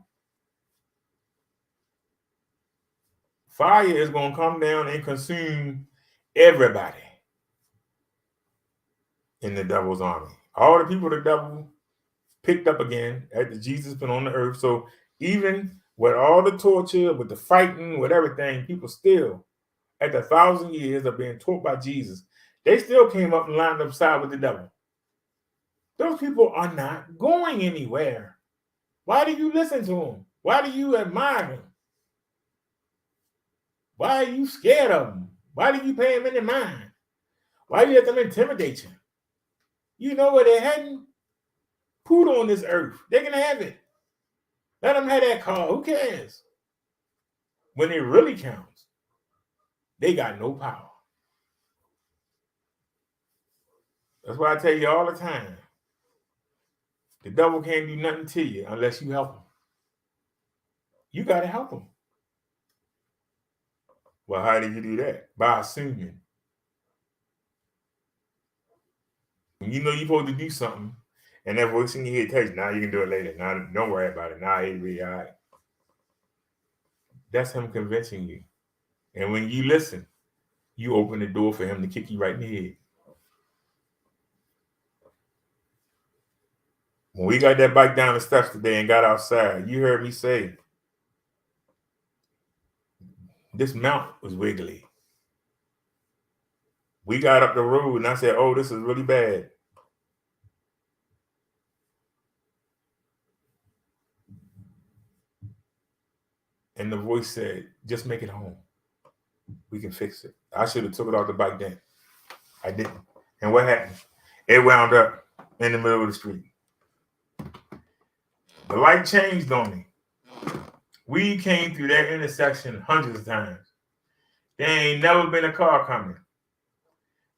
Fire is going to come down and consume everybody in the devil's army. All the people the devil picked up again after Jesus been on the earth. So even with all the torture, with the fighting, with everything, people still, after 1,000 years of being taught by Jesus, they still came up and lined up side with the devil. Those people are not going anywhere. Why do you listen to them? Why do you admire them? Why are you scared of them? Why do you pay them any mind? Why do you let them intimidate you? You know where they're heading? Put on this earth. They can have it. Let them have that car. Who cares? When it really counts, they got no power. That's why I tell you all the time, the devil can't do nothing to you unless you help him. You got to help him. Well, how do you do that? By assuming. When you know you're supposed to do something, and that voice in your head tells you, now you can do it later. Now, don't worry about it. Now it'll be all right. That's him convincing you. And when you listen, you open the door for him to kick you right in the head. When we got that bike down the steps today and got outside, you heard me say, this mount was wiggly. We got up the road and I said, oh, this is really bad. And the voice said, just make it home. We can fix it. I should have took it off the bike then. I didn't. And what happened? It wound up in the middle of the street. The light changed on me. We came through that intersection hundreds of times. There ain't never been a car coming.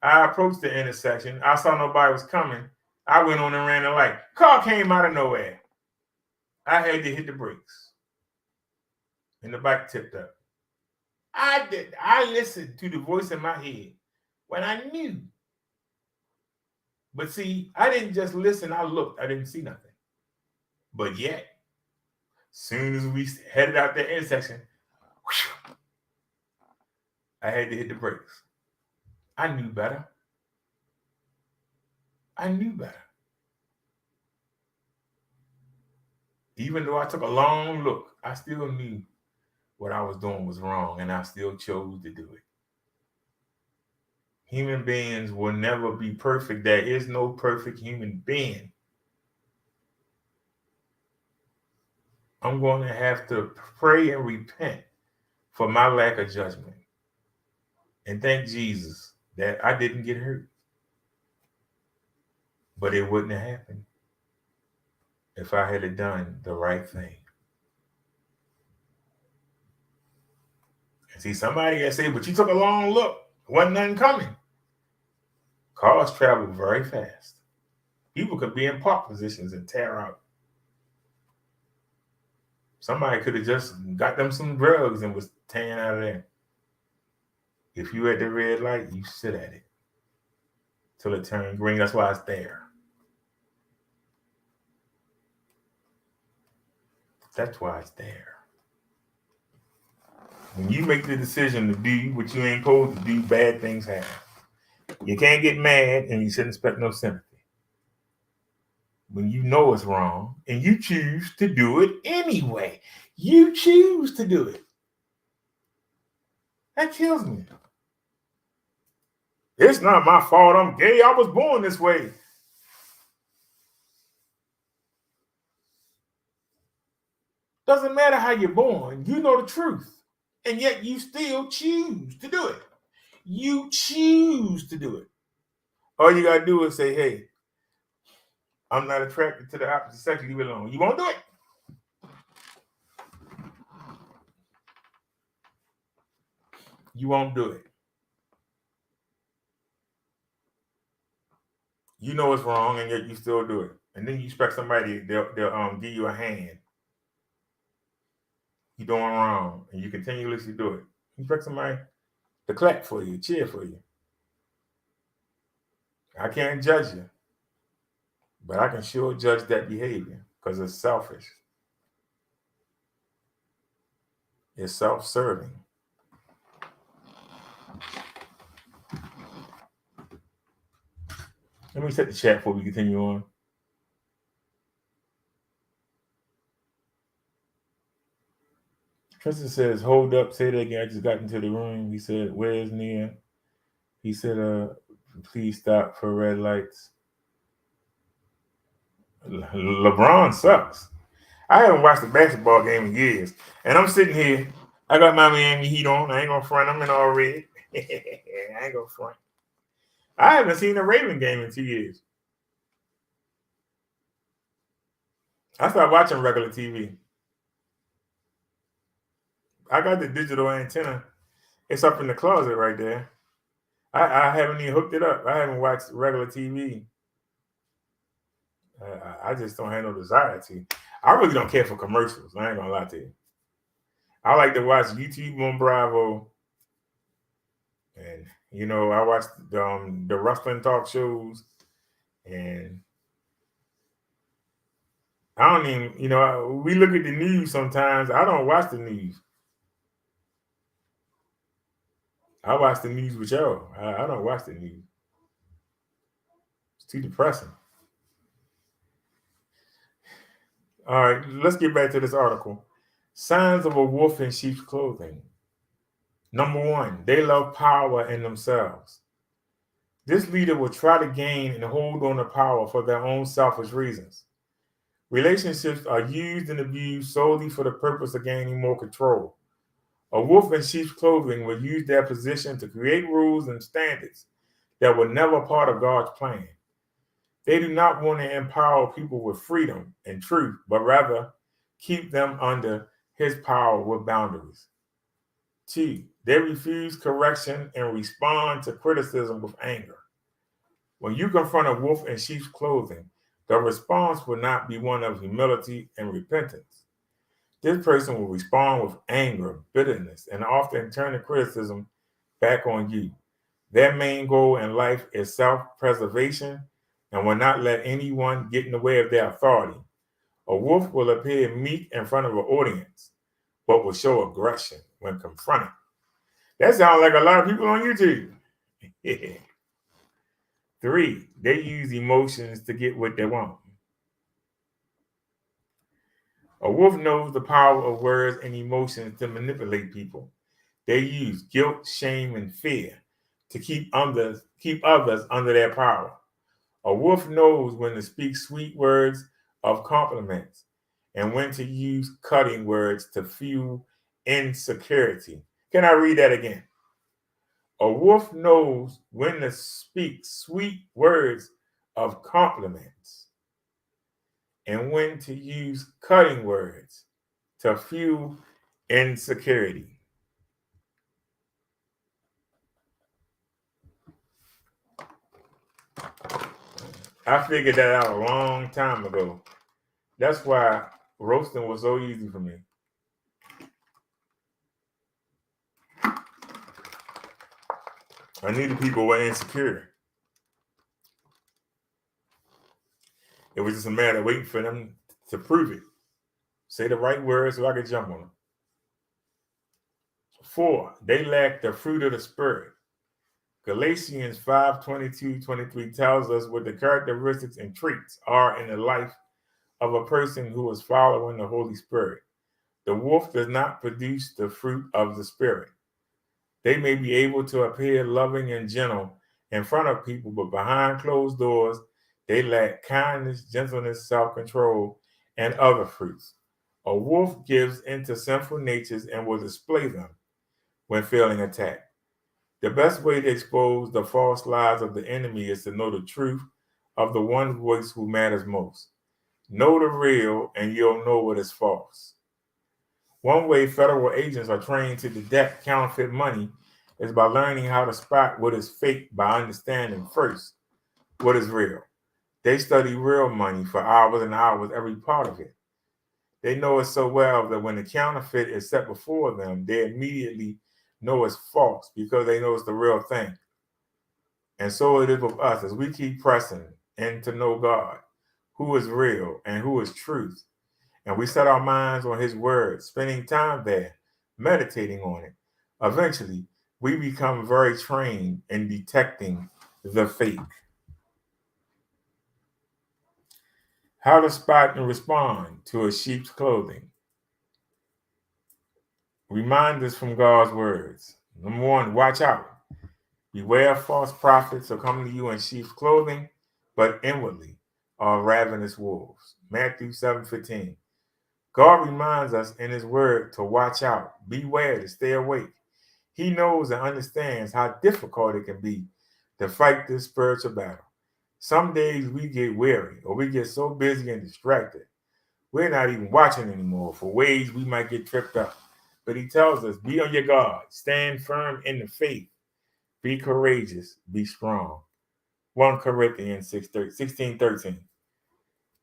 I approached the intersection. I saw nobody was coming. I went on and ran the light. Car came out of nowhere. I had to hit the brakes. And the bike tipped up. I listened to the voice in my head when I knew. But see, I didn't just listen. I looked. I didn't see nothing. But yet, soon as we headed out that intersection, whew, I had to hit the brakes. I knew better. I knew better. Even though I took a long look, I still knew what I was doing was wrong, and I still chose to do it. Human beings will never be perfect. There is no perfect human being. I'm going to have to pray and repent for my lack of judgment. And thank Jesus that I didn't get hurt. But it wouldn't have happened if I had done the right thing. And see, somebody can say, but you took a long look. Wasn't nothing coming. Cars travel very fast. People could be in park positions and tear out. Somebody could have just got them some drugs and was tearing out of there. If you at the red light, you sit at it till it turns green. That's why it's there. That's why it's there. When you make the decision to do what you ain't supposed to do, bad things happen. You can't get mad and you shouldn't expect no sympathy. When you know it's wrong and you choose to do it anyway. You choose to do it. That kills me. It's not my fault I'm gay. I was born this way. Doesn't matter how you're born. You know the truth. And yet you still choose to do it. You choose to do it. All you got to do is say, hey, I'm not attracted to the opposite sex. Leave it alone. You won't do it. You won't do it. You know it's wrong, and yet you still do it. And then you expect somebody, they'll give you a hand. You're doing wrong, and you continuously do it. You expect somebody to clap for you, cheer for you. I can't judge you, but I can sure judge that behavior because it's selfish. It's self-serving. Let me set the chat before we continue on. Tristan says, hold up, say that again. I just got into the room. He said, where's Nia? He said, please stop for red lights. LeBron sucks. I haven't watched a basketball game in years. And I'm sitting here. I got my Miami Heat on. I ain't going to front. I'm in all red. I ain't going to front. I haven't seen a Raven game in 2 years. I started watching regular TV. I got the digital antenna. It's up in the closet right there. I haven't even hooked it up. I haven't watched regular TV. I just don't have no desire to. I really don't care for commercials. I ain't gonna lie to you. I like to watch YouTube on Bravo, and I watch the wrestling talk shows, and I don't even we look at the news sometimes. I don't watch the news. I watch the news with y'all. I don't watch the news. It's too depressing. All right, let's get back to this article. Signs of a wolf in sheep's clothing. Number 1, they love power in themselves. This leader will try to gain and hold on to power for their own selfish reasons. Relationships are used and abused solely for the purpose of gaining more control. A wolf in sheep's clothing will use their position to create rules and standards that were never part of God's plan. They do not want to empower people with freedom and truth, but rather keep them under his power with boundaries. 2, they refuse correction and respond to criticism with anger. When you confront a wolf in sheep's clothing, the response will not be one of humility and repentance. This person will respond with anger, bitterness, and often turn the criticism back on you. Their main goal in life is self-preservation and will not let anyone get in the way of their authority. A wolf will appear meek in front of an audience, but will show aggression when confronted. That sounds like a lot of people on YouTube. 3, they use emotions to get what they want. A wolf knows the power of words and emotions to manipulate people. They use guilt, shame, and fear to keep others under their power. A wolf knows when to speak sweet words of compliments and when to use cutting words to fuel insecurity. Can I read that again? A wolf knows when to speak sweet words of compliments and when to use cutting words to fuel insecurity. I figured that out a long time ago. That's why roasting was so easy for me. I knew the people were insecure. It was just a matter of waiting for them to prove it. Say the right words so I could jump on them. 4, they lack the fruit of the Spirit. Galatians 5:22-23 tells us what the characteristics and traits are in the life of a person who is following the Holy Spirit. The wolf does not produce the fruit of the Spirit. They may be able to appear loving and gentle in front of people, but behind closed doors, they lack kindness, gentleness, self-control, and other fruits. A wolf gives into sinful natures and will display them when feeling attacked. The best way to expose the false lies of the enemy is to know the truth of the one voice who matters most. Know the real, and you'll know what is false. One way federal agents are trained to detect counterfeit money is by learning how to spot what is fake by understanding first what is real. They study real money for hours and hours, every part of it. They know it so well that when the counterfeit is set before them, they immediately know it's false because they know it's the real thing. And so it is with us as we keep pressing in to know God, who is real and who is truth. And we set our minds on his word, spending time there, meditating on it. Eventually, we become very trained in detecting the fake. How to spot and respond to a sheep's clothing. Reminders from God's words. Number 1, watch out. Beware of false prophets who come to you in sheep's clothing, but inwardly are ravenous wolves. Matthew 7:15. God reminds us in his word to watch out, beware, to stay awake. He knows and understands how difficult it can be to fight this spiritual battle. Some days we get weary or we get so busy and distracted, we're not even watching anymore for ways we might get tripped up. But he tells us, be on your guard, stand firm in the faith, be courageous, be strong. 1 Corinthians 16:13.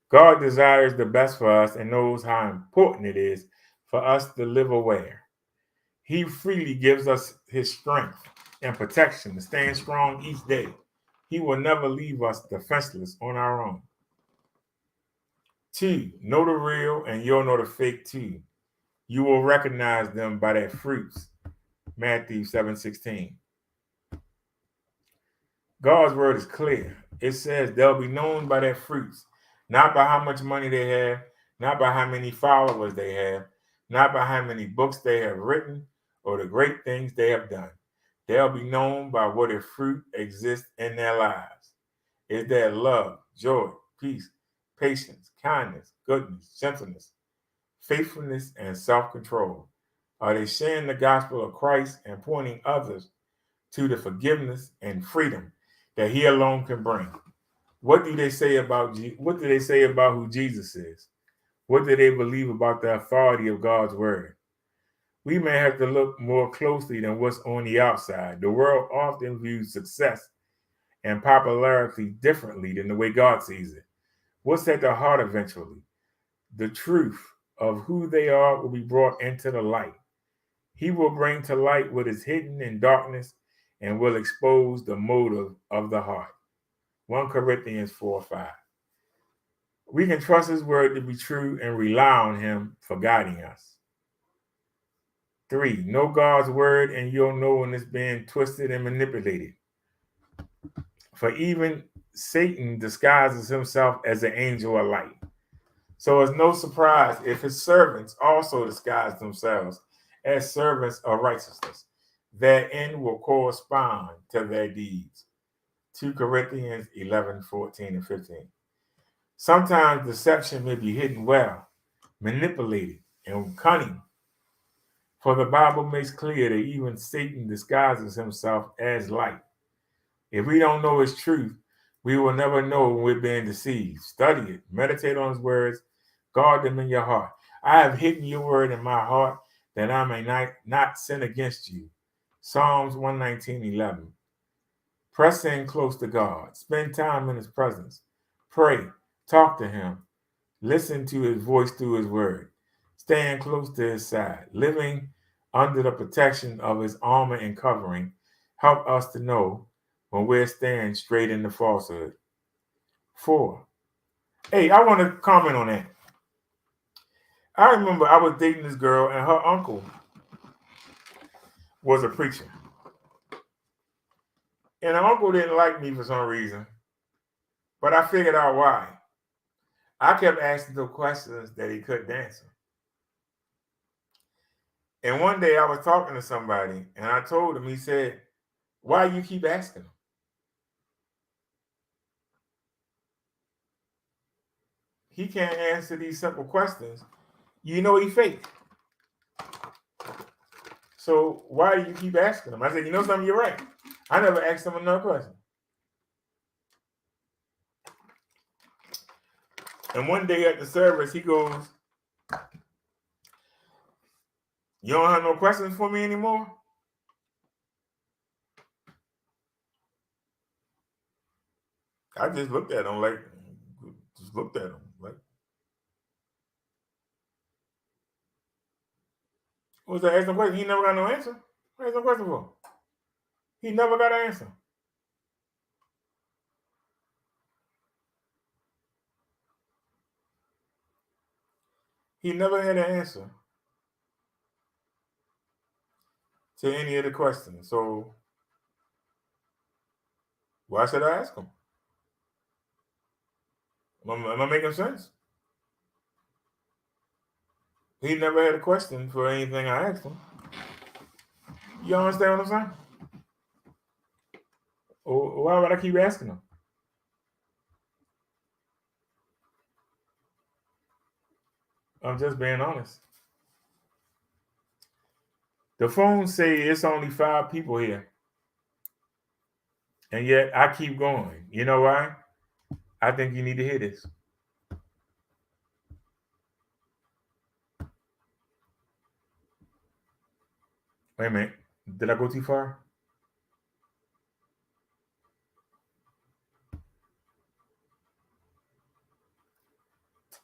God desires the best for us and knows how important it is for us to live aware. He freely gives us his strength and protection to stand strong each day. He will never leave us defenseless on our own. 2, know the real and you'll know the fake too. You will recognize them by their fruits. Matthew 7:16. God's word is clear. It says they'll be known by their fruits, not by how much money they have, not by how many followers they have, not by how many books they have written or the great things they have done. They'll be known by what their fruit exists in their lives. Is there love, joy, peace, patience, kindness, goodness, gentleness, faithfulness, and self-control? Are they sharing the gospel of Christ and pointing others to the forgiveness and freedom that he alone can bring? What do they say about who Jesus is? What do they believe about the authority of God's word? We may have to look more closely than what's on the outside. The world often views success and popularity differently than the way God sees it. What's at the heart eventually? The truth of who they are will be brought into the light. He will bring to light what is hidden in darkness and will expose the motive of the heart. 1 Corinthians 4:5. We can trust his word to be true and rely on him for guiding us. 3, know God's word and you'll know when it's being twisted and manipulated. For even Satan disguises himself as an angel of light. So it's no surprise if his servants also disguise themselves as servants of righteousness. Their end will correspond to their deeds. 2 Corinthians 11:14 and 15. Sometimes deception may be hidden well, manipulated, and cunning. For the Bible makes clear that even Satan disguises himself as light. If we don't know his truth, we will never know when we're being deceived. Study it, meditate on his words, guard them in your heart. I have hidden your word in my heart that I may not sin against you. Psalms 119:11. Press in close to God. Spend time in his presence. Pray. Talk to him. Listen to his voice through his word. Stand close to his side. Living under the protection of his armor and covering help us to know when we're staying straight into falsehood. 4. Hey, I want to comment on that. I remember I was dating this girl and her uncle was a preacher. And her uncle didn't like me for some reason, but I figured out why. I kept asking him questions that he couldn't answer. And one day I was talking to somebody and I told him, he said, why you keep asking him? He can't answer these simple questions. You know he fake. So why do you keep asking him? I said, you know something, you're right. I never asked him another question. And one day at the service, he goes, you don't have no questions for me anymore? I just looked at him like, was I asking a question? He never got no answer. What is the question for? He never got an answer. He never had an answer to any of the questions. So why should I ask him? Am I making sense? He never had a question for anything I asked him. You understand what I'm saying? Or why would I keep asking him? I'm just being honest. The phone say it's only 5 people here. And yet I keep going. You know why? I think you need to hear this. Wait a minute. Did I go too far?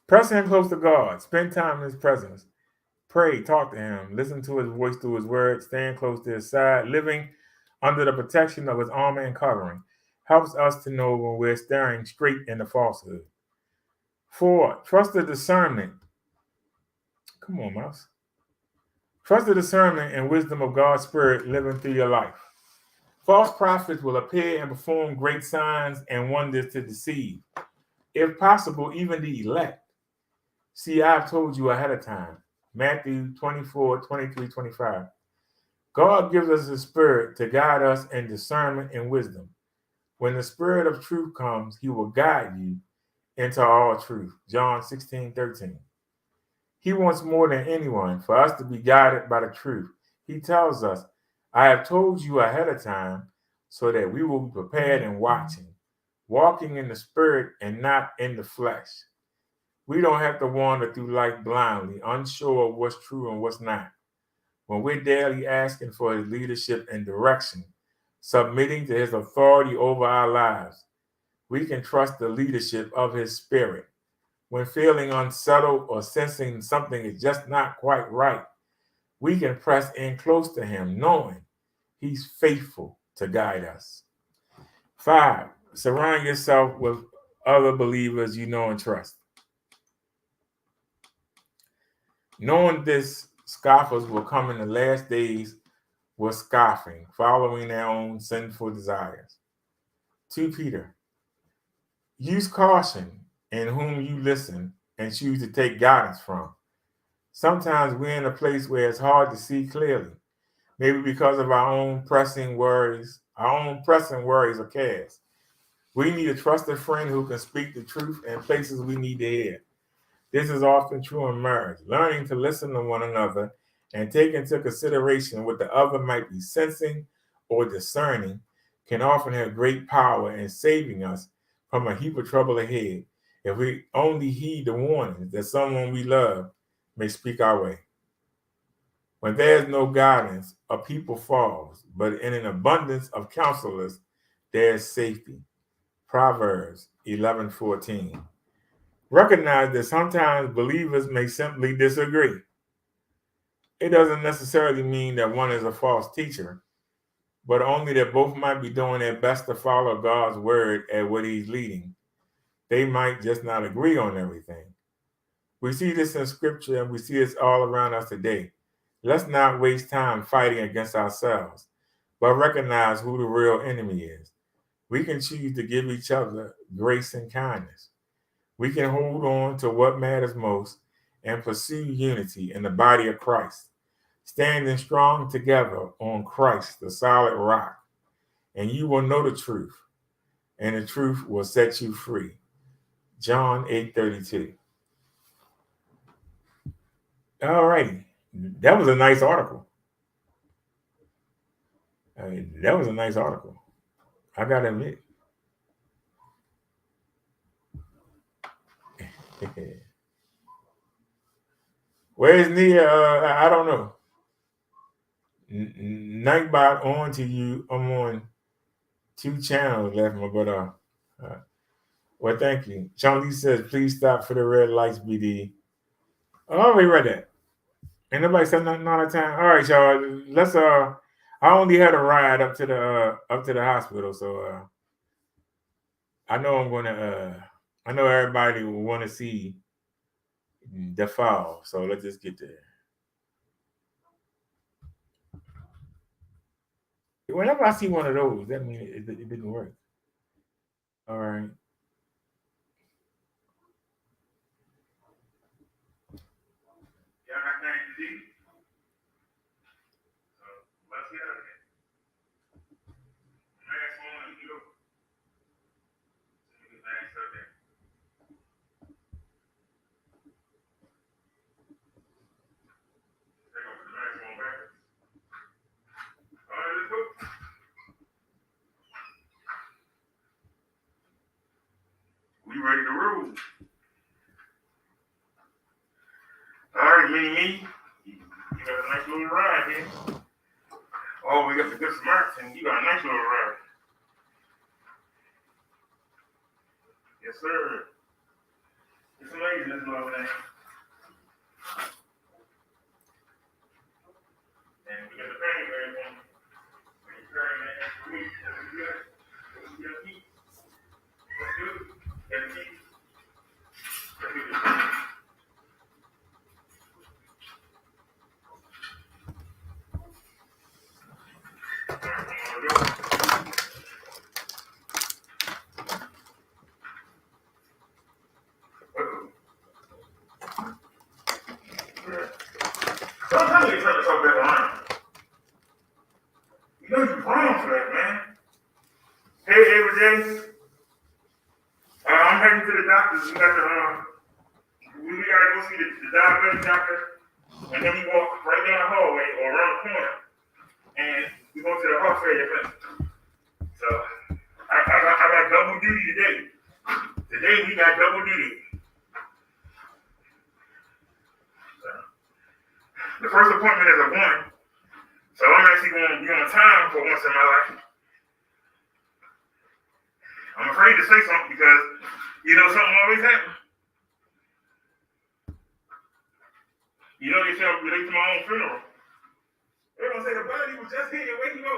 Press him close to God. Spend time in his presence. Pray, talk to him. Listen to his voice through his word. Stand close to his side. Living under the protection of his armor and covering helps us to know when we're staring straight into falsehood. 4, trust the discernment. Come on, mouse. Trust the discernment and wisdom of God's Spirit living through your life. False prophets will appear and perform great signs and wonders to deceive, if possible, even the elect. See, I've told you ahead of time. Matthew 24, 23, 25. God gives us His Spirit to guide us in discernment and wisdom. When the Spirit of truth comes, He will guide you into all truth. John 16, 13. He wants more than anyone for us to be guided by the truth. He tells us, I have told you ahead of time so that we will be prepared and watching, walking in the Spirit and not in the flesh. We don't have to wander through life blindly, unsure of what's true and what's not. When we're daily asking for His leadership and direction, submitting to His authority over our lives, we can trust the leadership of His Spirit. When feeling unsettled or sensing something is just not quite right, we can press in close to Him, knowing He's faithful to guide us. 5, surround yourself with other believers you know and trust. Knowing this, scoffers will come in the last days with scoffing, following their own sinful desires. 2 Peter, use caution in whom you listen and choose to take guidance from. Sometimes we're in a place where it's hard to see clearly, maybe because of our own pressing worries or cares. We need a trusted friend who can speak the truth in places we need to hear. This is often true in marriage. Learning to listen to one another and take into consideration what the other might be sensing or discerning can often have great power in saving us from a heap of trouble ahead if we only heed the warnings that someone we love may speak our way. When there is no guidance, a people falls, but in an abundance of counselors, there is safety. Proverbs 11:14. Recognize that sometimes believers may simply disagree. It doesn't necessarily mean that one is a false teacher, but only that both might be doing their best to follow God's word at what He's leading. They might just not agree on everything. We see this in Scripture and we see this all around us today. Let's not waste time fighting against ourselves, but recognize who the real enemy is. We can choose to give each other grace and kindness. We can hold on to what matters most and pursue unity in the body of Christ, standing strong together on Christ, the solid rock. And you will know the truth, and the truth will set you free. John 8:32. All righty. That was a nice article. That was a nice article. I gotta admit. Where's Nia? I don't know. Nightbot on to you. I'm on 2 channels left, but well, thank you. Sean Lee says, please stop for the red lights, BD. Oh, I already read that. Ain't nobody said nothing all the time. All right, y'all. Let's I only had a ride up to the hospital, so I know I'm gonna I know everybody will want to see the fall, so let's just get there. Whenever I see one of those, that means it didn't work. All right. Y'all got things to do. So let's get out of here. Last one, you go. Last up there. We ready to roll. All right, Mini-Me. You got a nice little ride here. Oh, we got the good Samaritan. You got a nice little ride. Yes, sir. It's amazing, this little thing. And we got the bang and everything. That's good. That's good. That's good. That's good. Sometimes you turn yourself back around. You know you're wrong for that, man. Hey, Ava J. I'm heading to the doctor's. We gotta go see the diabetic doctor, and then we walk right down the hallway or around the corner, and we go to the heart failure clinic. So I got double duty today. Today we got double duty. So, the first appointment is at 1, so I'm actually going to be on time for once in my life. I'm afraid to say something because, something always happens. You know they shall relate to my own funeral. They're going to say the body was just here, where you go?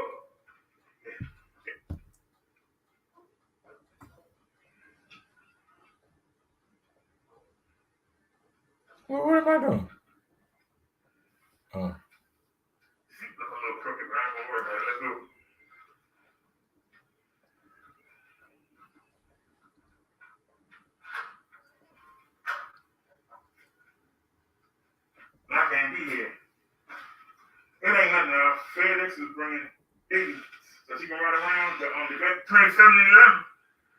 Well, what am I doing? Oh. Look a little crooked, but I ain't going to worry about it. Let's go. I can't be here. It ain't nothing else. FedEx is bringing 80, so she can ride around the between 7 and 11,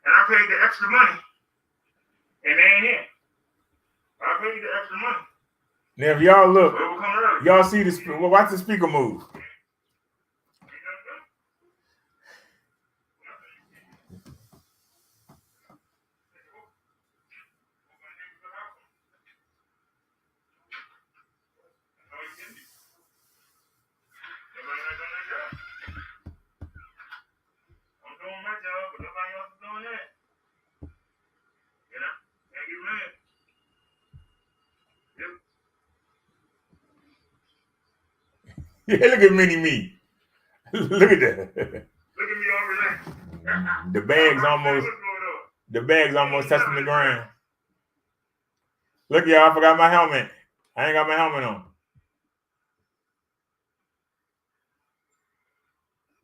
and I paid the extra money, and they ain't here. I paid the extra money. Now, if y'all look, So it will come early. y'all see the watch the speaker move. I'm doing my job, but nobody else is doing that. Can't get mad. Yep. Yeah, look at Mini-Me. Look at that. Look at me over there. The bag's almost touching the ground. Look, y'all, I forgot my helmet. I ain't got my helmet on.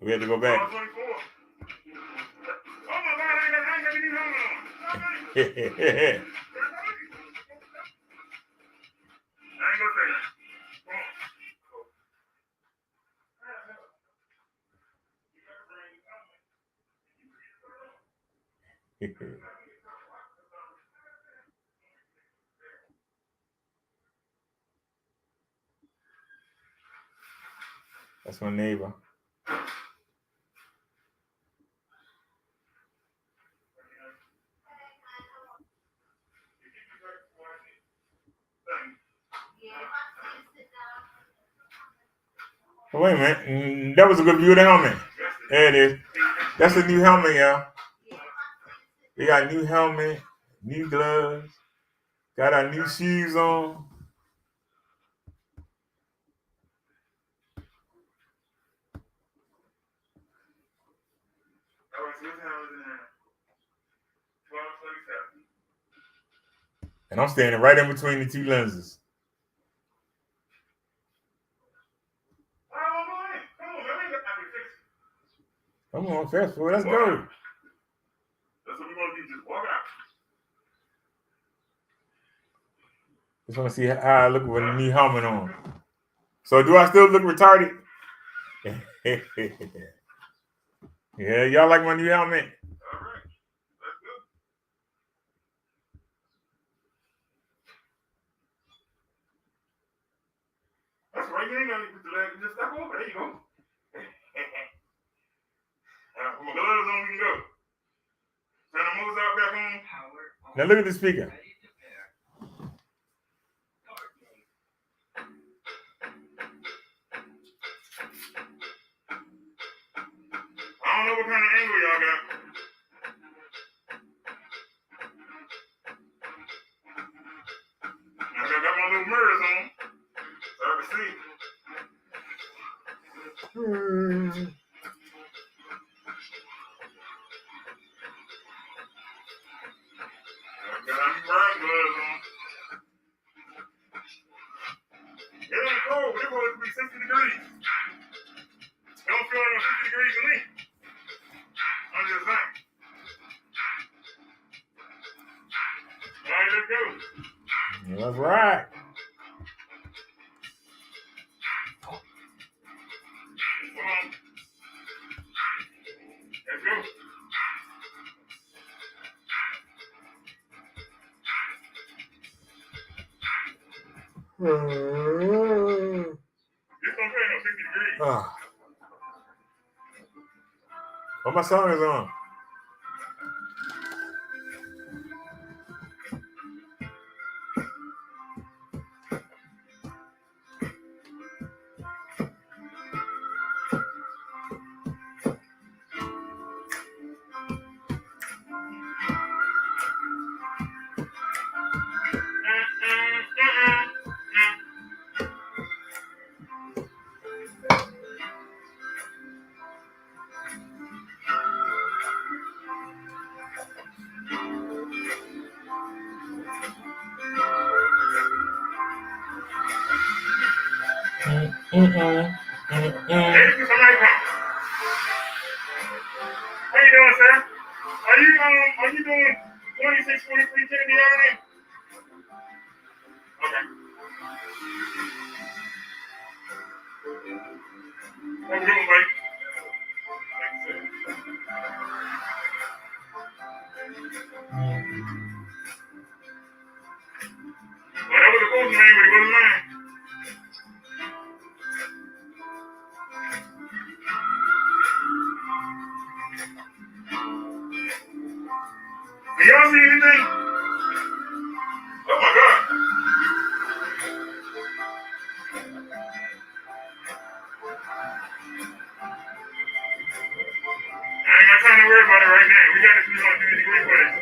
We had to go back. Oh my God, I ain't got any helmet on. I ain't gonna say that. That's my neighbor. Oh, wait a minute. That was a good view of the helmet. There it is. That's a new helmet, y'all. They got new helmet, new gloves, got our new shoes on. And I'm standing right in between the two lenses. Come on, fast forward. Let's go. That's what we're going to do. Just walk out. Just want to see how I look with a new helmet on. So do I still look retarded? Yeah, y'all like my new helmet? All right. Let's go. That's right. You ain't got to put the leg. Just step over. There you go. Put my gloves on, we can go. Turn the moves out back on. Power on. Now look at the speaker. I don't know what kind of angle y'all got. I got my little mirrors on, so I can see. I got my bird gloves on. It ain't cold, but it's supposed to be 60 degrees. It don't feel like 50 degrees to me. I'm just saying. All right, let's go. That's right. Come on. Let's go. It's gonna feel no 60 degrees. What my song is on? Ladies and somebody come. How you doing, sir? Are you doing 2643 Kennedy Avenue? Okay. Have a good one, buddy. Well, that was the postman, but he wasn't mine. Do y'all see anything? Oh my God. I ain't got time to worry about it right now. We got to do something to degree for this.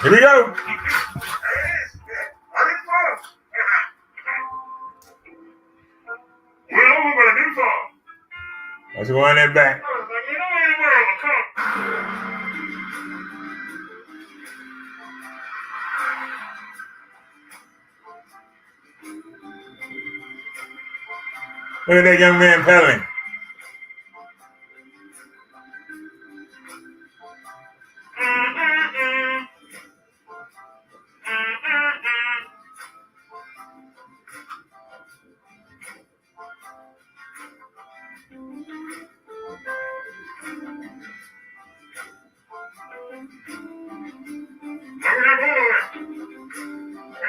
Here we go. Let's go on that back. Look at that young man pedaling.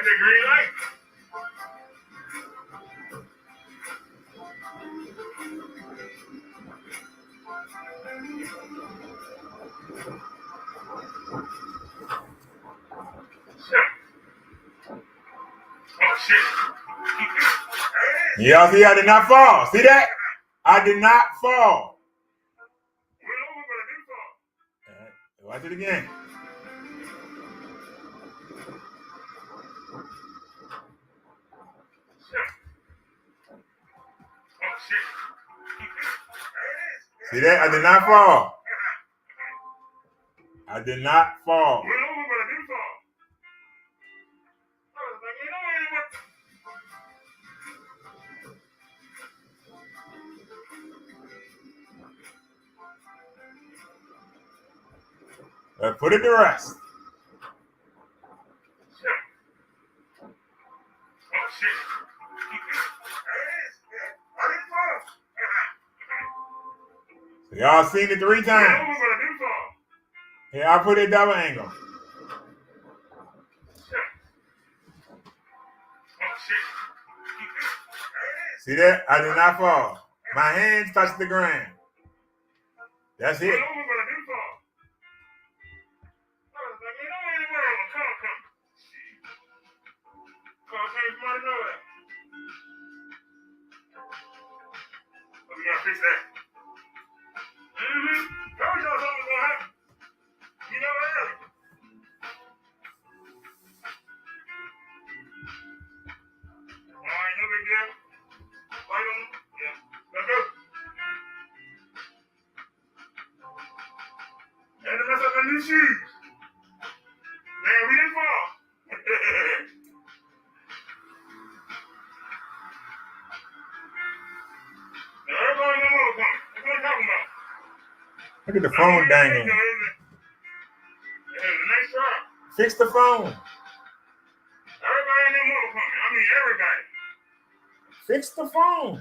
the green light. Oh shit. Y'all see I did not fall. See that? I did not fall. Watch it again. See that? I did not fall. I did not fall. Let's put it to rest. So y'all seen it 3 times. Yeah, I put it double angle. See that? I did not fall. My hands touched the ground. That's it. We gotta fix that. Told y'all something was gonna happen. You know that early. Alright, no big deal. Right on. Yeah. Let's go. Had to mess up my new shoes. Man, we didn't fall. Now everybody know what I'm talking about. Look at the phone dangling. It was a nice try. Fix the phone. Everybody in them motherfucker. I mean, everybody. Fix the phone.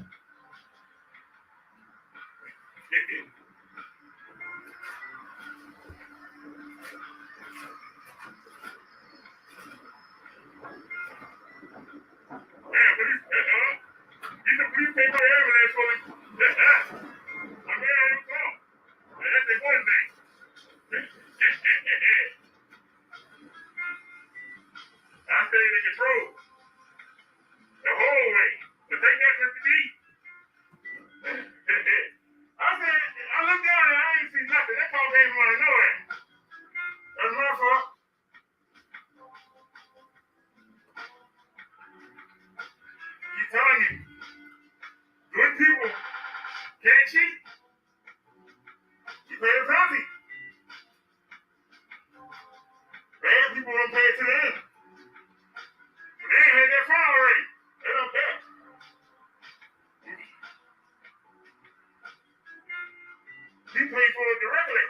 Please pay for the ambulance for me. I mean, I don't know. That's the one thing. I stayed in control the whole way. But take that, Mr. D. I said, I looked down and I ain't see nothing. That car came from out of nowhere. That's my fault. Keep telling you. Good people can't cheat. You pay a penalty. Bad people don't pay it to the end. But they ain't had that fine already. They don't care. He paid for it directly.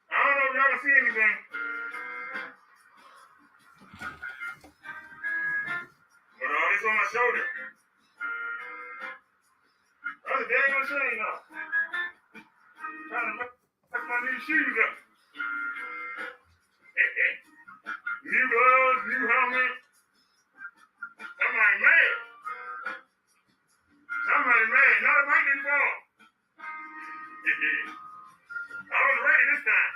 I don't know if y'all can see anything. But it's on my shoulder. That's a dang old shame now. Trying to mess my new shoes up. New gloves, new helmet. Somebody mad. Somebody mad. No, it might be fall. I was ready this time.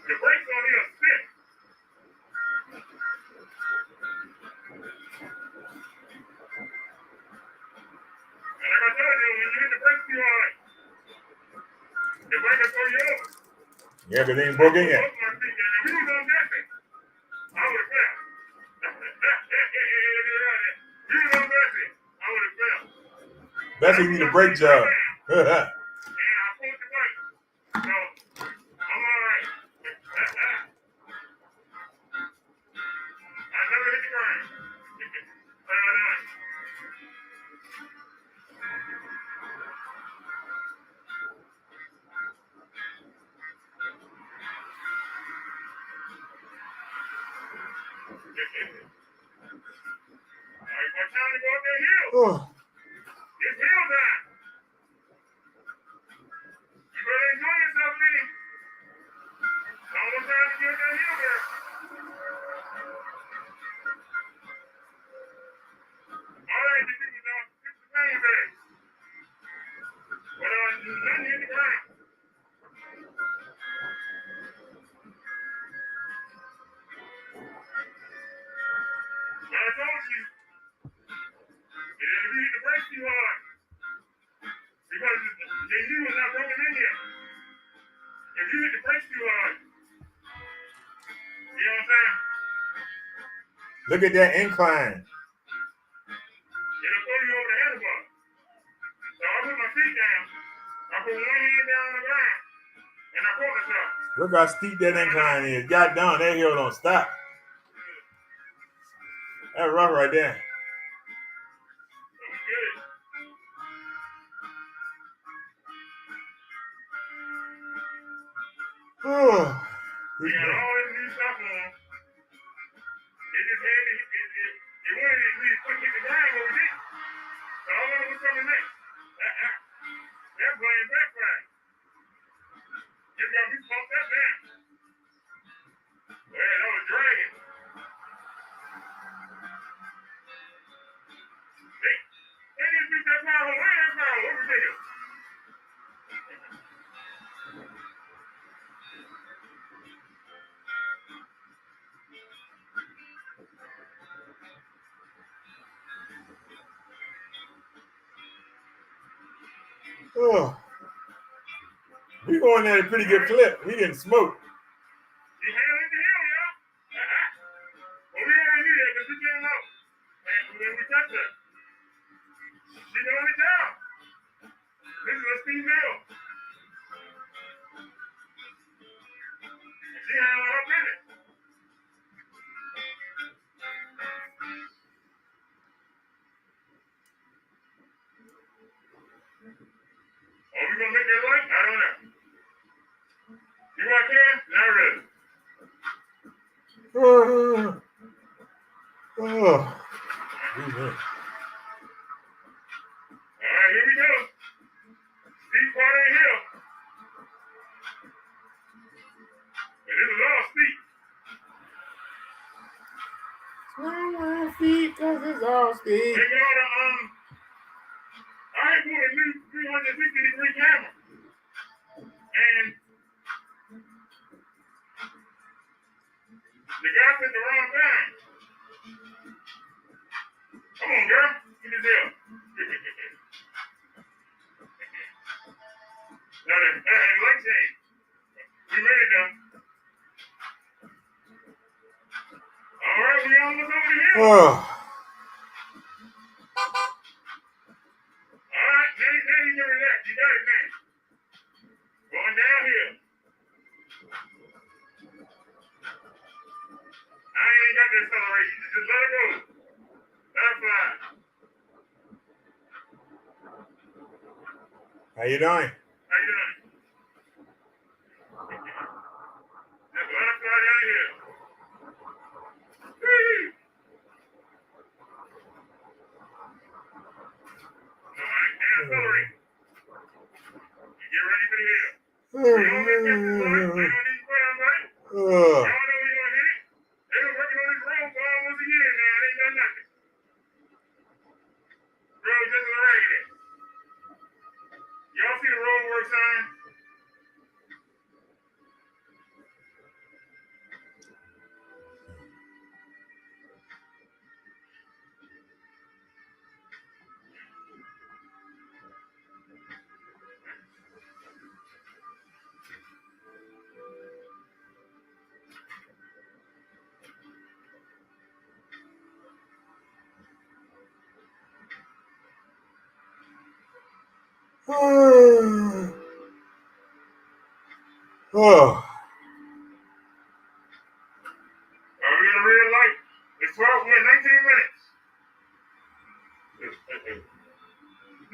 The brakes on here are stiff. And like I told you, when you hit the brakes too hard, the brake will throw you over. Yeah, because they ain't broke in yet. If we was on that thing, I would have fell. If we was on that thing, I would have fell. That's when you need a brake job. And I pulled the brake. So, I'm all right. I never hit the ground. But I know it. Alright, my time to go up that hill. Oh, It's hill time. time. But I told you, if you hit the brakes too hard, because they knew it was not broken in yet. If you hit the brakes too hard, you know what I'm saying? Look at that incline. It'll throw you over the handlebar. So I put my feet down. I put one hand down on the ground, and I caught myself. Look how steep that incline is. God damn, that hill don't stop. That's rough right there. It was good. Oh, We got all this new stuff on. It just had it wanted to really quick hit the ground where we did. So I don't know what's coming next. That blame backfire. It's got me pumped up down. Man, that was dragging. They didn't beat that power. Where that power? What we did? oh. We going at a pretty good clip. We getting smoked. He handled the hill, y'all. Well, we already knew that because we came out. And when we touched her, she doing the job. This is a female. She handled her business. Are we going to make that light? I don't know. You want can? Not really. Oh. All right, here we go. Steep part of the hill. And this is all steep. My feet, cause it's all steep. They got a, I had bought a new 360-degree camera. And the guy said the wrong time. Come on, girl. Get this hill. No, that light change. We made it though. All right, we almost over the hill. Oh. All right, now you can relax. You got it, man. Going downhill. I ain't got the acceleration. Just let it go. Let it fly. How you doing? How you doing? Just let it fly downhill. Whee! All right, now accelerate. You get ready for the hill. We don't get this point. We don't need ground, right? Y'all know we gonna hit it. They've been working on this road for almost a year now. They ain't done nothing. Road just raggedy. Y'all see the road work sign? Oh. We got a red light. It's 12, we're 19 minutes.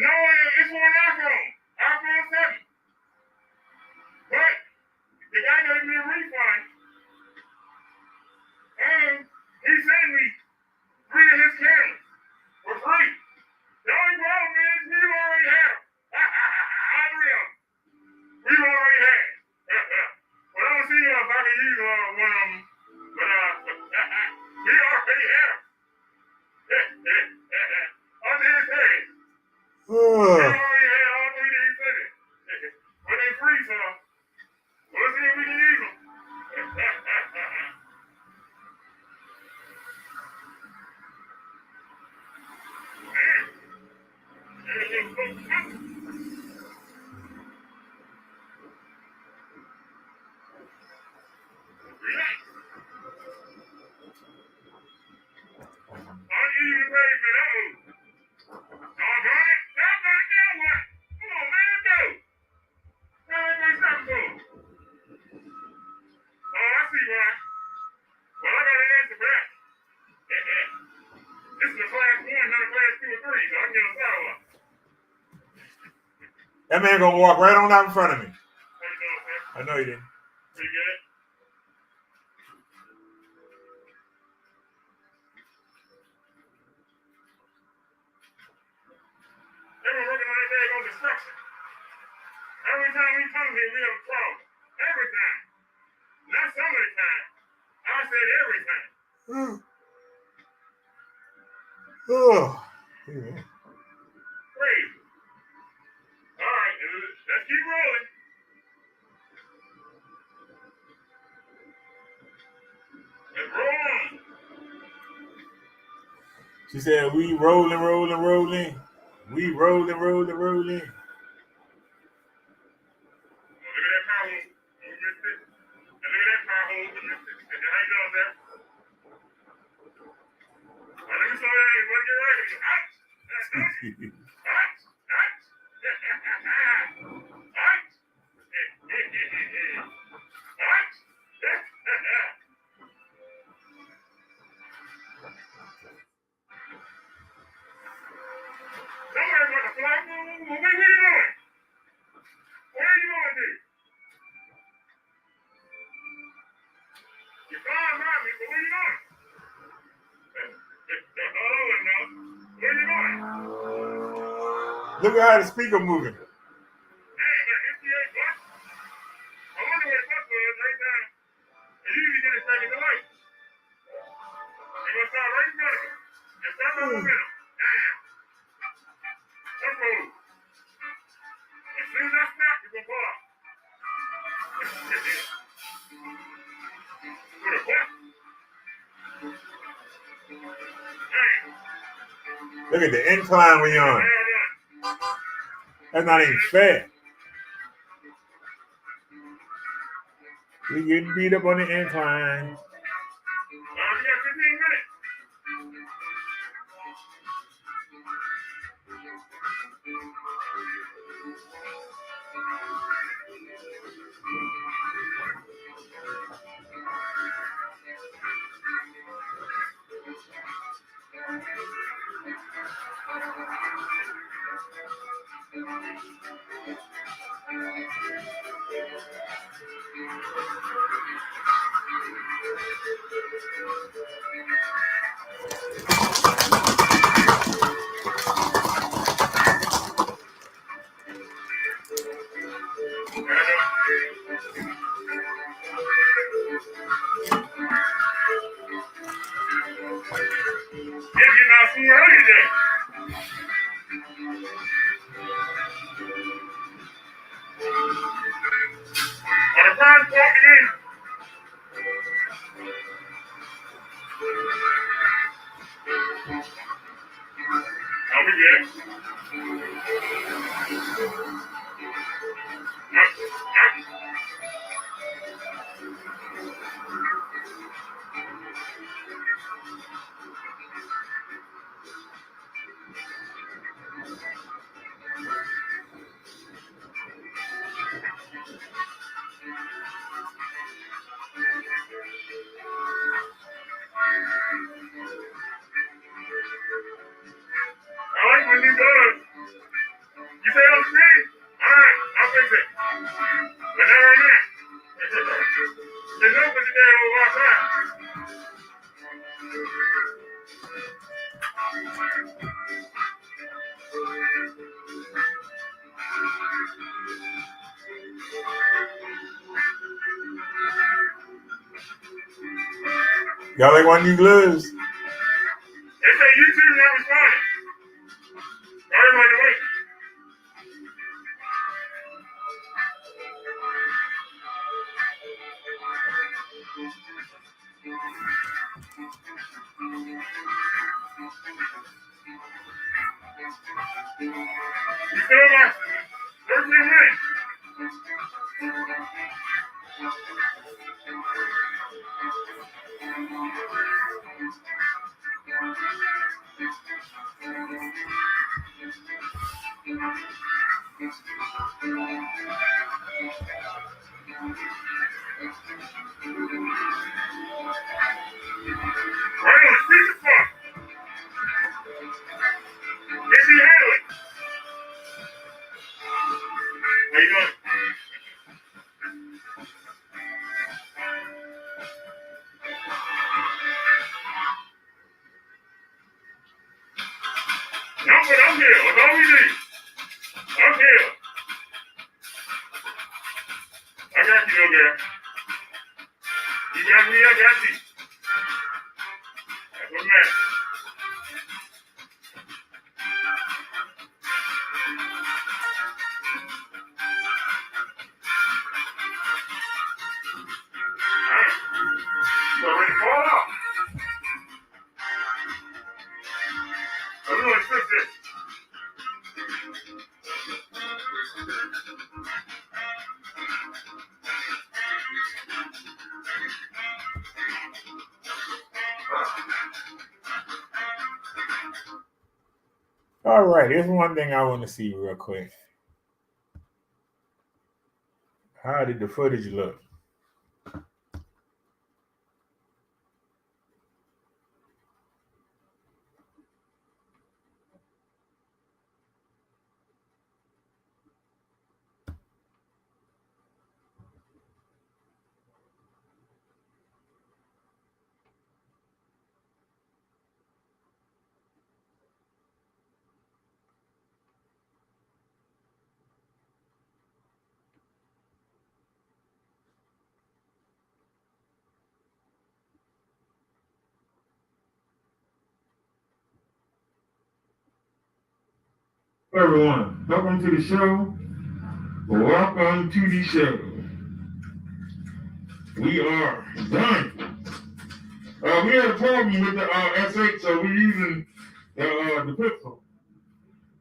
No, it's on iPhone. iPhone 7. But the guy gave me a refund. And he sent me 3 of his cameras for free. The only problem is we already have. Unreal. We already have. That man gonna walk right on out in front of me. How you doing, sir? I know you didn't. Pretty good. They were working on that daggone destruction. Every time we come here, we have a problem. Every time. Not some of the time. I said every time. Oh. Yeah. Crazy. All right, let's keep rolling. Let's roll on. She said, we rolling, rolling, rolling. We rolling, rolling, rolling. Look at that power hole. We missed it. And look at that power hole. We missed it. How you doing, sir? Let me slow down. You want to get ready? Ouch! Ouch! Ouch! Ouch! Ouch! Somebody want to fly? What are you doing? What are you going to do? You're flying by me, but what are you doing? Where are you going? Look at how the speaker moving. Hey, but MTA bus? I wonder where the bus was right now. They usually get it back at the light. They're going to start right in front of me. And start on the middle. Damn. Let's move. As soon as I snap, you're going to pull up. With a bus. Damn. Look at the incline we on. That's not even fair. We getting beat up on the incline. We got 15 minutes. Y'all like one of these gloves? They say YouTube not responding. Everybody wait. You still got 13 minutes. Right on, speak the fuck. Missy Haley. How you doing? I'm here. What's all we need? I'm here. I got you, little girl. You got me, I got you. That's what matters. Alright. You already fall off. I'm going to fix this. All right, here's one thing I want to see real quick. How did the footage look? Everyone, welcome to the show. Welcome to the show. We are done. We had a problem with the S8, so we're using the Pixel.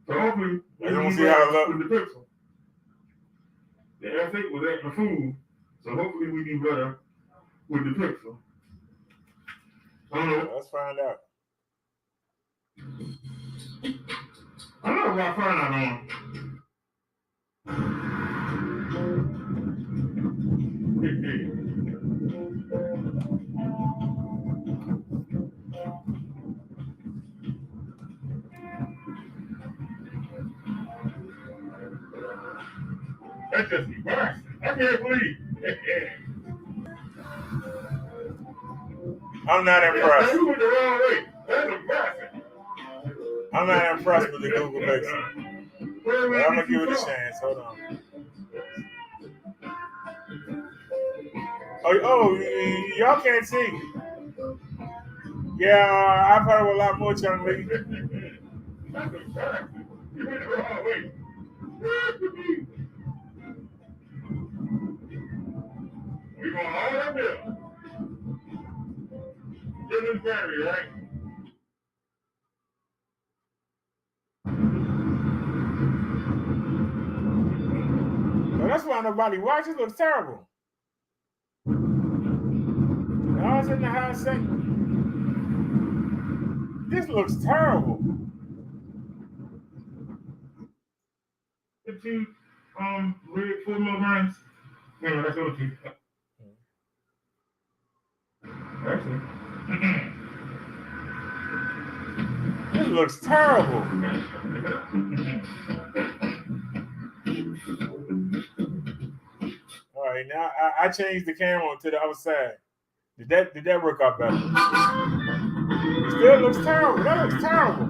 So hopefully, I don't see how it look. with the Pixel. The S8 was acting a fool, so hopefully we do better with the Pixel. I don't know. Let's find out. I don't know if I find out on. That's just embarrassing. I can't believe. I'm not impressed. You went the wrong way. That's embarrassing. I'm not impressed with the Google Pixel. But I'm gonna give it a chance. Hold on. Oh, y'all can't see. Yeah, I've heard a lot more, Chung Lee. That's embarrassing. You went the wrong way. We're going all up there. Get this battery, right? Well, that's why nobody watches. It looks terrible. I was in the house saying, this looks terrible. 15 red 4 milligrams. Yeah, that's what you. Actually. This looks terrible. All right, now I changed the camera to the other side. Did that work out better? It still looks terrible. That looks terrible.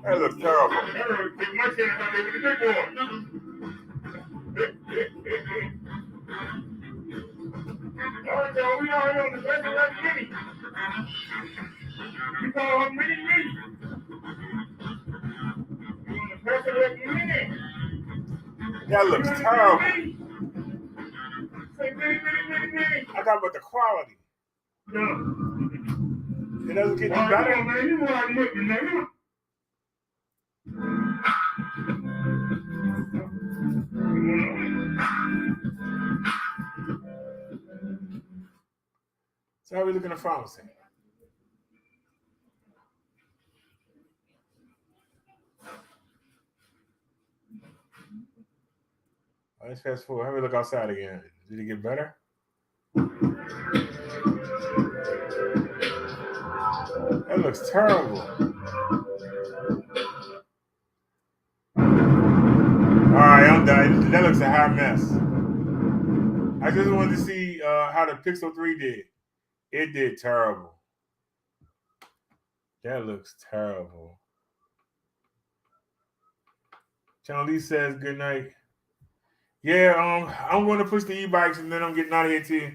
That looks terrible. All right, y'all, we out here on the Resurrect Mini. We call her Mini Mini. We on the Resurrect Mini. That looks terrible. Say Mini, Mini, Mini, Mini. I thought about the quality. Yeah. It doesn't get All right, better. come on, man. You know how to look, man. So how are we looking at pharmacy? Let's fast forward. How do we look outside again? Did it get better? That looks terrible. All right, I'm done. That looks a hot mess. I just wanted to see how the Pixel 3 did. It did terrible. That looks terrible. Channel Lee says good night. Yeah, I'm going to push the e-bikes and then I'm getting out of here too.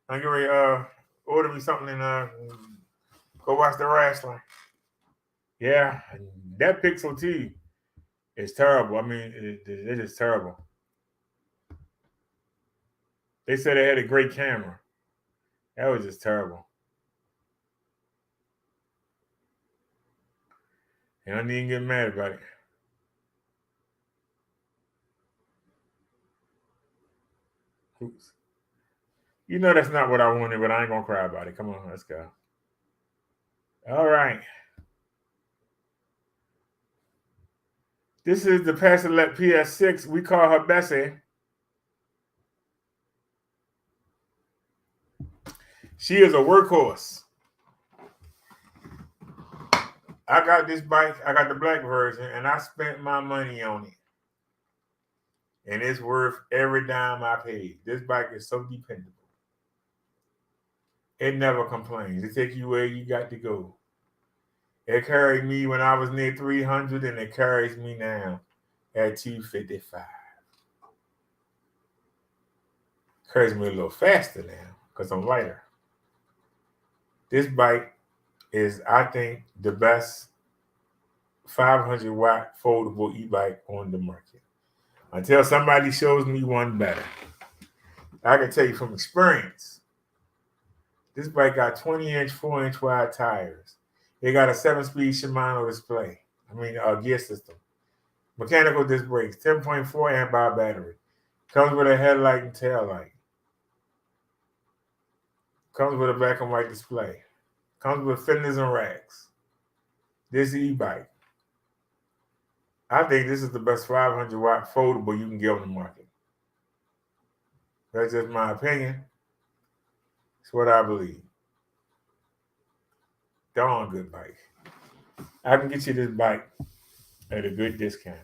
I'm getting ready order me something and go watch the wrestling. Yeah, that Pixel 2 is terrible. I mean, it is terrible. They said they had a great camera. That was just terrible. And I didn't even get mad about it. Oops. You know that's not what I wanted, but I ain't gonna cry about it. Come on, let's go. All right. This is the Passelect PS6. We call her Bessie. She is a workhorse. I got this bike. I got the black version, and I spent my money on it. And it's worth every dime I paid. This bike is so dependable. It never complains. It takes you where you got to go. It carried me when I was near 300, and it carries me now at 255. Carries me a little faster now because I'm lighter. This bike is, I think, the best 500-watt foldable e-bike on the market. Until somebody shows me one better. I can tell you from experience, this bike got 20-inch, 4-inch wide tires. They got a 7-speed Shimano display. Gear system. Mechanical disc brakes, 10.4 amp hour battery. Comes with a headlight and tail light. Comes with a black and white display. Comes with fenders and racks. This e-bike. I think this is the best 500-watt foldable you can get on the market. That's just my opinion. It's what I believe. Darn good bike. I can get you this bike at a good discount.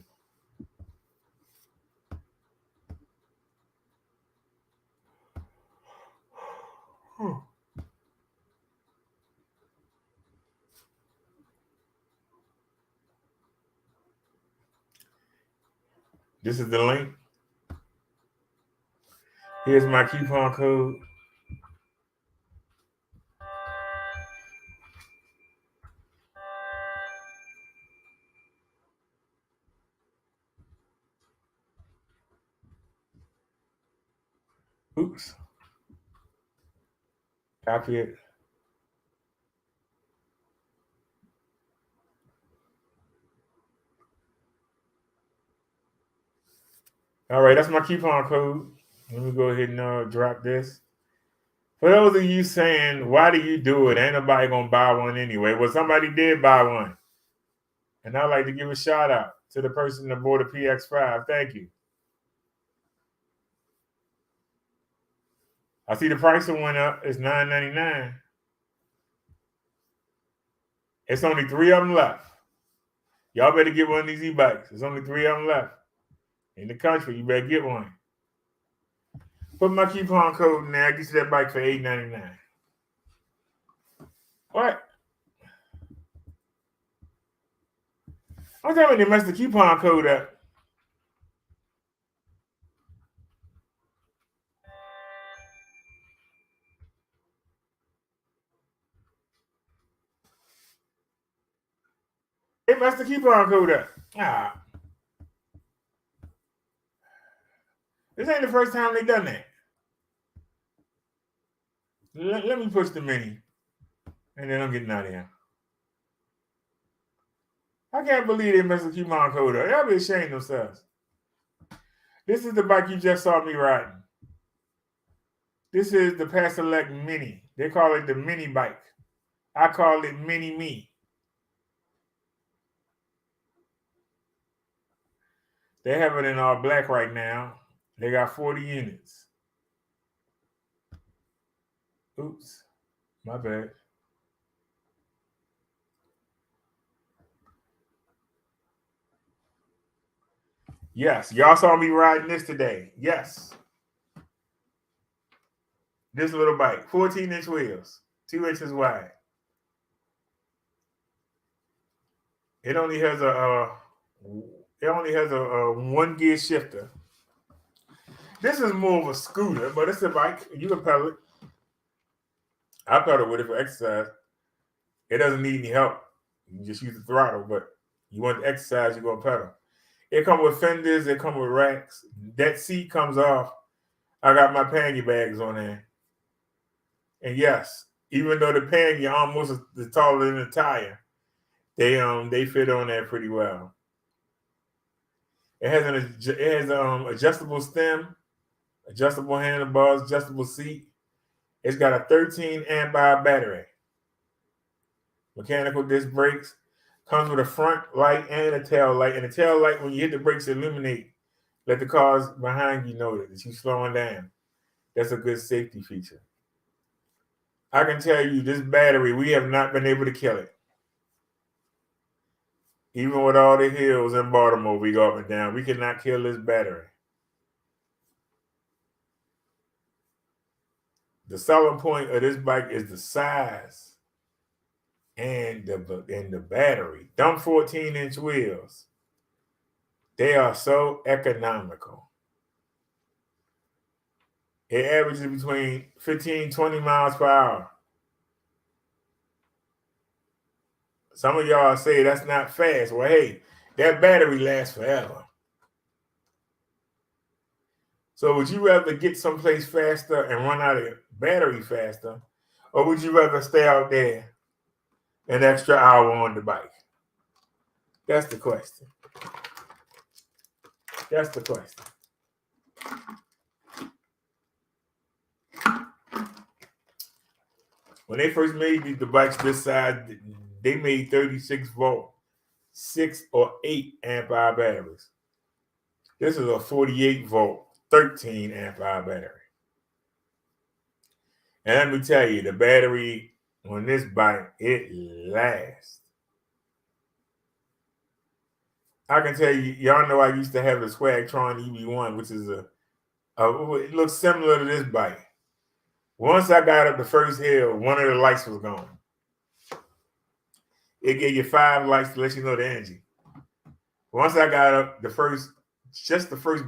This is the link. Here's my coupon code. Oops. Copy it. All right, that's my coupon code. Let me go ahead and drop this. For those of you saying, why do you do it? Ain't nobody going to buy one anyway. Well, somebody did buy one. And I'd like to give a shout out to the person that bought a PX5. Thank you. I see the price went up. It's $9.99. It's only 3 of them left. Y'all better get one of these e-bikes. There's only 3 of them left. In the country, you better get one. Put my coupon code in there. I get you that bike for $8.99. What? I'm telling you, they messed the coupon code up. They messed the coupon code up. This ain't the first time they done that. Let me push the mini. And then I'm getting out of here. I can't believe they messed the coupon code up. Y'all be ashamed of themselves. This is the bike you just saw me riding. This is the Passelect Mini. They call it the mini bike. I call it Mini Me. They have it in all black right now. They got 40 units. Oops, my bad. Yes, y'all saw me riding this today. Yes. This little bike, 14-inch wheels, 2 inches wide. It only has a 1 gear shifter. This is more of a scooter, but it's a bike. You can pedal it. I pedal with it for exercise. It doesn't need any help. You just use the throttle, but you want to exercise, you're gonna pedal. It comes with fenders, it comes with racks. That seat comes off. I got my pannier bags on there. And yes, even though the pannier almost is taller than the tire, they fit on there pretty well. It has adjustable stem, adjustable handlebars, adjustable seat. It's got a 13 amp hour battery. Mechanical disc brakes. Comes with a front light and a tail light. And the tail light, when you hit the brakes, illuminate. Let the cars behind you know that you're slowing down. That's a good safety feature. I can tell you this battery, we have not been able to kill it. Even with all the hills in Baltimore, we go up and down. We cannot kill this battery. The selling point of this bike is the size and the battery. Them 14-inch wheels, they are so economical. It averages between 15, 20 miles per hour. Some of y'all say that's not fast. Well, hey, that battery lasts forever. So would you rather get someplace faster and run out of battery faster, or would you rather stay out there an extra hour on the bike? That's the question. That's the question. When they first made the bikes this size, they made 36 volt, 6 or 8 amp hour batteries. This is a 48 volt, 13 amp hour battery. And let me tell you, the battery on this bike, it lasts. I can tell you, y'all know I used to have the Swagtron EV1, which is it looks similar to this bike. Once I got up the first hill, one of the lights was gone. It gave you 5 lights to let you know the energy. Once I got up the first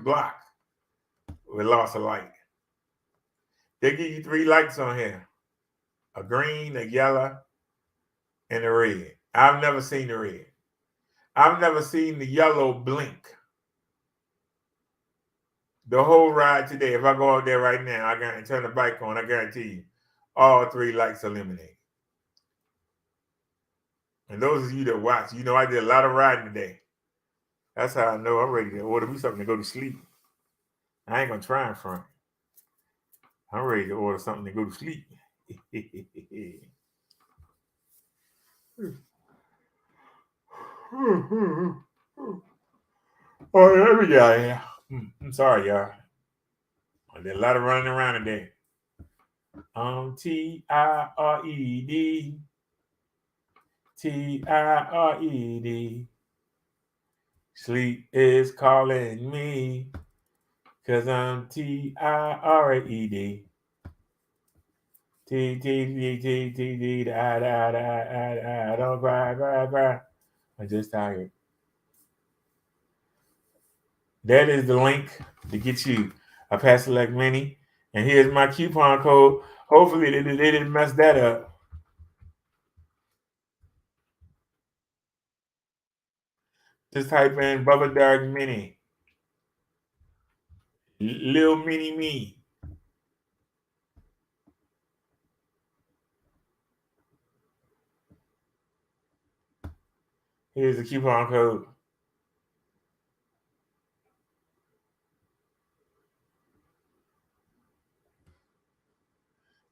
block, we lost a light. They give you 3 lights on here: a green, a yellow, and a red. I've never seen the red. I've never seen the yellow blink. The whole ride today, if I go out there right now, I got to turn the bike on, I guarantee you, all 3 lights illuminate. And those of you that watch, you know I did a lot of riding today. That's how I know I'm ready to order me something to go to sleep. I ain't going to try in front. I'm ready to order something to go to sleep. Oh, there we go. Yeah. I'm sorry, y'all. I did a lot of running around today. Tired. Tired. Sleep is calling me, 'cause I'm tired. Don't cry. I'm just tired. That is the link to get you a Pasolec Mini. And here's my coupon code. Hopefully they didn't mess that up. Just type in Bubba Dark Mini. Lil Mini Me. Here's the coupon code.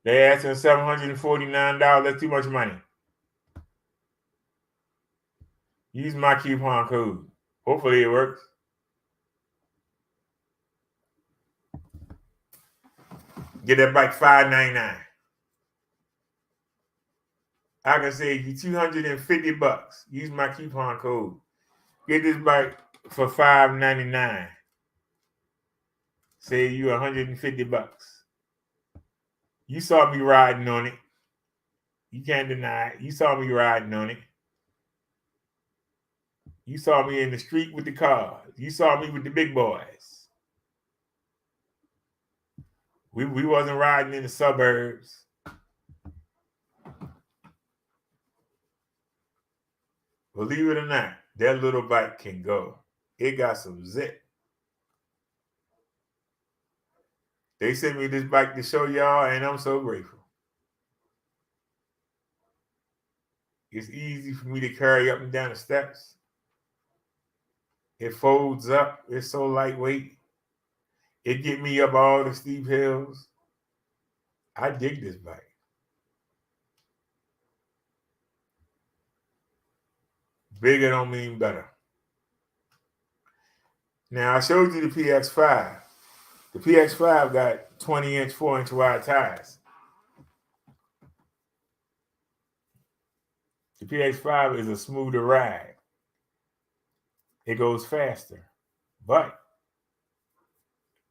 They're asking $749. That's too much money. Use my coupon code. Hopefully it works. Get that bike $599. I can save you $250. Use my coupon code. Get this bike for $5.99. Save you $150. You saw me riding on it. You can't deny it. You saw me riding on it. You saw me in the street with the cars. You saw me with the big boys. We wasn't riding in the suburbs. Believe it or not, that little bike can go. It got some zip. They sent me this bike to show y'all, and I'm so grateful. It's easy for me to carry up and down the steps. It folds up. It's so lightweight. It get me up all the steep hills. I dig this bike. Bigger don't mean better. Now, I showed you the PX5. The PX5 got 20-inch, 4-inch wide tires. The PX5 is a smoother ride. It goes faster. But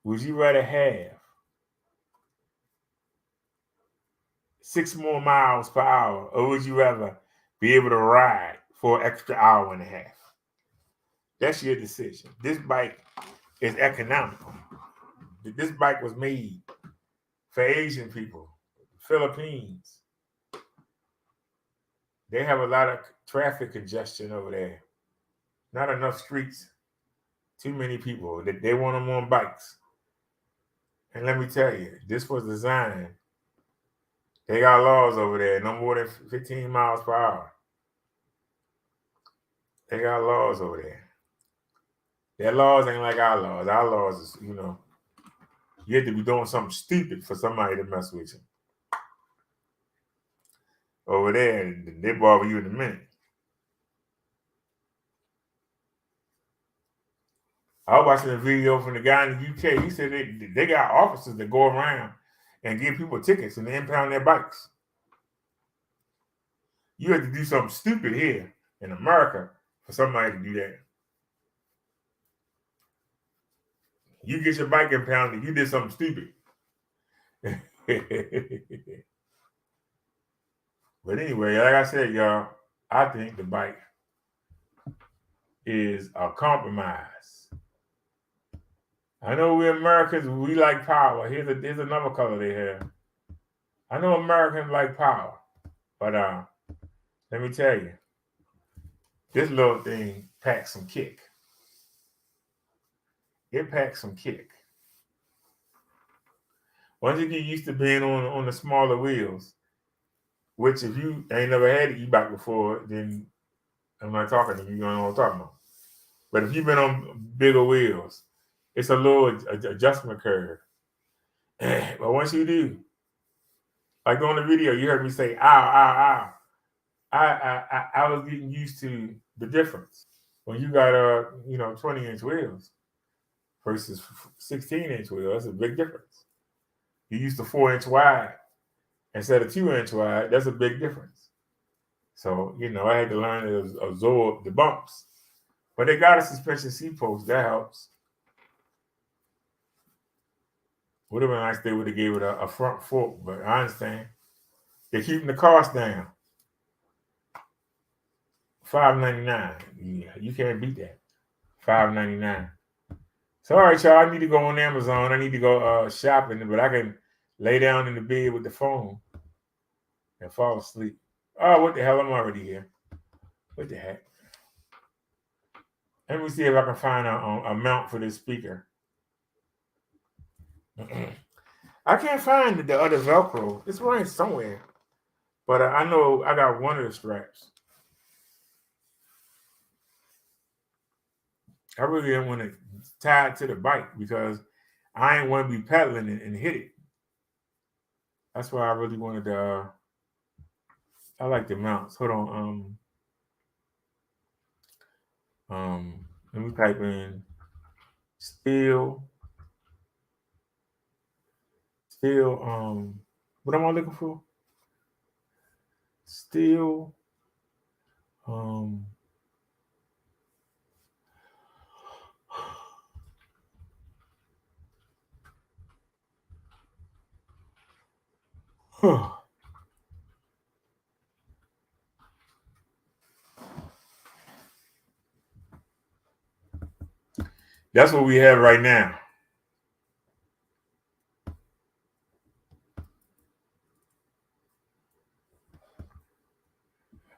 would you rather have 6 more miles per hour, or would you rather be able to ride for an extra hour and a half? That's your decision. This bike is economical. This bike was made for Asian people, Philippines. They have a lot of traffic congestion over there. Not enough streets. Too many people. They want them on bikes. And let me tell you, this was designed. They got laws over there, no more than 15 miles per hour. They got laws over there. Their laws ain't like our laws. Our laws is, you have to be doing something stupid for somebody to mess with you. Over there, they bother you in a minute. I was watching a video from the guy in the UK. He said they got officers that go around and give people tickets and they impound their bikes. You have to do something stupid here in America for somebody to do that. You get your bike impounded, you did something stupid. But anyway, like I said, y'all, I think the bike is a compromise. I know we Americans, we like power. Here's another color they have. I know Americans like power, but let me tell you, this little thing packs some kick. It packs some kick. Once you get used to being on the smaller wheels, which if you ain't never had an e-bike before, then I'm not talking to you. You don't know what I'm talking about. But if you've been on bigger wheels, it's a little adjustment curve. But once you do, like on the video, you heard me say, ow, ow, ow. I was getting used to the difference. When you got 20-inch wheels versus 16-inch wheels, that's a big difference. You used to 4-inch wide instead of 2-inch wide, that's a big difference. So, I had to learn to absorb the bumps. But they got a suspension seat post, that helps. Would have been nice if they would have gave it a front fork, but I understand. They're keeping the cost down. $5.99. Yeah, you can't beat that. $5.99. So, all right, y'all, I need to go on Amazon. I need to go shopping, but I can lay down in the bed with the phone and fall asleep. Oh, what the hell? I'm already here. What the heck? Let me see if I can find a mount for this speaker. I can't find the other Velcro. It's right somewhere. But I know I got one of the straps. I really didn't want to tie it to the bike because I ain't want to be pedaling and hit it. That's why I really wanted to. I like the mounts. Hold on. Let me type in steel. What am I looking for? Steel. That's what we have right now.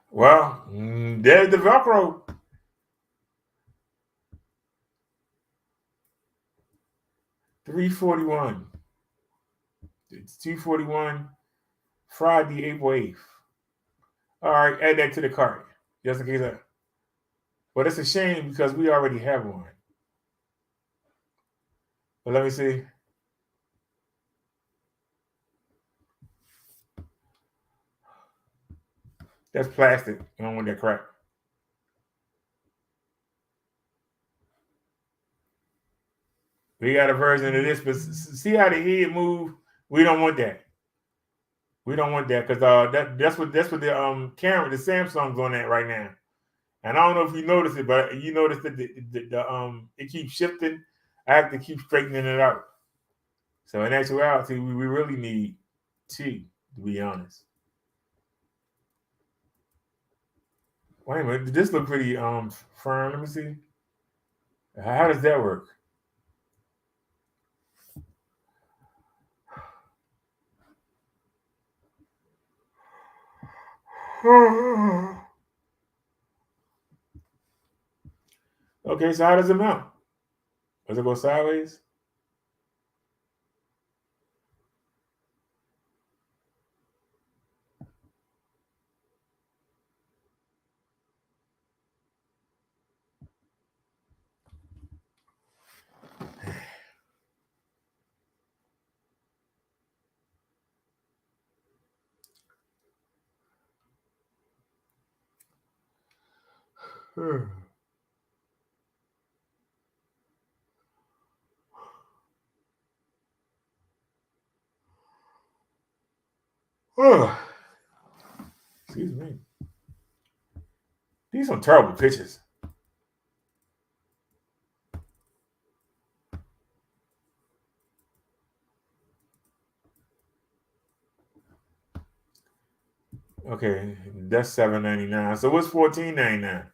Well, there's the Velcro. $341. It's $241. Friday, April 8th. All right, add that to the cart. Just in case. But it's a shame because we already have one. But let me see. That's plastic. I don't want that crap. We got a version of this, but see how the head move? We don't want that. We don't want that because that's what the camera, the Samsung's on that right now. And I don't know if you noticed it, but you noticed that the it keeps shifting. I have to keep straightening it out. So in actuality, we really need two, to be honest. Wait a minute, did this look pretty firm? Let me see. How does that work? Okay, so how does it mount? Does it go sideways? Excuse me. These are some terrible pictures. Okay, that's $7.99. So what's $14.99?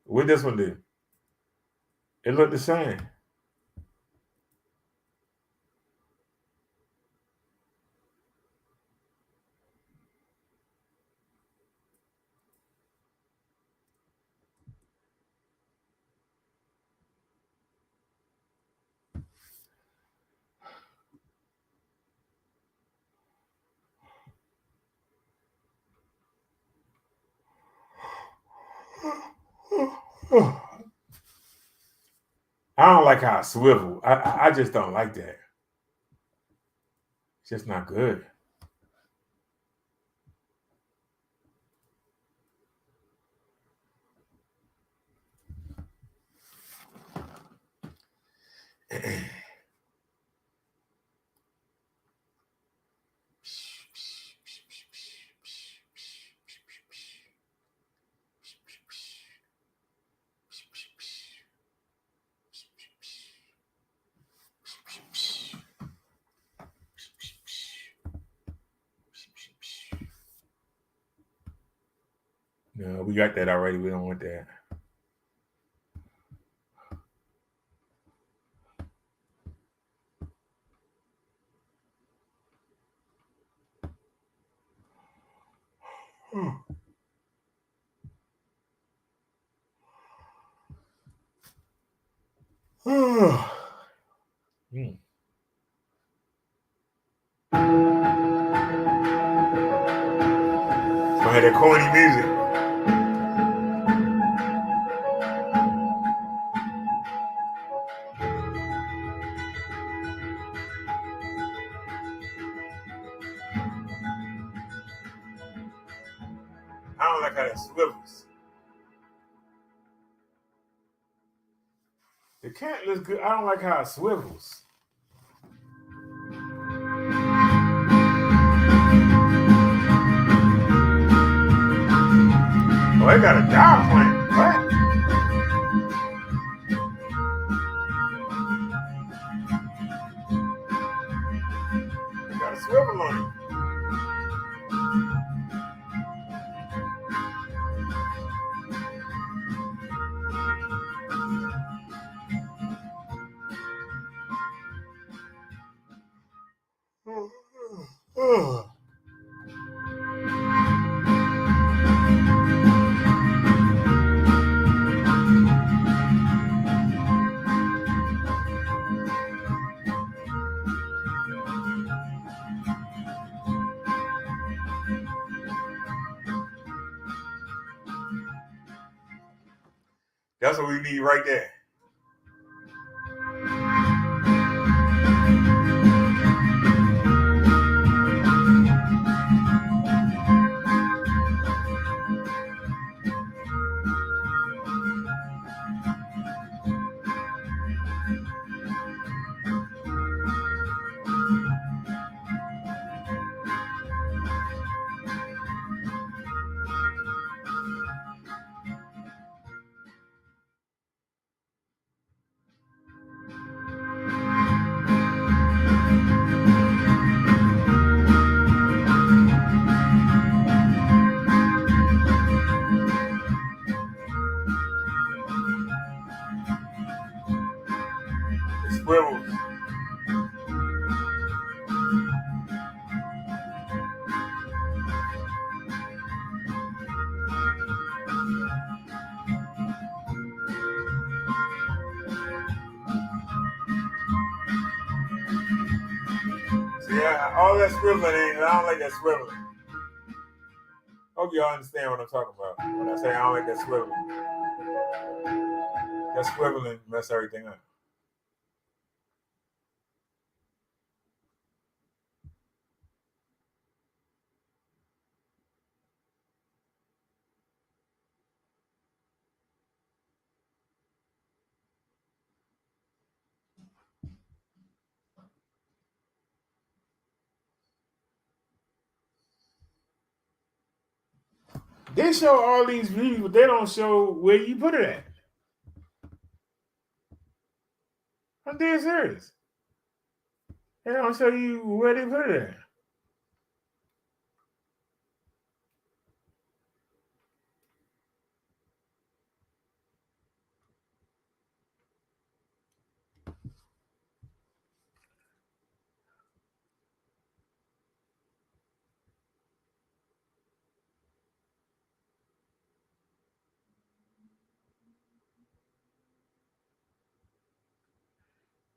What this one do? It looked the same. I don't like how it swivel. I just don't like that. It's just not good. No, we got that already. We don't want that. I had that corny music. I don't like how that swivels. The cat looks good. I don't like how it swivels. Oh, they got a dial plan. What? Got a swivel on it. That's what we need right there. The swivels. Yeah, all that swiveling ain't. I don't like that swiveling. Hope y'all understand what I'm talking about when I say I don't like that swiveling. That swiveling mess everything up. They show all these views, but they don't show where you put it at. I'm dead serious. They don't show you where they put it at.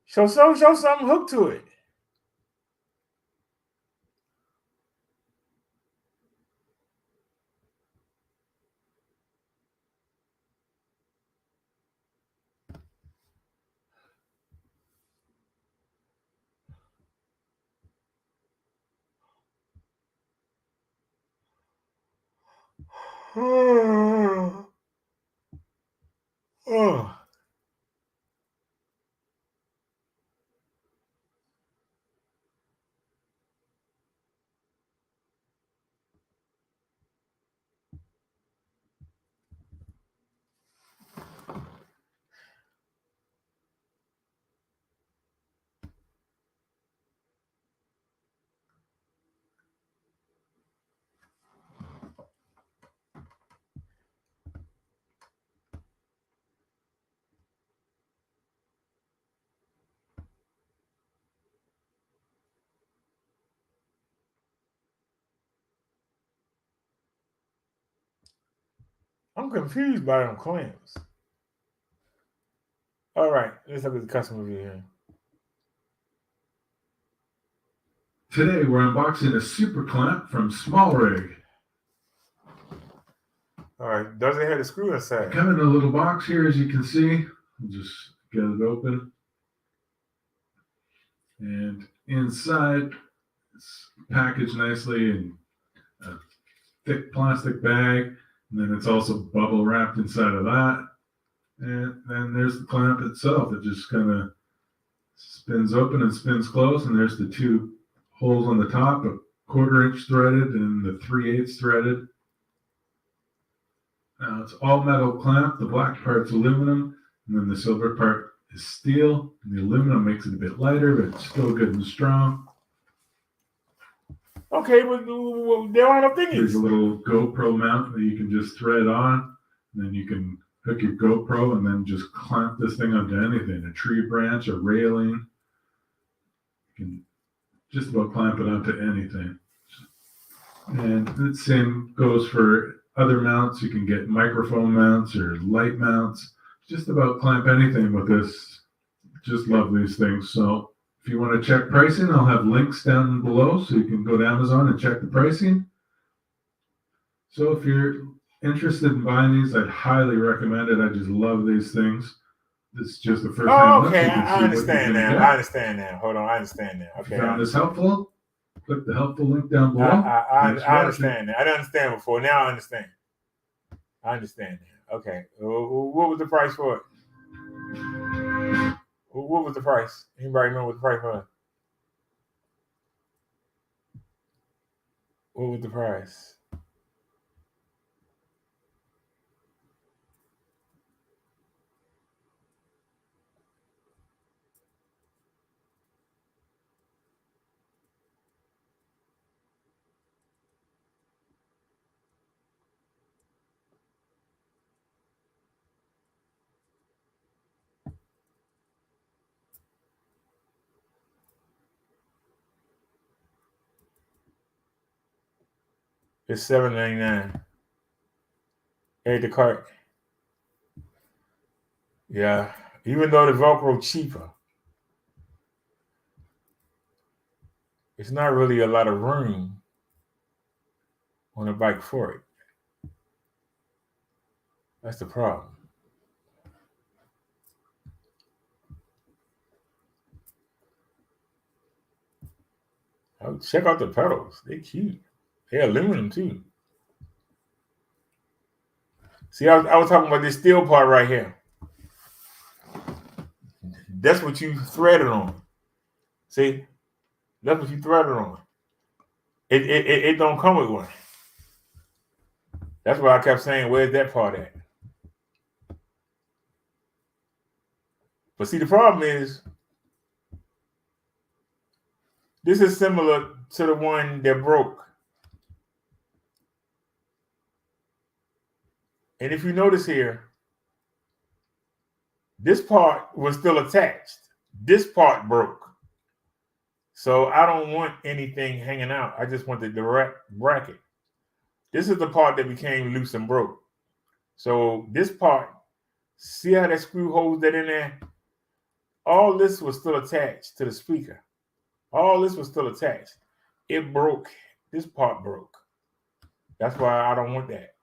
Show something hooked to it. Oh. I'm confused by them clamps. All right, let's look at the customer review here. Today we're unboxing a super clamp from Small Rig. All right, doesn't have the screw inside. Come in a little box here, as you can see. I'll just get it open. And inside, it's packaged nicely in a thick plastic bag. And then it's also bubble wrapped inside of that. And then there's the clamp itself. It just kind of spins open and spins closed. And there's the two holes on the top, a 1/4 inch threaded and the 3/8 threaded. Now it's all metal clamp. The black part's aluminum, and then the silver part is steel. And the aluminum makes it a bit lighter, but it's still good and strong. Okay, but there are no thingies. There's a little GoPro mount that you can just thread on, and then you can hook your GoPro and then just clamp this thing onto anything, a tree branch, a railing. You can just about clamp it onto anything. And the same goes for other mounts. You can get microphone mounts or light mounts. Just about clamp anything with this. Just love these things. So if you want to check pricing, I'll have links down below so you can go to Amazon and check the pricing. So if you're interested in buying these, I'd highly recommend it. I just love these things. This is just the first Oh, time look. okay. You can I see what understand you're now. gonna I get. understand now. Hold on. I understand now. If Okay. you found this helpful, click the helpful link down below. I Thanks for watching. understand now. I didn't understand before. Now I understand. I understand now. Okay. What was the price for it? What was the price? Anybody remember what the price was? What was the price? It's $7.99. Hey, the cart. Yeah. Even though the Velcro cheaper, it's not really a lot of room on the bike for it. That's the problem. Oh, check out the pedals. They're cute. They're aluminum too. See, I was talking about this steel part right here. That's what you threaded on. See, that's what you threaded on. It don't come with one. That's why I kept saying, where's that part at? But see, the problem is, this is similar to the one that broke. And if you notice here, this part was still attached. This part broke. So I don't want anything hanging out. I just want the direct bracket. This is the part that became loose and broke. So this part, see how that screw holds that in there? All this was still attached to the speaker. All this was still attached. It broke. This part broke. That's why I don't want that.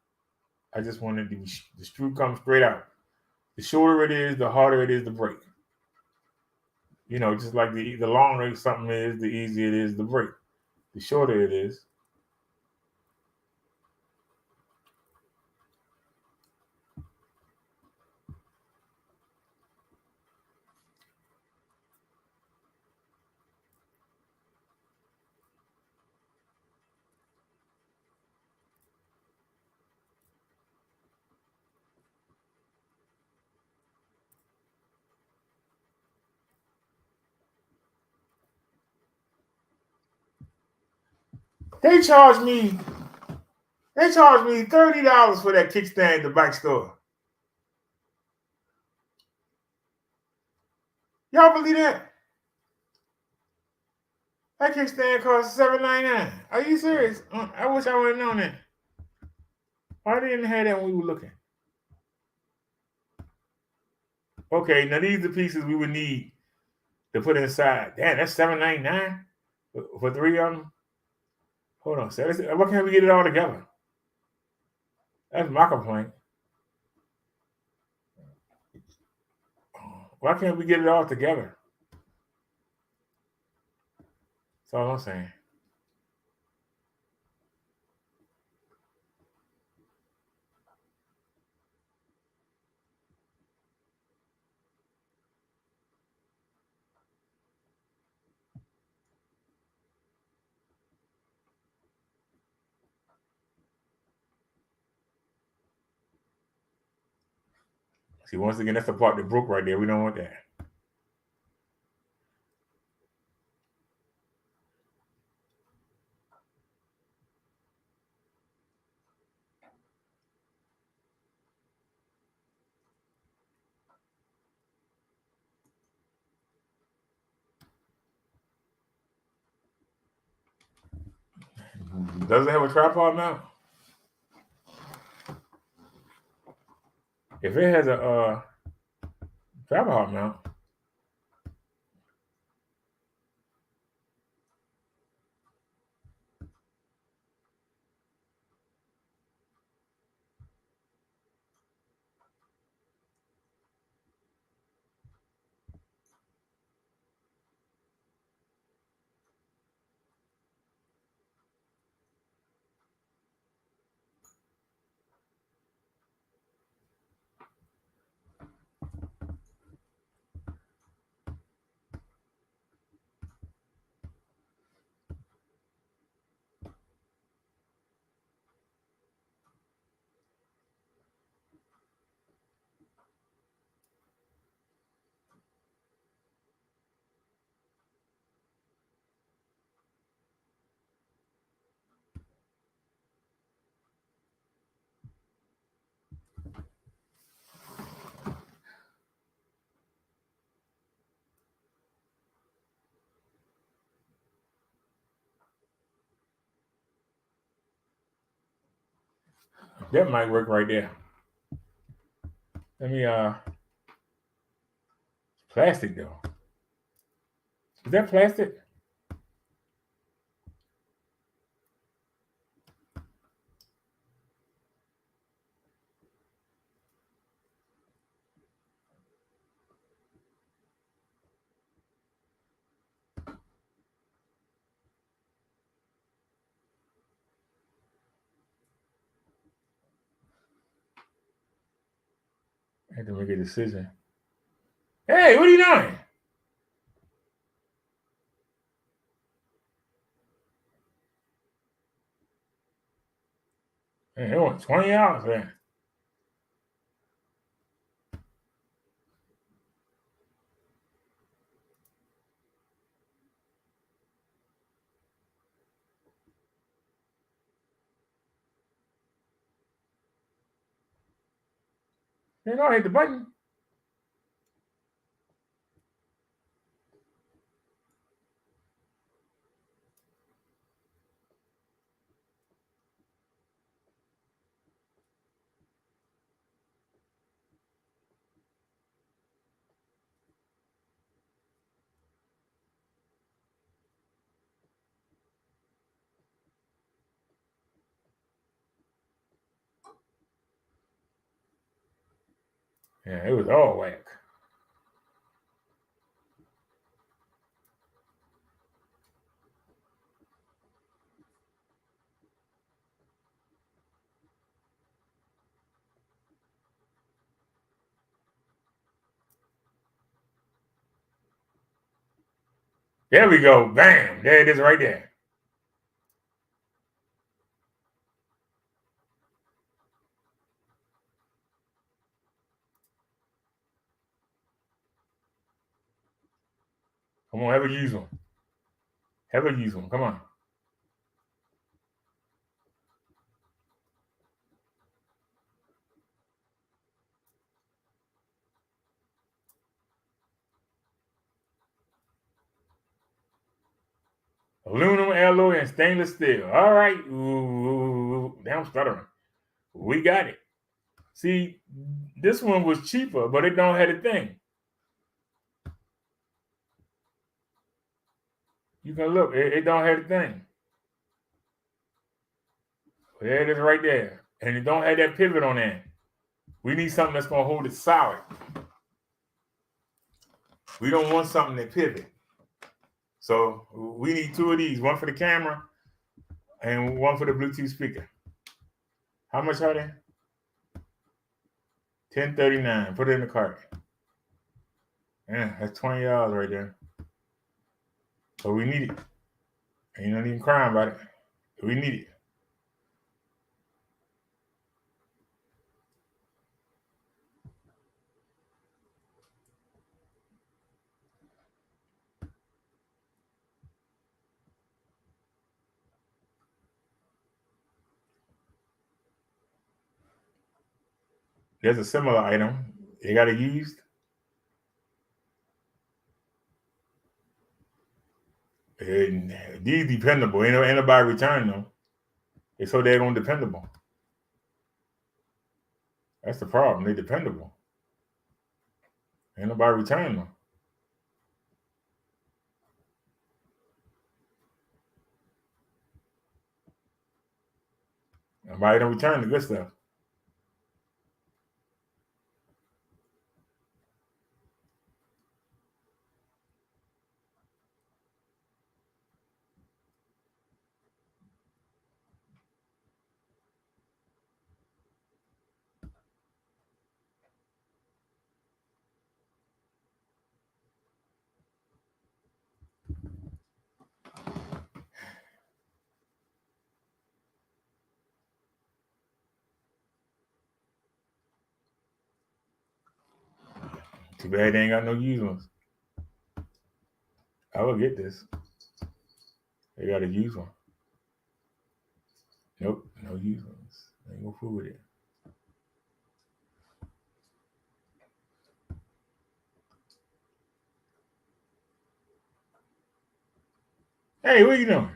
I just wanted the screw come straight out. The shorter it is, the harder it is to break. You know, just like the longer something is, the easier it is to break. The shorter it is. They charged me $30 for that kickstand at the bike store. Y'all believe that? That kickstand cost $7.99. Are you serious? I wish I would have known that. Why didn't have that when we were looking? Okay, now these are the pieces we would need to put inside. Damn, that's $7.99 for three of them. Hold on, so why can't we get it all together? That's my complaint. Why can't we get it all together? That's all I'm saying. See, once again, that's the part that broke right there. We don't want that. Does it have a tripod mount? If it has a tripod mount, That might work right there. Let me plastic though. Is that plastic? I had to make a decision. Hey, what are you doing? Man, it was $20, man. You know, I hit the button. Yeah, it was all whack. There we go. Bam. There it is right there. Come on, have a use one. Have a use one. Come on. Aluminum alloy and stainless steel. All right. Ooh, damn stuttering. We got it. See, this one was cheaper, but it don't have a thing. You can look. It don't have a thing. There it is right there. And it don't have that pivot on there. We need something that's going to hold it solid. We don't want something that pivot. So we need two of these. One for the camera and one for the Bluetooth speaker. How much are they? $10.39. Put it in the cart. Yeah, that's $20 right there. So we need it. Ain't not even crying about it. We need it. There's a similar item. They got it used. And these dependable. Ain't nobody return them. They so they're gonna dependable. That's the problem. They're dependable. Ain't nobody return them. Nobody don't return the good stuff. Too bad they ain't got no used ones. I will get this. They got a used one. Nope, no used ones. I ain't gonna fool with it. Hey, what are you doing?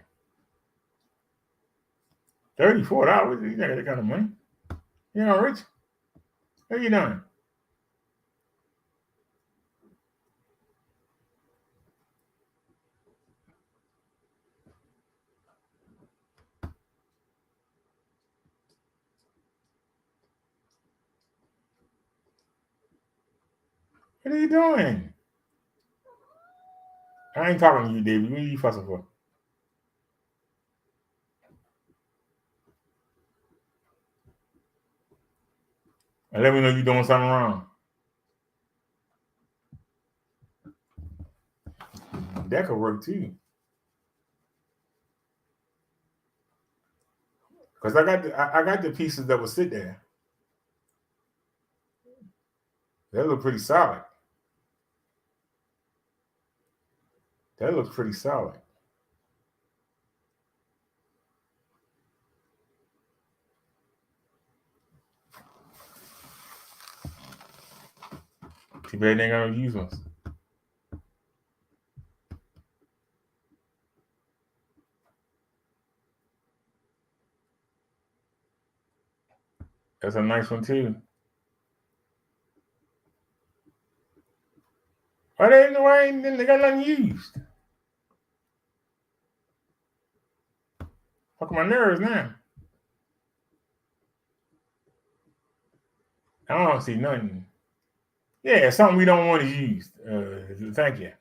$34? You got that kind of money? You know, Rich, what are you doing? What are you doing? I ain't talking to you, David. What are you fussing for? And let me know you're doing something wrong. That could work too. Because I got the pieces that will sit there. That look pretty solid. That looks pretty solid. Too bad they ain't gonna use ones. That's a nice one too. Why they got nothing used? Fuck my nerves now. I don't see nothing. Yeah, something we don't want to use. Thank you.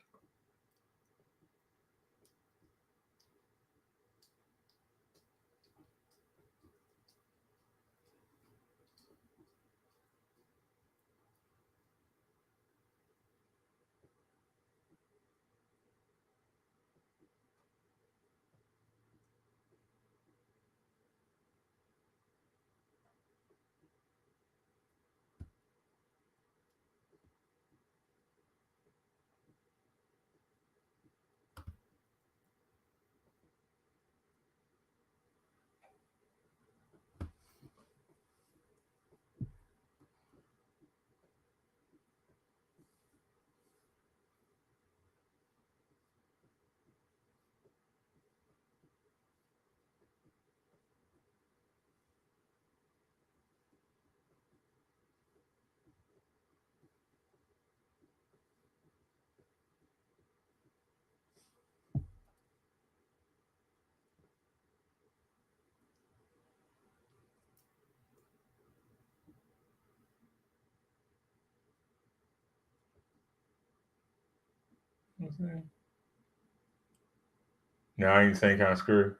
No, I ain't saying kind of screw.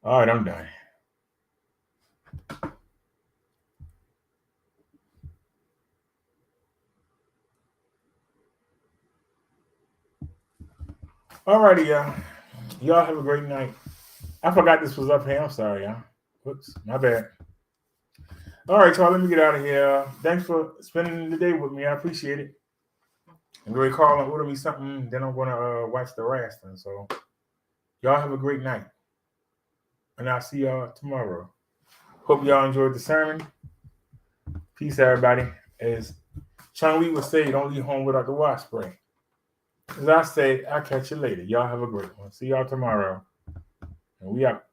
All right, I'm done. Alrighty, y'all. Y'all have a great night. I forgot this was up here. I'm sorry, y'all. Whoops, my bad. All right, y'all. Let me get out of here. Thanks for spending the day with me. I appreciate it. I'm going to call and order me something. Then I'm going to watch the wrestling. So, y'all have a great night. And I'll see y'all tomorrow. Hope y'all enjoyed the sermon. Peace, everybody. As Chung Lee would say, don't leave home without the wash spray. As I say, I'll catch you later. Y'all have a great one. See y'all tomorrow. And we out.